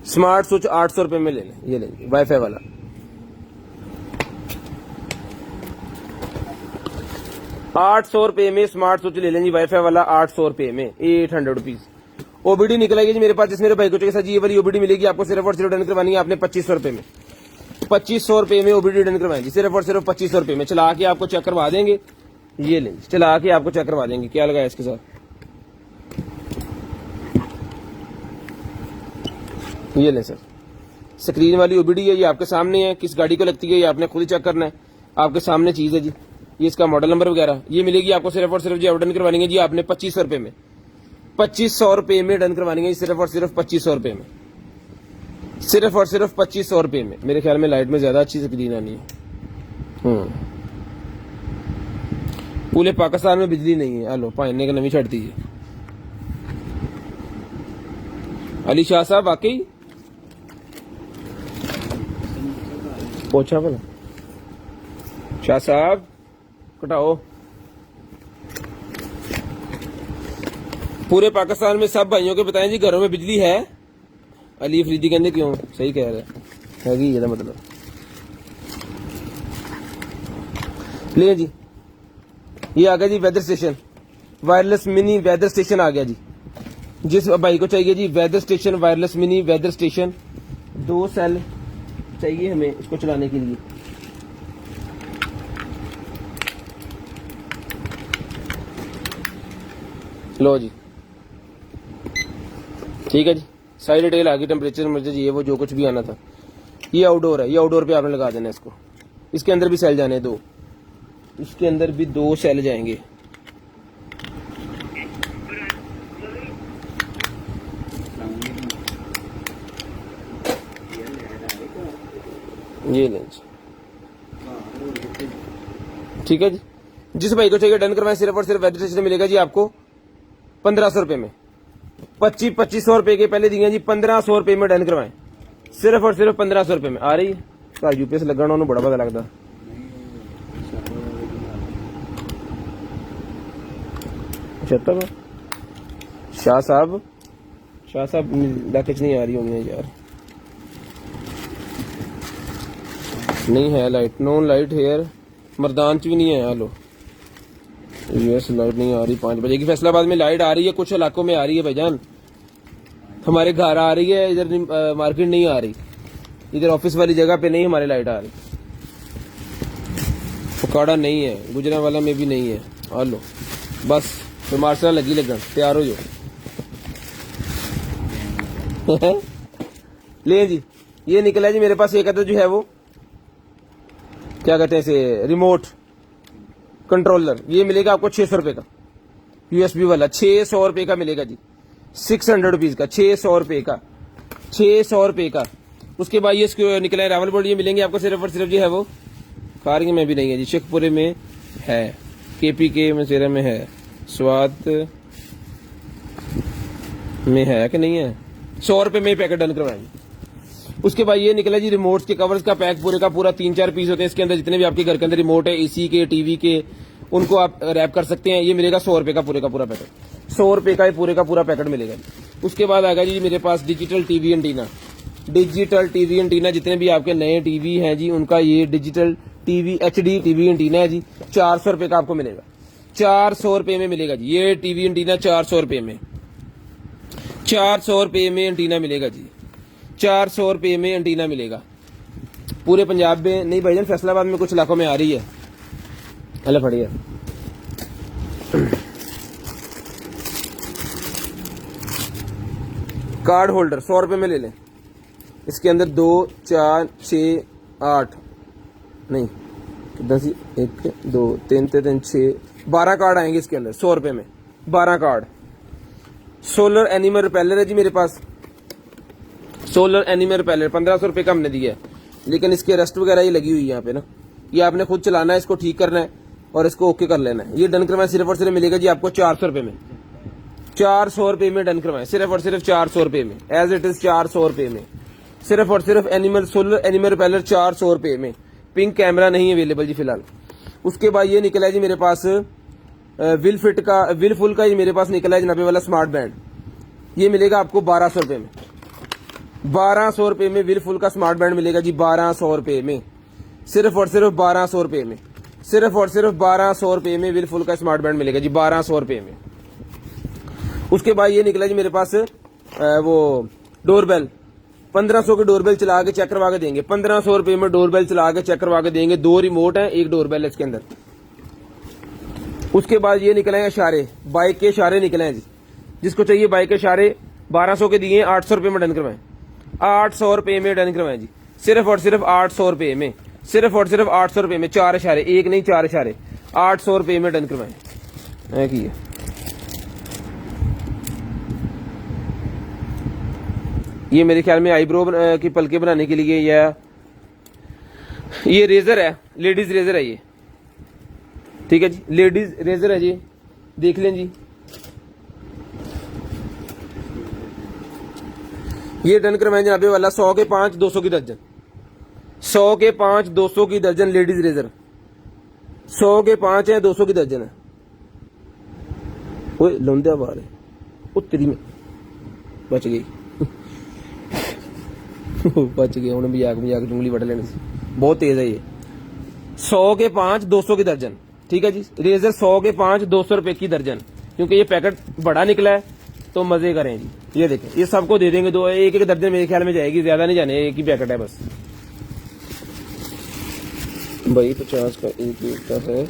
स्मार्ट स्विच 800 रुपए में ले लें, ये लें वाईफाई वाला। 800 रुपए में स्मार्ट स्विच ले लें जी, वाईफाई वाला 800 रुपए में, 800 रुपीज। ओबीडी निकलेगी जी मेरे पास, जिसमें मेरे भाई को चाहिए सर जी ये वाली ओबीडी मिलेगी आपको, सिर्फ और सिर्फ डन करवानी है आपने 2500 रुपए में। 2500 रुपए में ओबीडी डन करवाएंगे, सिर्फ और सिर्फ 2500 रुपए में। चला के आपको चेक करवा देंगे, ये लें चला के आपको चेक करवा देंगे क्या लगाया इसके साथ, ये लें सर। स्क्रीन वाली ओबीडी है, ये आपके सामने है, किस गाड़ी को लगती है ये आपने खुद ही चेक करना है, आपके सामने चीज है जी। ये इसका मॉडल नंबर वगैरह ये मिलेगी आपको, सिर्फ और सिर्फ जी डन करवानी है जी आपने 2500 रुपए में। 2500 रुपए में डन करवानी है, सिर्फ और सिर्फ 2500 रुपए में, सिर्फ और सिर्फ 2500 रुपए में। मेरे ख्याल में लाइट में ज्यादा अच्छी स्क्रीन आनी है। पूरे पाकिस्तान में बिजली नहीं है, हेलो पाने का नवी छड़ती है। अली शाह साहब वाकई पोछा भला, शाह साहब कटाओ। पूरे पाकिस्तान में सब भाइयों को बताएं जी घरों में बिजली है। अली अफरीदी कहते क्यों, सही कह रहे है कि ये मतलब ले जी। ये आ गया जी weather station, wireless mini weather station आ गया जी। जिस भाई को चाहिए जी weather station, wireless mini weather station, 2 cell चाहिए हमें इसको चलाने के लिए। लो जी ठीक है जी, साइड डिटेल आ गई, टेम्परेचर मुझे ये वो जो कुछ भी आना था। ये आउटडोर है, ये आउटडोर पे आपने लगा देना इसको। इसके अंदर भी सेल जाने 2, इसके अंदर भी 2 सेल जाएंगे। ये लेंस ठीक है जी। जिस भाई को चाहिए डन करवाएं, सिर्फ और सिर्फ रजिस्ट्रेशन मिलेगा जी आपको 1500 रुपए में। 2500 रुपए के पहले दिए जी, 1500 रुपए में डन करवाएं, सिर्फ और सिर्फ 1500 रुपए में। आ रही है यूपीएस लगना उन्होंने बड़ा पता लगता। शाह साहब लाइट नहीं आ रही होंगी यार, नहीं है लाइट, नो लाइट हेयर मर्दान च भी नहीं है। हेलो यूएस लाइट नहीं आ रही, 5 बजे की फैसलाबाद में लाइट आ रही है, कुछ इलाकों में आ रही है भाईजान, हमारे घर आ रही है, इधर मार्केट नहीं आ रही, इधर ऑफिस वाली जगह पे नहीं हमारी लाइट आ रही। पकौड़ा नहीं है, गुजरावाला में भी नहीं है। हेलो बस फिर मार्शल लगी लगन, तैयार हो जाओ। ले जी ये निकला जी मेरे पास एक अदर जो है वो क्या कहते हैं इसे, रिमोट कंट्रोलर। ये मिलेगा आपको 600 रुपए का, यूएसबी वाला 600 रुपए का मिलेगा जी, 600 रुपीज का, 600 रुपए का, 600 रुपए का। उसके बाद ये निकला है रावलपिंडी, ये मिलेंगे आपको सिर्फ और सिर्फ जो है वो खारगी में भी नहीं है जी, शेखपुरे में है, केपीके मसेरा में है, स्वाद में है कि नहीं है। 100 रुपए में पैकेट डन करवाएंगे। उसके बाद ये निकला जी रिमोट्स के कवर्स का पैक, पूरे का पूरा 3-4 पीस होते हैं इसके अंदर, जितने भी आपके घर के अंदर रिमोट है, एसी के, टीवी के, उनको आप रैप कर सकते हैं। ये मिलेगा 100 रुपए का पूरे का पूरा पैकेट, 100 रुपए का पूरे का पूरा पैकेट मिलेगा। उसके बाद आएगा जी मेरे पास digital TV antenna, digital TV antenna, जितने भी आपके नए टीवी हैं जी उनका ये digital TV HD TV antenna है जी, 400 रुपए का आपको मिलेगा, 400 रुपए में मिलेगा जी ये टीवी एंटीना, 400 रुपए में, 400 रुपए में एंटीना मिलेगा जी, 400 रुपए में एंटीना मिलेगा पूरे पंजाब में। नहीं भाईजान फैसलाबाद में कुछ इलाकों में आ रही है। अल्लाह बढ़िया। कार्ड होल्डर 100 रुपए में ले लें, इसके अंदर 2 4 6 8 नहीं कितना सी 1 2 3 3 6 12 कार्ड आएंगे इसके अंदर 100 रुपए में, 12 कार्ड। सोलर एनिमल रिपेलर है जी मेरे पास, सोलर एनिमल रिपेलर 1500 रुपए का हमने दिया है, लेकिन इसके रस्ट वगैरह ये लगी हुई है यहाँ पे ना, ये आपने खुद चलाना है, इसको ठीक करना है और इसको ओके कर लेना है। ये डन करवाएं सिर्फ और सिर्फ मिलेगा जी आपको 400 रुपए में, 400 रुपए में डन करवाएं, सिर्फ और सिर्फ 400 रुपए में, एज इट इज 400 रुपए में, सिर्फ और सिर्फ सोलर एनिमल रिपेलर 400 रुपए में। पिंक कैमरा नहीं अवेलेबल जी फिलहाल। उसके बाद ये निकला है जी मेरे पास विल फुल का, ये मेरे पास निकला है जनाबे वाला स्मार्ट बैंड, ये मिलेगा आपको 1200 रुपए में, 1200 रुपए में विल फुल का स्मार्ट बैंड मिलेगा जी, 1200 रुपए में, सिर्फ और सिर्फ 1200 रुपए में, सिर्फ और सिर्फ 1200 रुपए में विल फुल का स्मार्ट बैंड मिलेगा जी, 1200 रुपए में। उसके बाद ये निकला जी मेरे पास वो डोरबेल, 1500 की डोरबेल चला के चेक करवा के देंगे, 1500 रुपए में डोरबेल चला के चेक करवा के देंगे। 2 रिमोट है, 1 डोरबेल है इसके अंदर। उसके बाद ये निकले हैं इशारे, बाइक के इशारे निकले हैं जी, जिसको चाहिए बाइक के इशारे 1200 के दिए, 800 रुपए में डन करवाएं, 800 रुपए में डन करवाएं जी, सिर्फ और सिर्फ 800 रुपए में, सिर्फ और सिर्फ 800 रुपए में। 4 इशारे, 1 नहीं 4 इशारे, 800 रुपए में डन करवाएं। की ये मेरे ख्याल में आईब्रो की पलके बनाने के लिए, या ये रेजर है, लेडीज रेजर है ये, ठीक है जी, लेडीज रेजर है जी, देख लें जी। ये डन करवाएं जनाबे वाला 100 के 5 200 की दर्जन, 100 के 5 200 की दर्जन लेडीज रेजर, 100 के 5 है, 200 की दर्जन है। ओए लौंदे बाहर है, उत्तरी में बच गई बच गए, उन्हें मजाक मजाक उंगली वट लेनी सी, बहुत तेज है ये। 100 के 5 200 की दर्जन, ठीक है जी, रेजर 100 के 5 200 रुपए की दर्जन, क्योंकि ये पैकेट बड़ा निकला है तो मजे करें जी। ये देखें, ये सबको दे देंगे, 2 एक एक दर्जन मेरे ख्याल में जाएगी, ज्यादा नहीं जाने, एक ही पैकेट है बस भाई, 50 का एक मिलता है।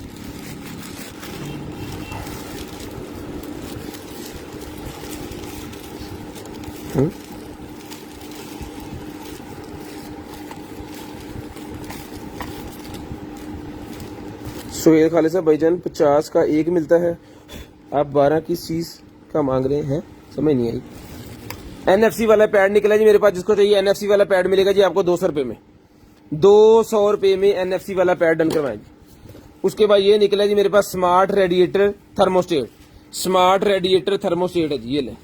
सोहेल खालिद साहब भाईजान 50 का एक मिलता है, आप 12 किस चीज का मांग रहे हैं, समझ नहीं आई। एनएफसी वाला पैड निकला जी मेरे पास, जिसको चाहिए एनएफसी वाला पैड मिलेगा जी आपको 200 रुपए में, 200 रुपए में एनएफसी वाला पैड डन करवाएं जी। उसके बाद ये निकला जी मेरे पास smart radiator thermostat, smart radiator thermostat है जी, ये ले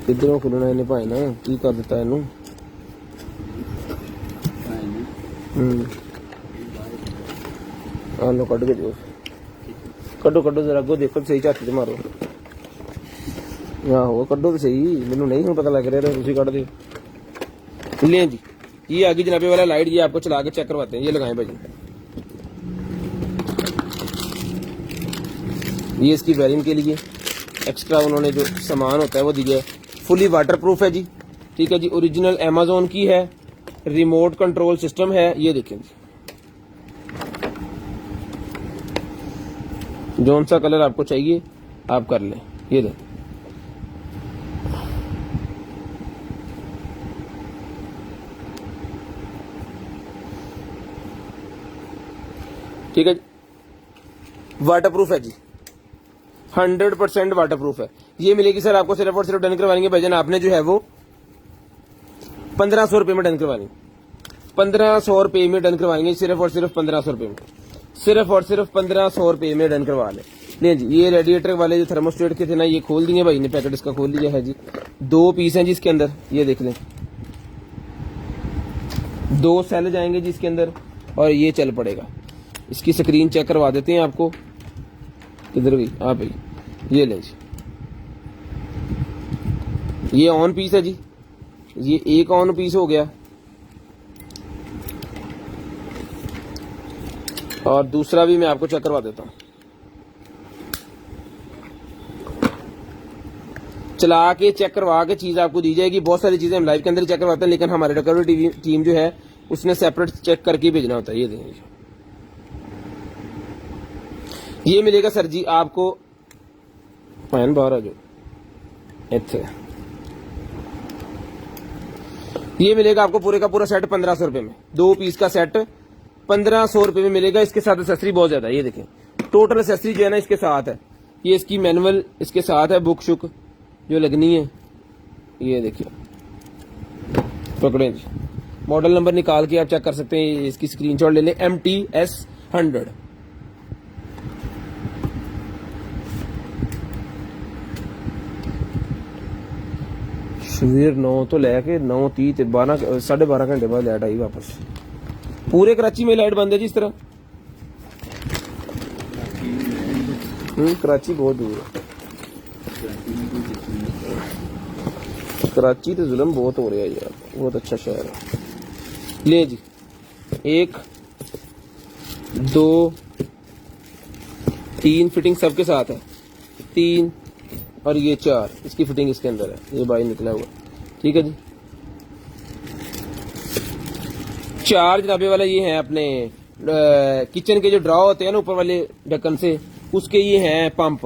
इधरों खुलना इन्हें भाई ना की कर दिता इनू लो कट के जो कड्डो कड्डो जरा अगो देखो सही झाती मारो, आहो कड्डो तो सही, मैनू नहीं हूं पता लग रहा तुम कट दे ले जी। ये आगे जनाबे वाला लाइट ये आपको चला के चेक करवाते हैं, ये लगाएं भाई, ये इसकी वायरिंग के लिए एक्स्ट्रा उन्होंने जो सामान होता है वो दिया है, फुली वाटर प्रूफ है जी, ठीक है जी, ओरिजिनल अमेज़न की है, रिमोट कंट्रोल सिस्टम है। ये देखें जी, जौन सा कलर आपको चाहिए आप कर लें, ये देखें ठीक है जी, वाटर प्रूफ है जी, 100% वाटर प्रूफ है। ये मिलेगी सर आपको सिर्फ और सिर्फ डन करवाएंगे भाईजान, आपने जो है वो 1500 रुपए में डन करवानी, 1500 रुपए में डन करवाएंगे, सिर्फ और सिर्फ 1500 रुपए में, सिर्फ और सिर्फ 1500 रुपए में डन करवा ले जी। ये रेडिएटर वाले जो थर्मोस्टेट के थे ना, ये खोल दिए भाई ने, पैकेट इसका खोल लिया है जी, 2 पीस हैं जी इसके अंदर, ये देख लें, 2 सेल जाएंगे जी इसके अंदर, और ये चल पड़ेगा। इसकी स्क्रीन चेक करवा देते हैं आपको, किधर गई आप भाई, ये ले जी, ये ऑन पीस है जी, ये एक ऑन पीस हो गया, और दूसरा भी मैं आपको चेक करवा देता हूं, चला के चेक करवा के चीज आपको दी जाएगी। बहुत सारी चीजें हम लाइव के अंदर चेक करवाते हैं, लेकिन हमारे रिकवरी टीम जो है उसने सेपरेट चेक करके भेजना होता है। ये देखिए, ये मिलेगा सर जी आपको, पैन बाहर आ जाओ इत्थे, ये मिलेगा आपको पूरे का पूरा सेट 1500 रुपए में, 2 पीस का सेट 1500 रुपए में मिलेगा। इसके साथ एसेसरी बहुत ज्यादा है, ये देखें टोटल एसेसरी जो है ना इसके साथ है, ये इसकी मैनुअल इसके साथ है, बुक शुक जो लगनी है, ये देखिए पकड़े जी, मॉडल नंबर निकाल के आप चेक कर सकते हैं, इसकी स्क्रीनशॉट ले लें, MTS 100। सवेर 9 तो लैके 9:30 ते 12 घंटे बाद लाइट आई वापस। पूरे कराची में लाइट बंद है जी इस तरह। कराची बहुत दूर है, कराची तो जुल्म बहुत हो रहा है यार, बहुत अच्छा शहर है। ले जी, 1 2 3 फिटिंग सबके साथ है, 3 और ये 4 इसकी फिटिंग इसके अंदर है, ये बाहर निकला हुआ। ठीक है जी, 4 जनाबे वाला ये है अपने किचन के जो ड्रॉ होते हैं ना ऊपर वाले ढक्कन से, उसके ये हैं पंप,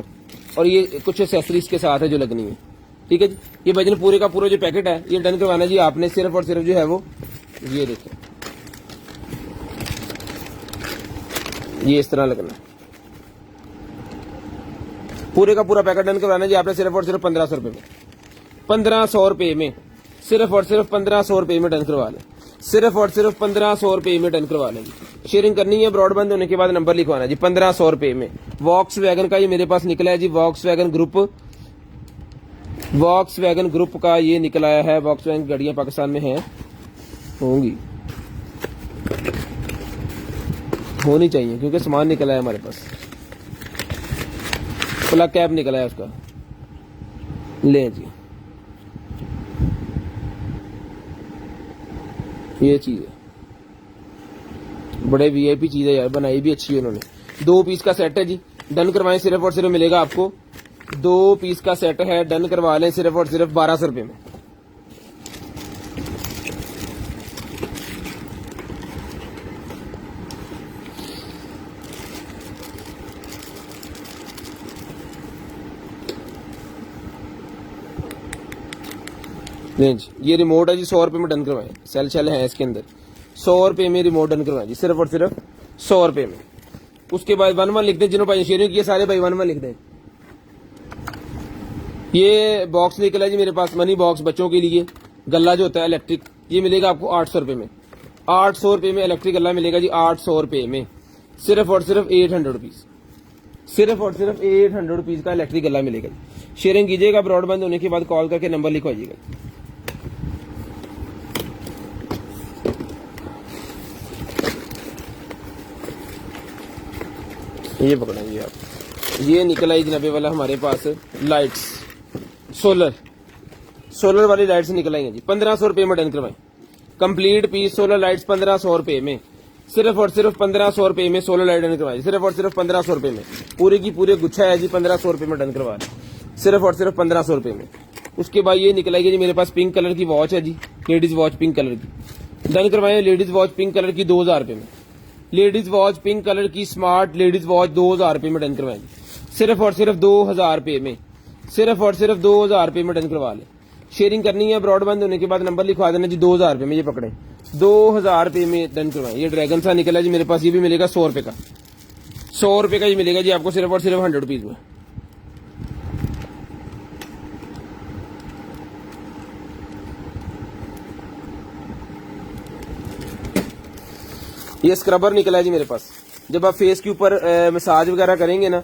और ये कुछ एक्सेसरीज के साथ है जो लगनी है। ठीक है जी, ये वजन पूरे का पूरा जो पैकेट है ये डन करवाना जी आपने सिर्फ और सिर्फ जो है वो ये देखें, ये इस तरह लगना है। पूरे का पूरा पैकेट डन करवाना जी आपने सिर्फ और सिर्फ 1500 रुपए में, 1500 रुपए में, सिर्फ और सिर्फ 1500 रुपए में डन करवा लें, सिर्फ और सिर्फ 1500 रुपए में डन करवा लें। शेयरिंग करनी है, ब्रॉडबैंड होने के बाद नंबर लिखवाना जी 1500 रुपए में। वॉक्स वैगन का ये मेरे पास निकला है जी, वॉक्स वैगन ग्रुप का ये निकला है। वॉक्स वैगन गाड़ियां पाकिस्तान में हैं, होंगी, होनी चाहिए क्योंकि सामान निकला है हमारे पास, प्लग कैप निकला है उसका। ले जी, ये चीज है, बड़े वीआईपी चीज है यार, बनाई भी अच्छी है उन्होंने। 2 पीस का सेट है जी, डन करवाएं सिर्फ और सिर्फ मिलेगा आपको 2 पीस का सेट है, डन करवा लें सिर्फ और सिर्फ 1200 रुपए में। नहीं जी, ये रिमोट है जी, 100 रुपए में डन करवाएं, सेल शेल है इसके अंदर, 100 रुपए में रिमोट डन करवाएं जी, सिर्फ और सिर्फ 100 रुपए में। उसके बाद 1 लिख दें, जिन्होंने भाई शेयरिंग किए सारे भाई 1 लिख दें। ये बॉक्स निकला है जी मेरे पास, मनी बॉक्स बच्चों के लिए, गल्ला जो होता है इलेक्ट्रिक, ये मिलेगा आपको 800 रुपए में, 800 रुपए में इलेक्ट्रिक गल्ला मिलेगा जी, 800 रुपए में, सिर्फ और सिर्फ 800 रुपीज, सिर्फ और सिर्फ 800 रुपीज का इलेक्ट्रिक गल्ला मिलेगा जी। शेयरिंग कीजिएगा, ब्रॉडबैंड होने के बाद कॉल करके नंबर लिखवाइएगा। ये पकड़ेंगे आप, ये निकला है जनाबे वाला हमारे पास लाइट्स, सोलर वाली लाइट्स निकल आएंगे जी, 1500 रुपए में डन करवाएं। कंप्लीट पीस सोलर लाइट्स 1500 रुपए में, सिर्फ और सिर्फ 1500 रुपए में सोलर लाइट डन करवाएं, सिर्फ और सिर्फ 1500 रुपए में। पूरे की पूरे गुच्छा है जी, 1500 रुपए में डन करवा रहे, सिर्फ और सिर्फ 1500 रुपए में। उसके बाद ये निकलेगी जी मेरे पास पिंक कलर की वॉच है जी, लेडीज वॉच पिंक कलर की, डन करवाएं लेडीज वॉच पिंक कलर की 2000 रुपए में, लेडीज वॉच पिंक कलर की स्मार्ट लेडीज वॉच 2000 रुपए में डन करवाएं, सिर्फ और सिर्फ 2000 रुपए में, सिर्फ और सिर्फ 2000 रुपए में डन करवा ले। शेयरिंग करनी है, ब्रॉडबैंड होने के बाद नंबर लिखवा देना जी, 2000 रुपए में, ये पकड़े 2000 रुपए में डन करवाएं। ये ड्रैगन सा निकला जी मेरे पास, ये भी मिलेगा 100 रुपए का, 100 रुपए का ये मिलेगा जी आपको सिर्फ और सिर्फ 100 रुपीज में। ये स्क्रबर निकला है जी मेरे पास, जब आप फेस के ऊपर मसाज वगैरह करेंगे ना,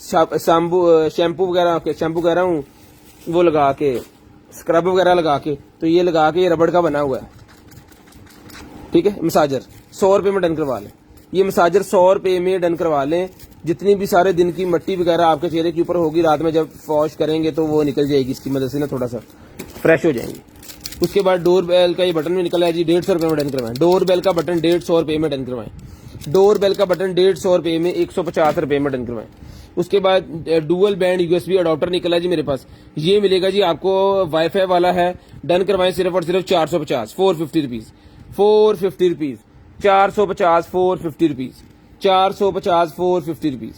शैम्पू वगैरह वो लगा के, स्क्रब वगैरह लगा के, तो ये लगा के, ये रबड़ का बना हुआ है, ठीक है। मसाजर 100 रुपए में डन करवा लें, ये मसाजर 100 रुपए में डन करवा लें। जितनी भी सारे दिन की मट्टी वगैरह आपके चेहरे के ऊपर होगी, रात में जब वॉश करेंगे तो वो निकल जाएगी, इसकी मदद से ना थोड़ा सा फ्रेश हो जाएंगे। उसके बाद डोर बेल का ये बटन भी निकला है जी, 150 रुपए में डन करवाएं। डोर बेल का बटन 150 रुपए में डन करवाएं, डोर बेल का बटन 150 रुपए में 150 रुपए में डन करवाएं। उसके बाद डुअल बैंड यूएसबी अडॉप्टर निकला है जी मेरे पास, ये मिलेगा जी आपको, वाईफाई वाला है, डन करवाएं सिर्फ और सिर्फ 450, 450 रुपीज, 450 रुपीज, 450, 450 रुपीज, 450, 450 रुपीज।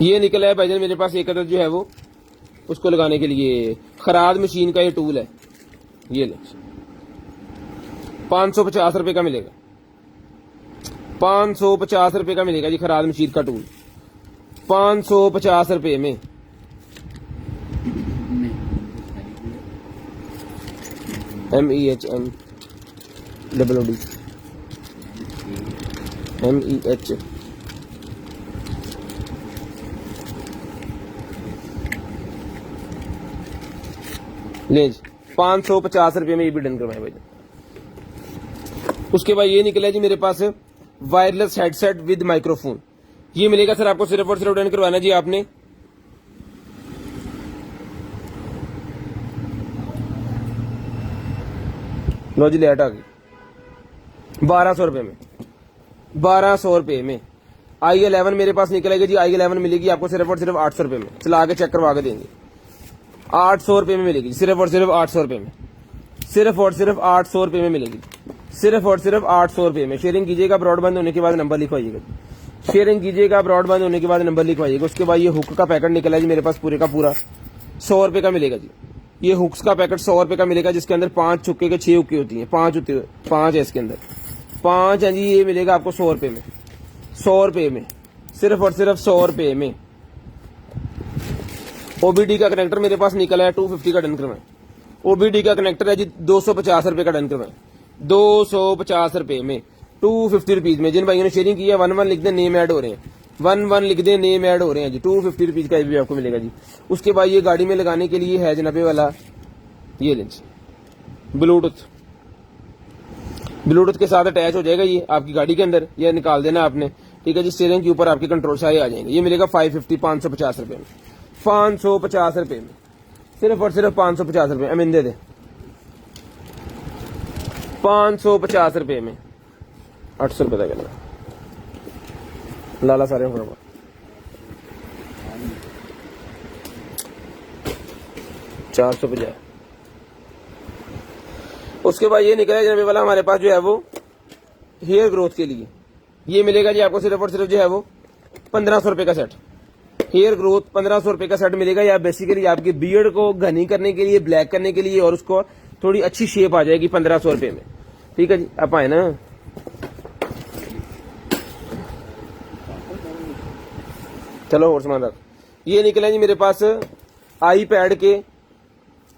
ये निकला है भाईजान मेरे पास एक अदद जो है वो, उसको लगाने के लिए खराद मशीन का ये टूल है, ये ले 550 रुपए का मिलेगा, 550 रुपए का मिलेगा जी खराद मशीन का टूल, 550 रुपए में। MEHM WD MEH ले 550 रुपए में ये भी डन करवाए भाई। उसके बाद ये निकला जी मेरे पास वायरलेस हेडसेट विद माइक्रोफोन, ये मिलेगा सर आपको सिर्फ और सिर्फ डन करवाना जी आपने लो जी लेट आ गई 1200 रुपए में 1200 रुपए में i11 मेरे पास निकलेगी जी i11 मिलेगी आपको सिर्फ और सिर्फ 800 रुपए में चला के चेक करवा के देंगे 800 रुपए में मिलेगी सिर्फ और सिर्फ 800 रुपए में सिर्फ और सिर्फ 800 रुपए में मिलेगी सिर्फ और सिर्फ 800 रुपए में शेयरिंग कीजिएगा ब्रॉडबैंड होने के बाद नंबर लिखवाइएगा शेयरिंग कीजिएगा ब्रॉडबैंड होने के बाद नंबर लिखवाइएगा उसके बाद ये हुक का पैकेट निकला जी मेरे पास पूरे का पूरा 100 रुपए का मिलेगा जी ये हुक्स का पैकेट 100 रुपए का मिलेगा जिसके अंदर 5 छुक्के के 6 हुक्के होती हैं 5 है इसके अंदर 5 है जी ये मिलेगा आपको 100 रुपए में 100 रुपए में सिर्फ और सिर्फ 100 रुपए में ओबीडी का कनेक्टर मेरे पास निकला है 250 का डन करवाएं ओबीडी का कनेक्टर है जी 250 रुपए का डन करवाएं 250 रुपए में 250 रुपीज में जिन भाइयों ने शेयरिंग की है 11 लिख दें नेम ऐड हो रहे हैं 11 लिख दें नेम ऐड हो रहे हैं जी 250 रुपीज का भी आपको मिलेगा जी उसके बाद ये गाड़ी में लगाने के लिए है जनाबे वाला ये लेंस ब्लूटूथ के साथ अटैच हो जाएगा ये आपकी गाड़ी के अंदर ये निकाल देना आपने ठीक है जी स्टीयरिंग के ऊपर आपके कंट्रोल सारे आ जाएंगे ये मिलेगा 550 रुपए में 550 रुपए में सिर्फ और सिर्फ 550 रुपए अमीन दे दे 550 रुपए में 800 रुपए का लाला सारे फटाफट 450 उसके बाद ये निकला जनाबे वाला हमारे पास जो है वो हेयर ग्रोथ के लिए ये मिलेगा जी आपको सिर्फ और सिर्फ जो है वो 1500 रुपए का सेट हेयर ग्रोथ 1500 रुपए का सेट मिलेगा या बेसिकली आपके बियर्ड को घनी करने के लिए ब्लैक करने के लिए और उसको थोड़ी अच्छी शेप आ जाएगी 1500 रुपए में ठीक है जी आप आए ना चलो और सामान रख ये निकले जी मेरे पास आईपैड के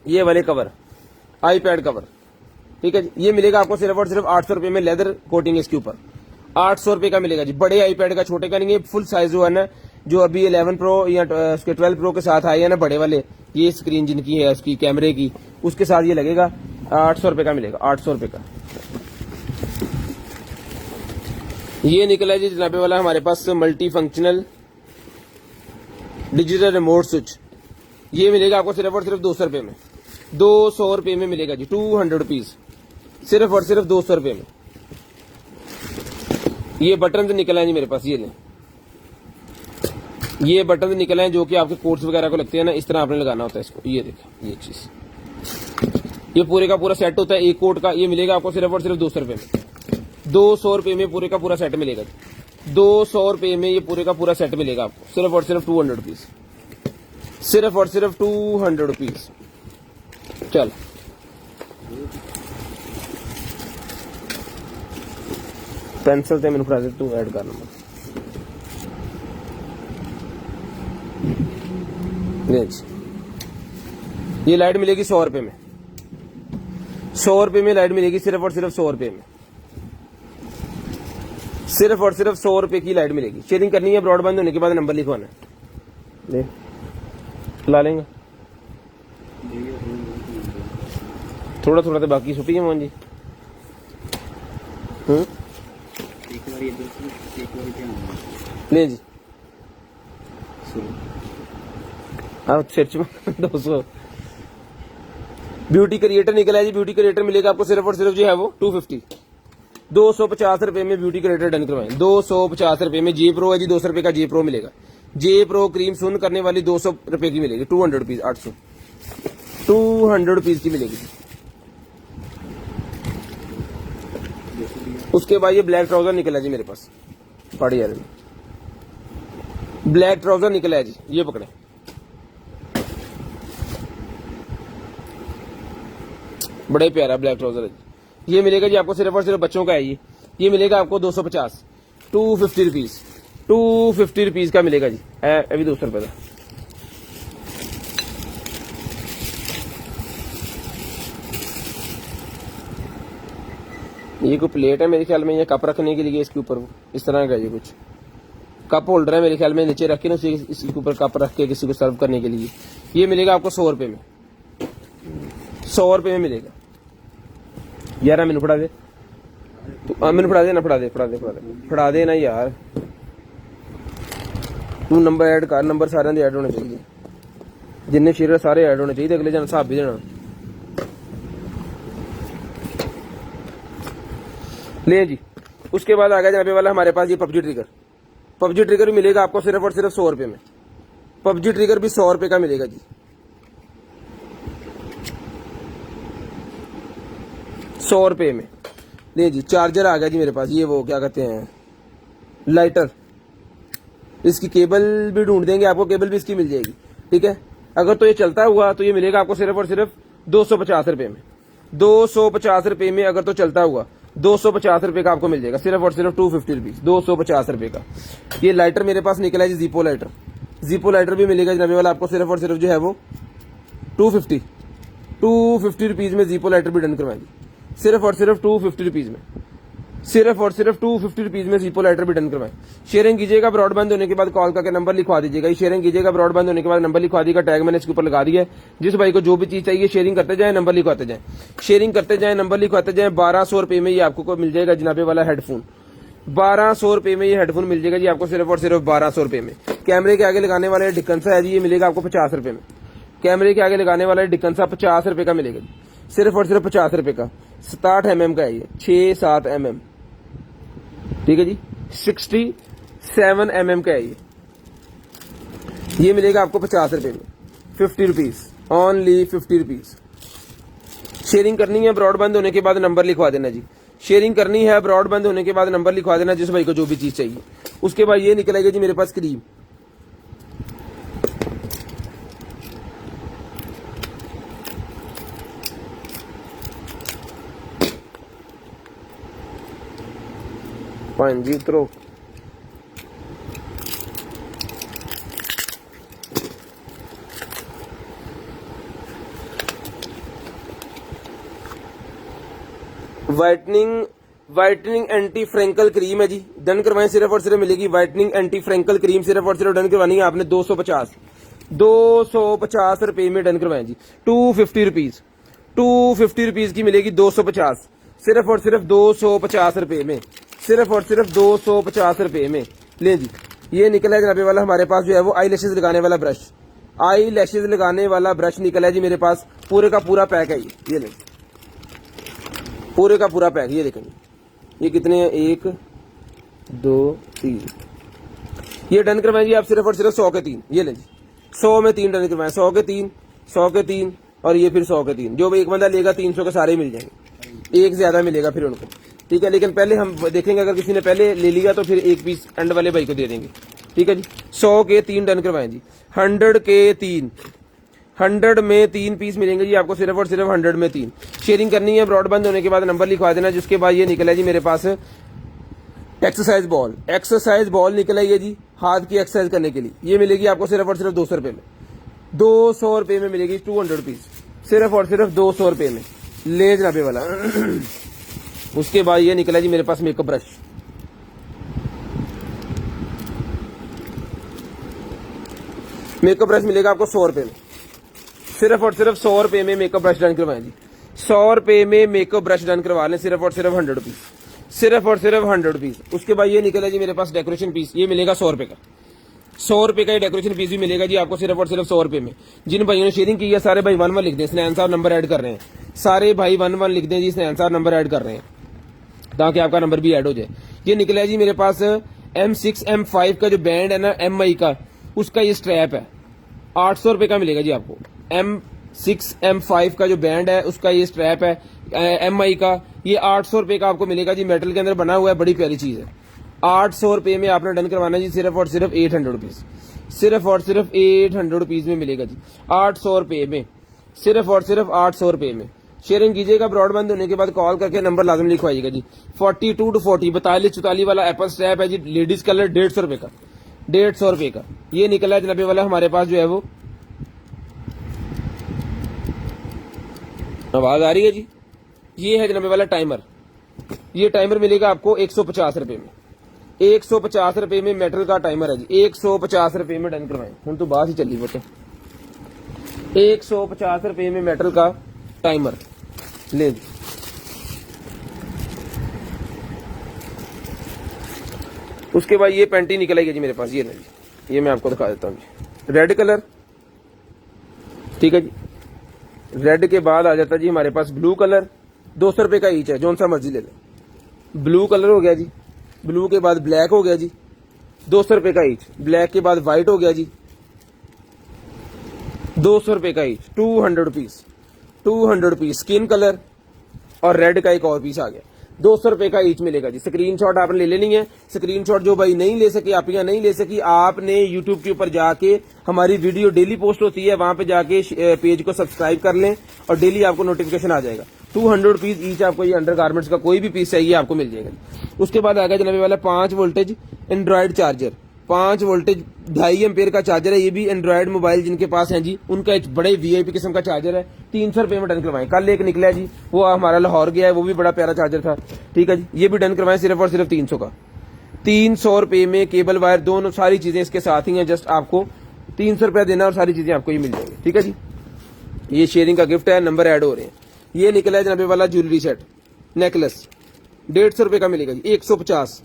ये वाले कवर आईपैड कवर ठीक है जी ये मिलेगा आपको सिर्फ और सिर्फ 800 रुपए में लेदर कोटिंग इसके ऊपर 800 रुपए का मिलेगा जी बड़े आईपैड का छोटे का नहीं है फुल साइज जो है ना जो अभी 11 प्रो या उसके 12 प्रो के साथ आए हैं ना बड़े वाले ये स्क्रीन जिनकी है उसकी कैमरे की उसके साथ ये लगेगा 800 रुपए का मिलेगा 800 रुपए का ये निकला जी जनाबे वाला हमारे पास multifunctional digital remote switch ये मिलेगा आपको सिर्फ और सिर्फ 200 रुपए में 200 रुपए में मिलेगा जी 200 रुपीज सिर्फ और सिर्फ 200 रुपए में ये बटन निकला है जी मेरे पास ये बटन निकले हैं जो कि आपके कोर्स वगैरह को लगते हैं ना इस तरह आपने लगाना होता है इसको ये देखें ये चीज ये पूरे का पूरा सेट होता है एक कोट का ये मिलेगा आपको सिर्फ और सिर्फ 200 रुपए में 200 रुपए में पूरे का पूरा सेट मिलेगा 200 रुपए में ये पूरे का पूरा सेट मिलेगा आपको सिर्फ और सिर्फ 200 रुपीज सिर्फ और सिर्फ 200 रुपीज चल पेंसिल से मैंने फड़ा दे तू ऐड कर नंबर ये लाइट मिलेगी 100 रुपए में 100 रुपए में लाइट मिलेगी सिर्फ और सिर्फ 100 रुपए में सिर्फ और सिर्फ 100 रुपए की लाइट मिलेगी शेयरिंग करनी है ब्रॉडबैंड होने के बाद नंबर लिखवाना है ला लेंगे थोड़ा थोड़ा तो बाकी छुपी है मोहन जी ले जी आप सर्च में 200 ब्यूटी क्रिएटर निकला है जी ब्यूटी क्रिएटर मिलेगा आपको सिर्फ और सिर्फ जो है वो 250 250 रुपए में ब्यूटी क्रिएटर डन करवाएं 250 रुपए में जे प्रो है जी 200 रुपए का जे प्रो मिलेगा जे प्रो क्रीम सुन करने वाली 200 रुपए की मिलेगी 200 रुपीज 200 रुपीज की मिलेगी उसके बाद ये ब्लैक ट्राउजर निकला जी मेरे पास पड़ी यार ब्लैक ट्राउजर निकला है जी ये पकड़े बड़े प्यारा ब्लैक ट्राउजर है ये मिलेगा जी आपको सिर्फ और सिर्फ बच्चों का है ये मिलेगा आपको 250 250 रुपीज 250 रुपीज का मिलेगा जी अभी 200 रुपए का ये कोई प्लेट है मेरे ख्याल में ये कप रखने के लिए इसके ऊपर इस तरह का ये कुछ कप होल्डर है मेरे ख्याल में नीचे रख के ना इसके ऊपर कप रख के किसी को सर्व करने के लिए ये मिलेगा आपको 100 रुपए में 100 रुपए में मिलेगा यार मैंने फड़ा दे तो मैंने फड़ा दे ना फड़ा दे ना यार तू नंबर ऐड कर, नंबर सारे दे ऐड होने चाहिए, जिन्ने शेयर सारे ऐड होने चाहिए, अगले जन हिसाब भी देना। ले जी, उसके बाद आ गया जनाबे वाला हमारे पास ये पबजी ट्रिगर। पबजी ट्रिगर भी मिलेगा आपको सिर्फ और सिर्फ 100 रुपए में। पबजी ट्रिगर भी 100 रुपए का मिलेगा जी, 100 रुपए में। ले जी, चार्जर आ गया जी मेरे पास, ये वो क्या कहते हैं लाइटर, इसकी केबल भी ढूंढ देंगे आपको, केबल भी इसकी मिल जाएगी, ठीक है। अगर तो ये चलता हुआ तो ये मिलेगा आपको सिर्फ और सिर्फ 250 रुपए में, 250 रुपए में अगर तो चलता हुआ 250 रुपए का आपको मिल जाएगा, सिर्फ और सिर्फ 250 रुपीज, 250 रुपए का। ये लाइटर मेरे पास निकला है जी, जीपो लाइटर। जीपो लाइटर भी मिलेगा जनाबे वाला आपको सिर्फ और सिर्फ जो है वो 250 रुपीज में जीपो लाइटर भी डन करवाएंगे, सिर्फ और सिर्फ 250 रुपीज में, सिर्फ और सिर्फ 250 रुपीज में जीपो लाइटर भी डन करवाएं। शेयरिंग कीजिएगा, ब्रॉडबैंड होने के बाद कॉल करके नंबर लिखवा दीजिएगा। शेयरिंग कीजिएगा, ब्रॉडबैंड होने के बाद नंबर लिखवा दीजिएगा, टैग मैंने इसके ऊपर लगा दिया है। जिस भाई को जो भी चीज चाहिए शेयरिंग करते जाए, नंबर लिखवाते जाए, शेयरिंग करते जाए, नंबर लिखवाते जाए। 1200 रुपए में ये आपको मिल जाएगा जनाबे वाला हेडफोन, 1200 रुपए में ये हेडफोन मिल जाएगा जी आपको, सिर्फ और सिर्फ 1200 रुपए में। कैमरे के आगे लगाने वाला डिकंसा है जी, ये मिलेगा आपको 50 रुपए में। कैमरे के आगे लगाने वाला डिकंसा 50 रुपए का मिलेगा जी, सिर्फ और सिर्फ 50 रुपए का। 67 mm का है ये, 6-7 mm, ठीक है जी। 67 mm का है ये मिलेगा आपको 50 रुपए में, 50 रुपीज, ओनली 50 रुपीज। शेयरिंग करनी है, ब्रॉडबैंड होने के बाद नंबर लिखवा देना जी। शेयरिंग करनी है, ब्रॉडबैंड होने के बाद नंबर लिखवा देना जिस भाई को जो भी चीज चाहिए। उसके बाद ये निकलेगा जी मेरे पास क्रीम, जी उतरो। वाइटनिंग एंटी फ्रेंकल क्रीम है जी, डन करवाएं, सिर्फ और सिर्फ मिलेगी वाइटनिंग एंटी फ्रेंकल क्रीम, सिर्फ और सिर्फ डन करवानी है आपने 250 रुपए में डन करवाएं जी। 250 रुपीज, 250 रुपीज की मिलेगी 250, सिर्फ और सिर्फ 250 रुपए में, सिर्फ और सिर्फ 250 रुपए में। ले जी, ये निकला है जनाबे वाला हमारे पास जो है वो आई लैशेज लगाने वाला ब्रश, आई लैशेज लगाने वाला ब्रश निकला है जी मेरे पास, पूरे का पूरा पैक है ये ले, पूरे का पूरा पैक। ये देखें ये कितने हैं, 1 2 3, ये डन करवाएं जी आप सिर्फ और सिर्फ 100 के 3। ये ले जी, 100 में 3 डन करवाएं, 100 के 3, 100 के 3 और ये फिर 100 के 3। जो एक बंदा लेगा 300 के सारे मिल जाएंगे, एक ज्यादा मिलेगा फिर उनको, ठीक है। लेकिन पहले हम देखेंगे, अगर किसी ने पहले ले लिया तो फिर एक पीस एंड वाले भाई को दे देंगे, ठीक है जी। 100 के 3 डन करवाएं जी, 100 के 3, 100 में 3 पीस मिलेंगे जी आपको, सिर्फ और सिर्फ 100 में 3। शेयरिंग करनी है, ब्रॉडबैंड होने के बाद नंबर लिखवा देना। जिसके बाद ये निकला है जी मेरे पास एक्सरसाइज बॉल, एक्सरसाइज बॉल निकला है ये जी, हाथ की एक्सरसाइज करने के लिए। ये मिलेगी आपको सिर्फ और सिर्फ 200 रुपए में, 200 रुपए में मिलेगी, 200 पीस, सिर्फ और सिर्फ 200 रुपए में। ले जनाबे वाला। उसके बाद ये निकला जी मेरे pass makeup brush, makeup brush मिलेगा आपको 100 रुपए में, सिर्फ और सिर्फ 100 रुपए में मेकअप ब्रश डन करवाएं जी। 100 रुपए में मेकअप ब्रश डन करवा लें, सिर्फ और सिर्फ 100 रुपीज, सिर्फ और सिर्फ 100 रुपीज। उसके बाद ये निकला जी मेरे पास डेकोरेशन पीस, ये मिलेगा 100 रुपए का, 100 रुपए का ये डेकोरेशन पीस भी मिलेगा जी आपको, सिर्फ और सिर्फ 100 रुपए में। जिन भाइयों ने शेयरिंग की है सारे भाई 1-1 लिख दें, स्नैन साहब नंबर ऐड कर रहे हैं, सारे भाई 1-1 लिख दें जी, स्नैन साहब नंबर ऐड कर रहे हैं ताकि आपका नंबर भी ऐड हो जाए। ये निकला है जी मेरे पास M6 M5 का जो बैंड है ना MI का, उसका ये स्ट्रैप है, 800 रुपए का मिलेगा जी आपको। M6 M5 का जो बैंड है उसका ये स्ट्रैप है MI का, ये 800 रुपए का आपको मिलेगा जी, मेटल के अंदर बना हुआ है, बड़ी प्यारी चीज है। 800 रुपए में आपने डन करवाना जी, सिर्फ और सिर्फ 800 रुपीज, सिर्फ और सिर्फ 800 रुपीज में मिलेगा जी, 800 रुपए में, सिर्फ और सिर्फ 800 रुपए में। शेयरिंग कीजिएगा, ब्रॉडबैंड होने के बाद कॉल करके नंबर लाजम लिखवाइएगा जी। 42 to 40 42-44 वाला एप्पल स्ट्रैप है जी, लेडीज कलर, 150 रुपए का, 150 रुपए का। ये निकला है जनाबे वाला हमारे पास जो है वो, आवाज आ रही है जी। ये है जनाबे वाला टाइमर, ये टाइमर मिलेगा आपको 150 रुपए में, 150 रुपए में मेटल का टाइमर है जी, 150 रुपए में डन करवाएं। हम तो बात ही चली बटे, 150 रुपए में मेटल का टाइमर ले। उसके बाद ये पेंटी निकल आई है जी मेरे पास, ये नहीं, ये मैं आपको दिखा देता हूँ जी। रेड कलर, ठीक है जी। रेड के बाद आ जाता है जी हमारे पास ब्लू कलर, 200 रुपए का ईच है, जौन सा मर्जी ले लें। ब्लू कलर हो गया जी, ब्लू के बाद ब्लैक हो गया जी, 200 रुपए का ईच। ब्लैक के बाद व्हाइट हो गया जी, 200 रुपए का each, 200 rupees, 200 rupees. Skin colour और रेड का एक और पीस आ गया, 200 रुपए का ईच मिलेगा जी। स्क्रीनशॉट आपने ले लेनी है। स्क्रीनशॉट जो भाई नहीं ले सके, आप यहाँ नहीं ले सकी, आपने यूट्यूब के ऊपर जाके, हमारी वीडियो डेली पोस्ट होती है, वहां पे जाके पेज को सब्सक्राइब कर लें और डेली आपको नोटिफिकेशन आ जाएगा। 200 रुपीज ईच आपको ये अंडर गारमेंट्स का कोई भी पीस चाहिए आपको मिल जाएगा। उसके बाद आ गया जनाबे वाला 5 voltage Android charger, 5 voltage 2.5 ampere का चार्जर है। ये भी एंड्रॉइड मोबाइल जिनके पास है जी, उनका एक बड़े वीआईपी किस्म का चार्जर है। 300 रुपए में डन करवाएं। कल एक निकला है जी, वो हमारा लाहौर गया है, वो भी बड़ा प्यारा चार्जर था, ठीक है जी। ये भी डन करवाएं सिर्फ और सिर्फ 300 का, 300 रुपए में केबल वायर दोनों सारी चीजें इसके साथ ही हैं। जस्ट आपको 300 रुपया देना और सारी चीजें आपको ये मिल जाएंगी, ठीक है जी। ये शेयरिंग का गिफ्ट है, नंबर ऐड हो रहे हैं। ये निकला है जनाबे वाला ज्वेलरी सेट नेकलेस, 150 रुपए का मिलेगा जी। 150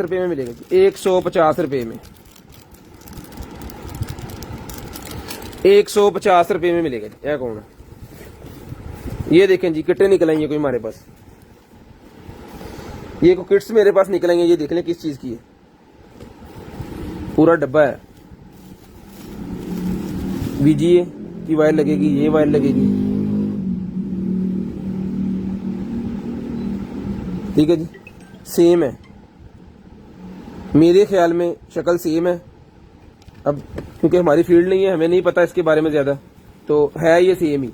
रुपए में मिलेगा जी, 150 रुपए में, 150 रुपए में मिलेगा जी। यह कौन है? ये देखें जी, किट्टे निकल आएंगे कोई हमारे पास, ये को किट्स मेरे पास निकल आएंगे। ये देख लें किस चीज की है, पूरा डब्बा है। VGA की वायर लगेगी, ये वायर लगेगी, ठीक है जी। सेम है, मेरे ख्याल में शक्ल सेम है। अब क्योंकि हमारी फील्ड नहीं है, हमें नहीं पता इसके बारे में ज्यादा, तो है ये सेम ही।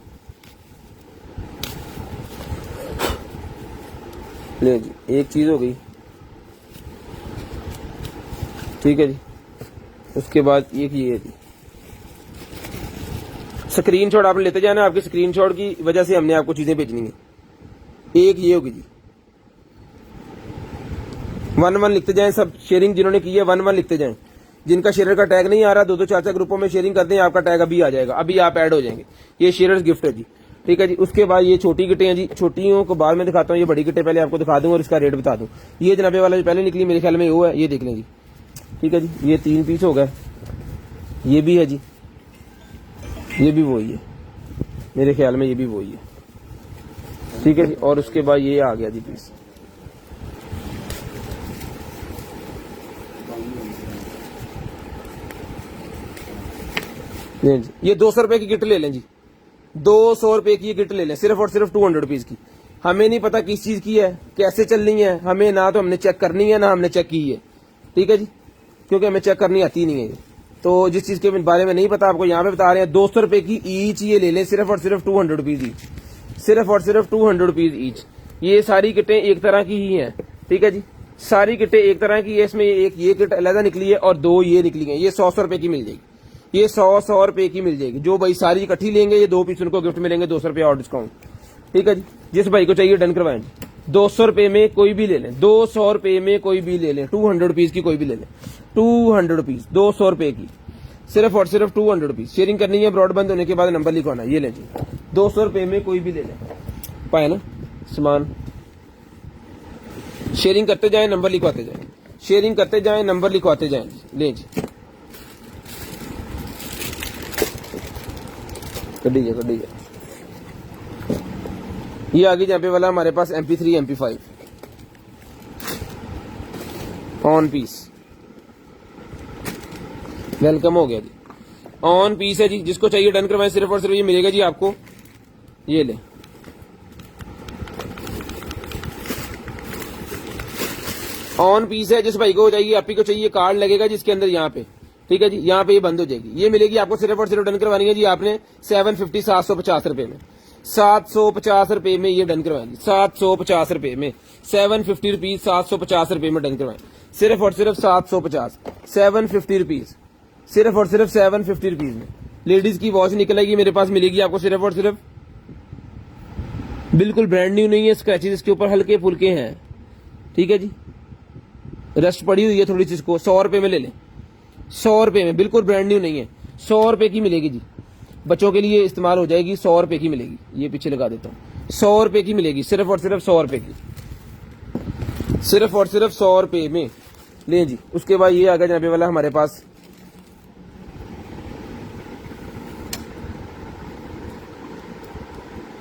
ले जी, एक चीज हो गई, ठीक है जी। उसके बाद एक ये है जी, स्क्रीनशॉट आपने लेते जाना, आपके स्क्रीनशॉट की वजह से हमने आपको चीजें भेजनी है। एक ये होगी जी, 1-1 लिखते जाएं सब। शेयरिंग जिन्होंने की है 1-1 लिखते जाएं। जिनका शेयर का टैग नहीं आ रहा, 2-2 4-4 ग्रुपों में शेयरिंग करते हैं, आपका टैग अभी आ जाएगा, अभी आप ऐड हो जाएंगे। ये शेयर्स गिफ्ट है जी, ठीक है जी। उसके बाद ये छोटी किटें हैं जी, छोटियों को बाद में दिखाता हूँ, ये बड़ी किटें पहले आपको दिखा दूं और इसका रेट बता दूं। ये जनाबे वाला जो पहले निकली मेरे ख्याल में वो है, ये देख लें जी, ठीक है जी। ये 3 पीस हो गए, ये भी है जी, ये भी वही है, मेरे ख्याल में ये भी वही है, ठीक है जी। और उसके बाद ये आ गया जी पीस, ये 200 रुपए की किट ले लें जी, 200 रुपए की ये किट ले लें, सिर्फ और सिर्फ 200 रुपीज की। हमें नहीं पता किस चीज की है, कैसे चलनी है, हमें ना तो हमने चेक करनी है ना हमने चेक की है, ठीक है जी, क्योंकि हमें चेक करनी आती नहीं है। तो जिस चीज के बारे में नहीं पता आपको यहाँ पे बता रहे हैं। 200 रुपए की ईच ये ले लें, सिर्फ और सिर्फ 200 रुपीज ईच, सिर्फ और सिर्फ 200 रुपीज ईच। ये सारी किटें एक तरह की ही हैं, ठीक है जी, सारी किटें एक तरह की है। इसमें एक ये किट अलग निकली है और 2 ये निकली है। ये 100 रुपए की मिल जाएगी, ये 100 रुपए की मिल जाएगी। जो भाई सारी इकट्ठी लेंगे, ये 2 पीस उनको गिफ्ट मिलेंगे, 200 रुपया और डिस्काउंट, ठीक है जी। जिस भाई को चाहिए डन करवाएं, 200 रुपए में कोई भी ले लें, 200 रुपए में कोई भी ले लें, 200 रुपीज की कोई भी ले लें, 200 रुपीज, 200 रुपए की, सिर्फ और सिर्फ 200 रुपीज। शेयरिंग करनी है, ब्रॉड बंद होने के बाद नंबर लिखवाना, ये लें जी, 200 रुपए में कोई भी ले लें। पाए ना सामान, शेयरिंग करते जाए, नंबर लिखवाते जाए, शेयरिंग करते जाए, नंबर लिखवाते जाए, ले जी। कड्डी ये आगे जहाँ पे वाला हमारे पास MP3 MP5 on piece, welcome हो गया जी, ऑन पीस है जी। जिसको चाहिए डन करवाएं, सिर्फ और सिर्फ ये मिलेगा जी आपको, ये ले, ऑन पीस है। जिस भाई को चाहिए, आप ही को चाहिए, कार्ड लगेगा जिसके अंदर यहाँ पे, ठीक है जी, यहाँ पे ये बंद हो जाएगी। ये मिलेगी आपको सिर्फ और सिर्फ डन करवानी है जी आपने 750 750 रुपए में, 750 रुपए में ये डन करवाएंगे, 750 रुपए में, 750 रुपीज, 750 रुपए में डन करवाएं, सिर्फ और सिर्फ 750, 750 रुपीज, सिर्फ और सिर्फ 750 रुपीज में। लेडीज की वॉच निकलेगी मेरे पास, मिलेगी आपको सिर्फ और सिर्फ, बिल्कुल ब्रांड न्यू नहीं है, स्क्रैचेस इसके ऊपर हल्के फुल्के हैं, ठीक है जी, रस्ट पड़ी हुई है थोड़ी सी, इसको 100 रुपए में ले लें, 100 रुपए में, बिल्कुल ब्रांड न्यू नहीं है, 100 रुपए की मिलेगी जी, बच्चों के लिए इस्तेमाल हो जाएगी, 100 रुपए की मिलेगी। ये पीछे लगा देता हूँ, 100 रुपए की मिलेगी, सिर्फ और सिर्फ 100 रुपए की। सिर्फ और सिर्फ 100 रुपए में लें जी। उसके बाद ये आ गया जनाबे वाला हमारे पास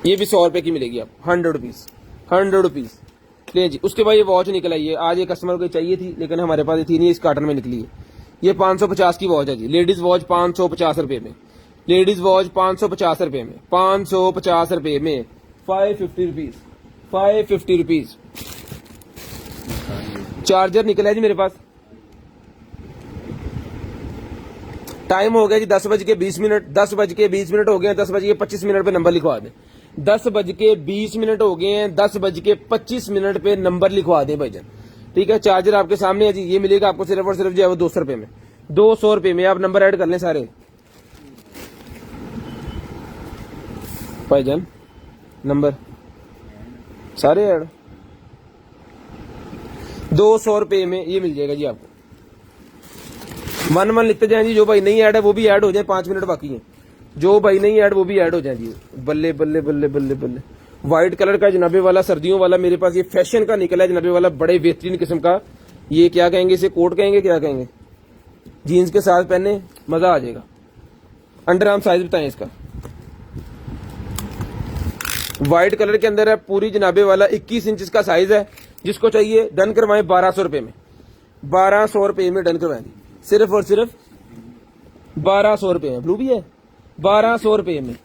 ये भी 100 रुपए की मिलेगी आप 100 रुपीज 100 रुपीज ले जी। उसके बाद ये वॉच निकल आई है, आज ये कस्टमर को चाहिए थी लेकिन हमारे पास ये थी नहीं, इस कार्टन में निकली है। ये 550 की वॉच है जी, लेडीज वॉच 550 रुपए में, लेडीज वॉच 550 रुपए में, 550 रुपए में, 550 रुपीज, 550 रुपीज। चार्जर निकला है जी मेरे पास। टाइम हो गया जी 10:20, 10:20 हो गए, 10:25 पे नंबर लिखवा दें। 10:20 हो गए हैं, 10:25 पे नंबर लिखवा दें भाईजान, ठीक है। चार्जर आपके सामने है जी, ये मिलेगा आपको सिर्फ और सिर्फ जो है वो 200 रुपए में, 200 रुपए में। आप नंबर ऐड कर लें सारे भाईजान, नंबर सारे ऐड 200 रुपए में ये मिल जाएगा जी आपको। 1 लिखते जाए जी, जो भाई नहीं ऐड है वो भी ऐड हो जाए, 5 मिनट बाकी है। जो भाई नहीं ऐड वो भी ऐड हो जाए जी। बल्ले बल्ले बल्ले बल्ले बल्ले। व्हाइट कलर का जनाबे वाला सर्दियों वाला मेरे पास ये फैशन का निकला है जनाबे वाला, बड़े बेहतरीन किस्म का। ये क्या कहेंगे इसे, कोट कहेंगे, क्या कहेंगे, जीन्स के साथ पहने मजा आ जाएगा। अंडर आर्म साइज बताएं इसका। व्हाइट कलर के अंदर है, पूरी जनाबे वाला 21 इंच का साइज है। जिसको चाहिए डन करवाएं 1200 रुपए में, 1200 रुपए में डन करवाएं, सिर्फ और सिर्फ 1200 रुपए में। ब्लू भी है 1200 रुपए में।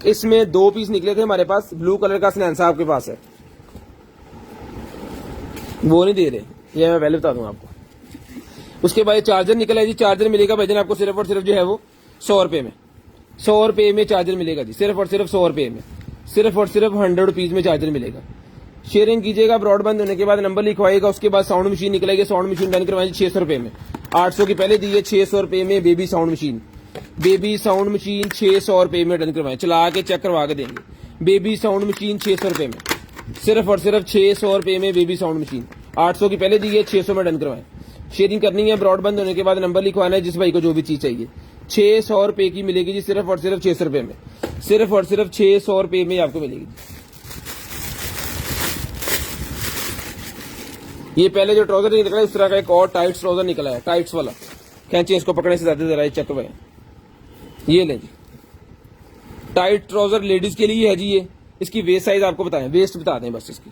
इसमें 2 पीस निकले थे हमारे पास, ब्लू कलर का स्नैन साहब के पास है, वो नहीं दे रहे, ये मैं पहले बता दूं आपको। उसके बाद चार्जर निकला है जी, चार्जर मिलेगा भाईजान आपको सिर्फ और सिर्फ जो है वो 100 रुपए में, 100 रुपए में चार्जर मिलेगा जी, सिर्फ और सिर्फ 100 रुपए में, सिर्फ और सिर्फ 100 रुपीज में चार्जर मिलेगा। शेयरिंग कीजिएगा, ब्रॉडबैंड होने के बाद नंबर लिखवाएगा। उसके बाद साउंड मशीन निकलेगी, साउंड मशीन डन करवाएंगे 600 रुपए में, 800 की पहले दी है, 600 रुपए में baby sound machine, baby sound machine 600 रुपए में डन करवाएं, चला के चेक करवा के देंगे। बेबी साउंड मशीन 600 रुपए में, सिर्फ और सिर्फ 600 रुपए में बेबी साउंड मशीन, 800 की पहले दी है, 600 में डन करवाएं। शेयरिंग करनी है, ब्रॉडबैंड होने के बाद नंबर लिखवाना है, जिस भाई को जो भी चीज चाहिए 600 रुपए की मिलेगी जी, सिर्फ और सिर्फ 600 रुपए में, सिर्फ और सिर्फ 600 रुपए में आपको मिलेगी। ये पहले जो ट्राउजर निकला है उस तरह का एक और टाइट्स ट्राउजर निकला है, टाइट्स वाला, कैंची इसको पकड़ने से ज्यादा जरा चेक करवाएं। ये ले जी, टाइट ट्राउजर लेडीज के लिए है जी। ये इसकी वेस्ट साइज आपको बताएं, वेस्ट बता दें बस इसकी।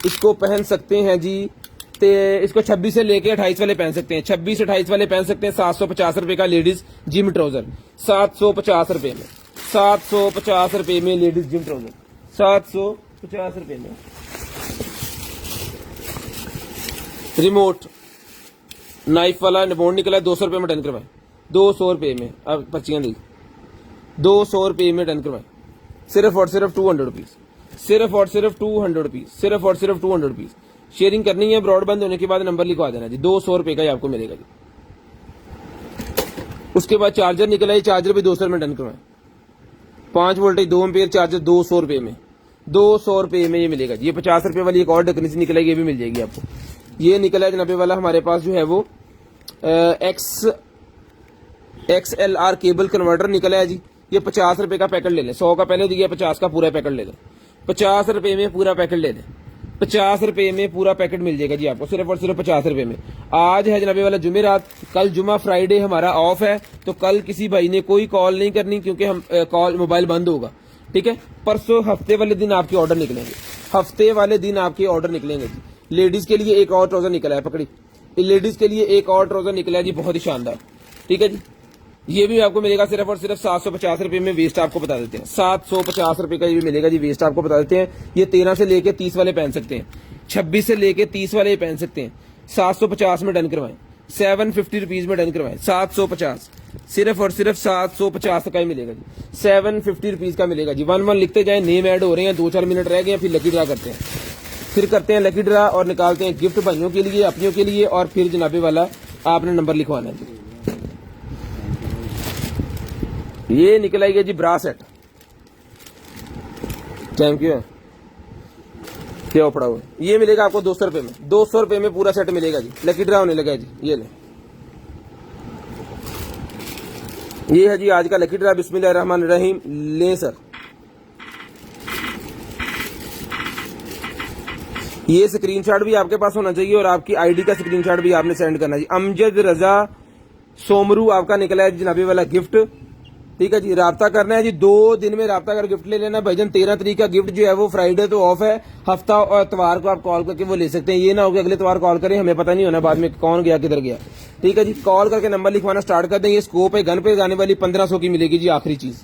इसको पहन सकते हैं जी, इसको 26 से लेके 28 वाले पहन सकते हैं, 26 से 28 वाले पहन सकते हैं। 750 रुपए का लेडीज जिम ट्राउजर, 750 रुपए में, 750 रुपए में लेडीज जिम ट्राउजर, 750 रुपए में। रिमोट नाइफ वाला रिमोट निकला है, 200 रुपए में डन करवाएं, 200 रुपए में। अब पर्चियां दी, 200 रुपए में डन करवाएं, सिर्फ और सिर्फ 200 रुपीज, सिर्फ और सिर्फ 200 रुपीज, सिर्फ और सिर्फ 200 रुपीज। शेयरिंग करनी है, ब्रॉडबैंड होने के बाद नंबर लिखवा देना जी, 200 रुपए का ही आपको मिलेगा जी। उसके बाद चार्जर निकला है, चार्जर भी 200 में डन करवाएं, 5 वोल्टेज 2 एम्पीयर चार्जर 200 रुपए में, 200 रुपए में ये मिलेगा जी। ये 50 रुपए वाली एक और ढकनी से निकलेगी, ये भी मिल जाएगी आपको। ये निकला है जनाबे वाला हमारे पास जो है वो XLR केबल कन्वर्टर निकला है जी। ये 50 रुपए का पैकेट ले लें, 100 का पहले दिया, 50 का पूरा पैकेट ले लें, 50 रुपए में पूरा पैकेट ले लें, 50 रुपए में पूरा पैकेट मिल जाएगा जी आपको, सिर्फ और सिर्फ 50 रुपए में। आज है जनाबे वाला जुमेरात, कल जुमा फ्राइडे हमारा ऑफ है, तो कल किसी भाई ने कोई कॉल नहीं करनी, क्योंकि हम कॉल मोबाइल बंद होगा, ठीक है। परसों हफ्ते वाले दिन आपके ऑर्डर निकलेंगे, हफ्ते वाले दिन आपके ऑर्डर निकलेंगे जी। लेडीज के लिए एक और ट्राउजर निकला है, पकड़ी, लेडीज के लिए एक और ट्राउजर निकला है जी, बहुत ही शानदार, ठीक है जी। ये भी आपको मिलेगा सिर्फ और सिर्फ 750 रुपए में। वेस्ट आपको बता देते हैं, 750 रुपए का ये भी मिलेगा जी। वेस्ट आपको बता देते हैं, ये 13 से लेके 30 वाले पहन सकते हैं, 26 से लेके 30 वाले पहन सकते हैं। 750 में डन करवाएं, 750 रुपीज में डन करवाएं, 750, सिर्फ और सिर्फ 750 का ही मिलेगा जी, 750 रुपीज का मिलेगा जी। 1 लिखते जाए, नेम ऐड हो रहे हैं, 2-4 मिनट रह गए, फिर लकी ड्रा करते हैं, फिर करते हैं लकी ड्रा और निकालते हैं गिफ्ट भाइयों के लिए, अपनियों के लिए, और फिर जनाबे वाला आपने नंबर लिखवाना है जी। ये निकल आएगा जी ब्रा सेट, थैंक यू। क्या पड़ा हुआ, ये मिलेगा आपको 200 रुपए में, 200 रुपए में पूरा सेट मिलेगा जी। लकी ड्रा होने लगा जी, ये ले, ये है जी आज का लकी ड्रा। बिस्मिल्लाहिर्रहमानिर्रहीम, ले सर, ये स्क्रीनशॉट भी आपके पास होना चाहिए और आपकी आईडी का स्क्रीनशॉट भी आपने सेंड करना जी। अमजद रजा सोमरू आपका निकला है जनाबी वाला गिफ्ट, ठीक है जी। राब्ता करना है जी, 2 दिन में राब्ता कर गिफ्ट ले लेना भाईजान। 13 तारीख का गिफ्ट जो है वो फ्राइडे तो ऑफ है, हफ्ता और इतवार को आप कॉल करके वो ले सकते हैं। ये ना हो कि अगले इतवार कॉल करें, हमें पता नहीं होना बाद में कौन गया किधर गया, ठीक है जी। कॉल करके नंबर लिखवाना स्टार्ट कर दें। ये स्कोप है, गन पे जाने वाली 1500 की मिलेगी जी आखिरी चीज।